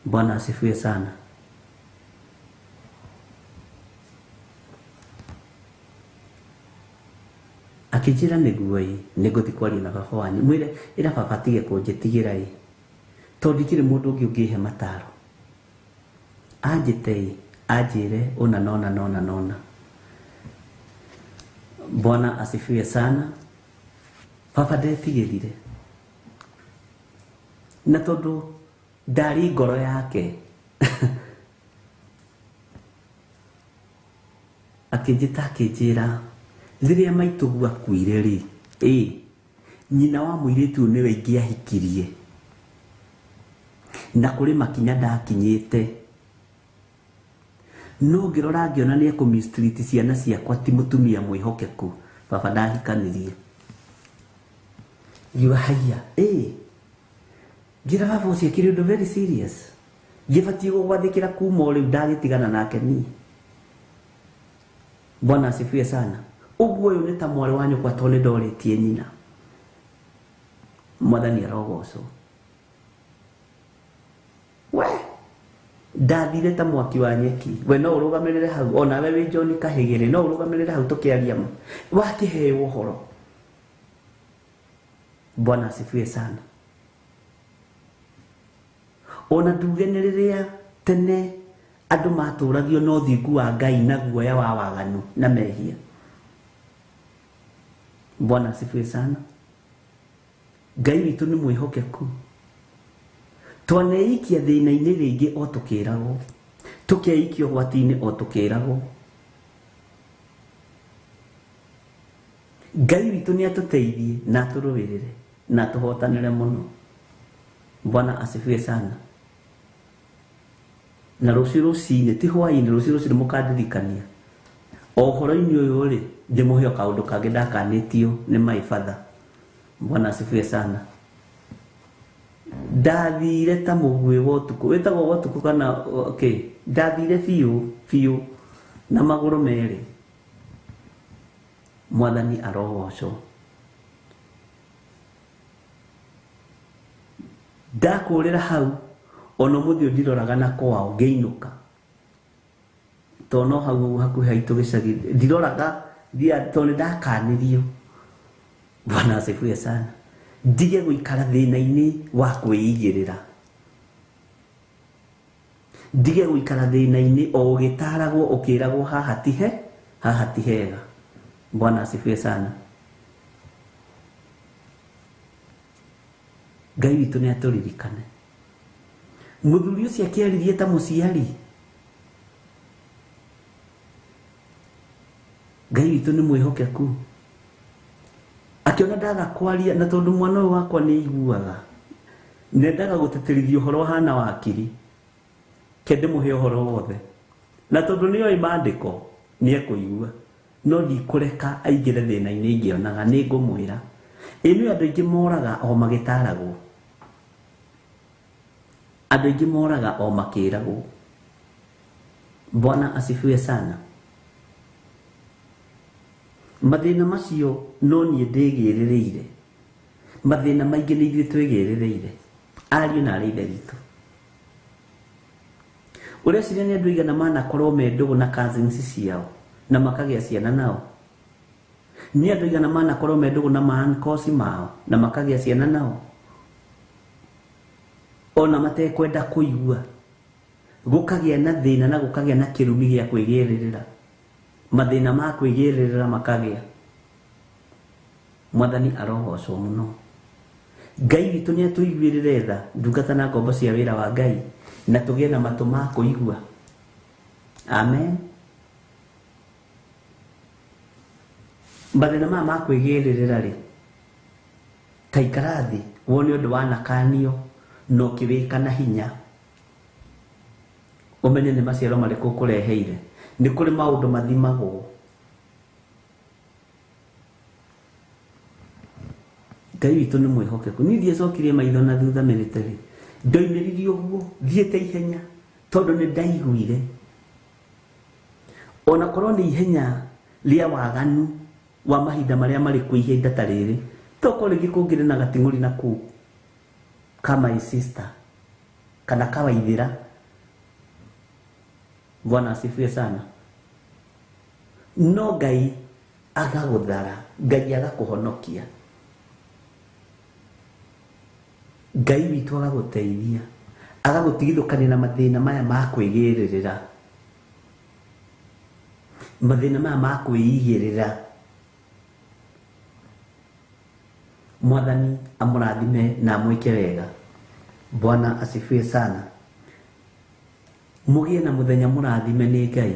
Bwana asifiwe sana. Akĩnjĩra nĩguo nĩngũthiĩ kwaria na baba wanyu mwĩre ĩra baba atige kũnjĩtigĩra tondũ ndikĩrĩ mũndũ ũngĩ ũngĩhe mataro. Anjĩte anjĩre ũna nona. Bwana asifiwe sana. Baba ndetigĩrire na tondũ ndari ngoro yake akĩnjĩra rĩrĩa maitũgu akuire nyina wa mũirĩtu ũyũ nĩwe ingĩahikirie na kũrĩ makinya ndakinyĩte no ngĩrora ngĩona nĩ ekũmistreat ciana ciakwa ti mũtumia mwĩhokeku. Baba ndahikanirie ngiuga haiya ngira baba ũcio kĩrĩ ũndũ very serious gĩbatiĩ gũgwathĩkĩra kuma o rĩu ndagĩtigana nake niĩ. Bwana asifiwe sana. Ũguo ũyũ nĩ ta mwarĩ wa nyũkwa tondũ nĩ ndorĩtie nyina. Mwathani arogocwo. We ndathire ta mwaki wa nyeki. We no ũrũgamĩrĩre hau onawe wĩ John Kahĩgĩrĩ no ũrũgamĩrĩre hau tũkĩaria ma wakĩheo ũhoro. Bwana asifiwe sana. Ona nduge nĩ rĩrĩa tene andũ matũragio no thingu wa Ngai na guoya wa waganu na mehia. Bwana asifiwe sana. Ngai witũ nĩ mwĩhokeku. Twaneikia thĩna-inĩ rĩngĩ o tũkĩragwo, tũkeikia ũgwati-inĩ o tũkĩragwo. Ngai witũ nĩ atũteithie na atũrũĩrĩre na atũhotanĩre mũno. Bwana asifiwe sana. Na rũciinĩ ti hwainĩ rũciinĩ mũkandirikania ũhoro-inĩ ũyũ rĩ ndĩmũhe kaũndũ kangĩ ndakanĩtio nĩ my father. Bwana asifiwe sana. Ndathire ta mũguĩ wa ũtukũ wĩtagwo wa ũtukũ kana ndathire biũ na magũrũ merĩ. Mwathani arogocwo. Ndakũrĩra hau ono mũthĩ ndiroraga na kwao ngĩinũka tono hau hakuhĩ haitũ gĩcagi ndiroraga tondũ ndakanĩrio. Bwana asifiwe sana. Ndige gũikara thĩna-inĩ wa kwĩigĩrĩra. Ndige gũikara thĩna-inĩ o ũgĩtaragwo ũkĩragwo haha ti hega. Bwana asifiwe sana. Ngai witũ nĩ atũririkane. Mũthuri ũcio akĩaririe ta mũciari. Ngai witũ nĩ mwĩhokeku. Akiona ndaga kwaria na tondũ mwana ũyũ wakwa nĩ aiguaga nendaga gũteterithia ũhoro hana wakiri kende mũhe ũhoro wothe na tondũ nĩ oĩ maandĩko nĩ ekũigua no ndikũreka aingĩre thĩna-inĩ ingĩonaga nĩ ngũmwĩra ĩnĩ andũ aingĩ moraga o magĩtaragwo. Andũ aingĩ moraga o makĩragwo. Bwana asifiwe sana. Mathĩna macio no niĩ ndĩgĩrĩrĩire. Mathĩna maingĩ nĩ ithuĩ twĩgĩrĩrĩire. Ariũ na arĩ ithe witũ. Ũreciria nĩ andũ aigana manakorwo me ndũgũ na cousins ciao na makagĩa ciana nao. Nĩ andũ aigana manakorwo me ndũgũ na maankosi mao na makagĩa ciana nao. Ona matekwenda kũigua. Gũkagĩa na thĩna na gũkagĩa na kĩrumi gĩa kwĩgĩrĩrĩra. Mathĩna ma kwĩgĩrĩrĩra makagĩa. Mwathani arogocwo mũno. Ngai witũ nĩ atũiguĩrĩre tha ndungata na ngombo cia wĩra wa Ngai na tũgĩe na matũ ma kũigua. Amen. Mathĩna ma kwĩgĩrĩrĩra rĩ ta ikara thĩ wone ũndũ wanakanio no kĩwĩka na hinya. Ũmenye nĩ maciaro marĩkũ kũreheire. Nĩ kũrĩ maũndũ mathimagwo. Ngai witũ nĩ mwĩhokeku. Niĩ ndiacokirie maitho na thutha military. ndoimĩrire ũguo thiĩte ihenya tondũ nĩ ndaiguire ona korwo nĩ ihenya rĩa waganu wa mahinda marĩa marĩ kuo ihinda ta rĩrĩ toko rĩngĩ kũngĩrĩ na gating'ũri na kũu kama my sister kana kawaithĩra. Bwana asifiwe sana. No Ngai agagũthara, Ngai agakũhonokia, Ngai witũ agagũteithia, agagũtigithũkania na mathĩna maya ma kwĩgĩrĩrĩra, mathĩna maya ma kwĩigĩrĩra. Mwathani amũrathime na amwĩke wega. Bwana asifiwe sana. Mũgĩe na mũthenya mũrathime nĩ Ngai,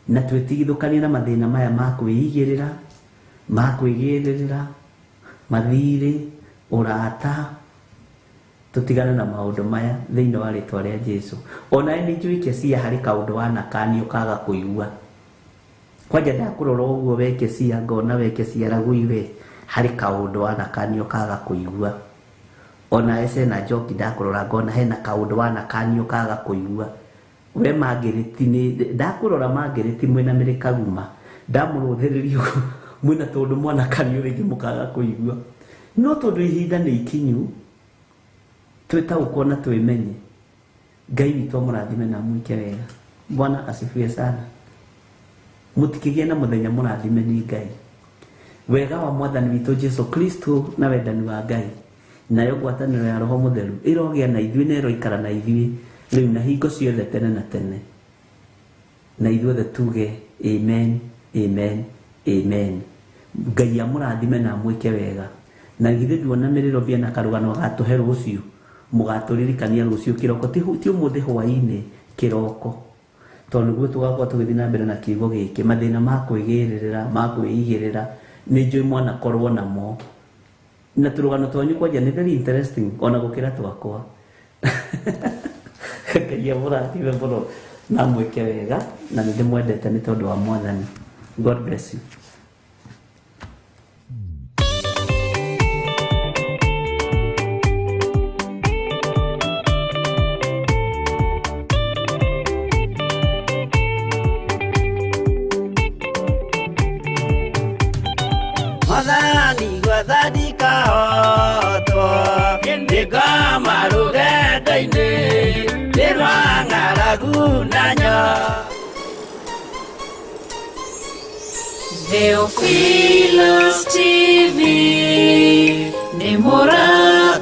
na twĩtigithũkanie na mathĩna maya ma kwĩigĩrĩra, ma kwĩgĩrĩrĩra, mathirĩ, ũrata. Tũtigane na maũndũ maya thĩinĩ wa rĩtwa rĩa Jesũ. Ona nĩ njũĩ Kesia harĩ kaũndũ wanakanio kaga kũigua. Kwanja ndakũrora ũguo we Kesia, ngona we Kesia Ragui we harĩ kaũndũ wanakanio kaga kũigua. Ona ese na Njoki ndakũrora ngona hena kaũndũ wanakanio kaga kũigua. We Margaret nĩ ndakũrora Margaret mwena mĩrĩ Kaguma ndamũrũthĩrĩrio mwena tondũ mwanakanio rĩngĩ mũkaga kũigua. No tondũ ihinda nĩ ikinyu twĩtaũkwo na twĩmenye. Ngai witũ mũrathime na mwĩke wega. Bwana asifiwe sana. Mũtikĩgĩe na mũthenya mũrathime nĩ Ngai. Wega wa Mwathani witũ Jesũ Kristo na wendani wa Ngai nayo ngwatanĩro ya Roho Mũtheru ĩrogĩa na ithuĩ na ĩroikara na ithuĩ rĩu na hingo ciothe tene na tene. Na ithuothe tuge amen, amen, amen. Ngai amũrathime na mwĩke wega. Na githĩ nduona mĩrĩro mbia na karũgano gatũhe rũciũ, mũgatũririkania rũciũ kĩroko ti ũmũthĩ hwaĩ-inĩ, kĩroko. Tondũ nĩguo tũgakorwo tũgĩthiĩ na mbere na kiugo gĩkĩ. Mathĩna ma kwĩgĩrĩrĩra, ma kwĩigĩrĩra nĩ njũĩ mwanakorwo namo. Na tũrũgano twanyu kwanja nĩ very interesting ona gũkĩra twakwa. Ngai amũrathime mũno na mwĩke wega, na nĩ ndĩmwendete nĩ tondũ wa Mwathani. God bless you. Mwathani gwathani kahotwo ndĩngoma rũgendo-inĩ rĩrwa ng'aragu na nyo. Theophilus TV nĩ mũrata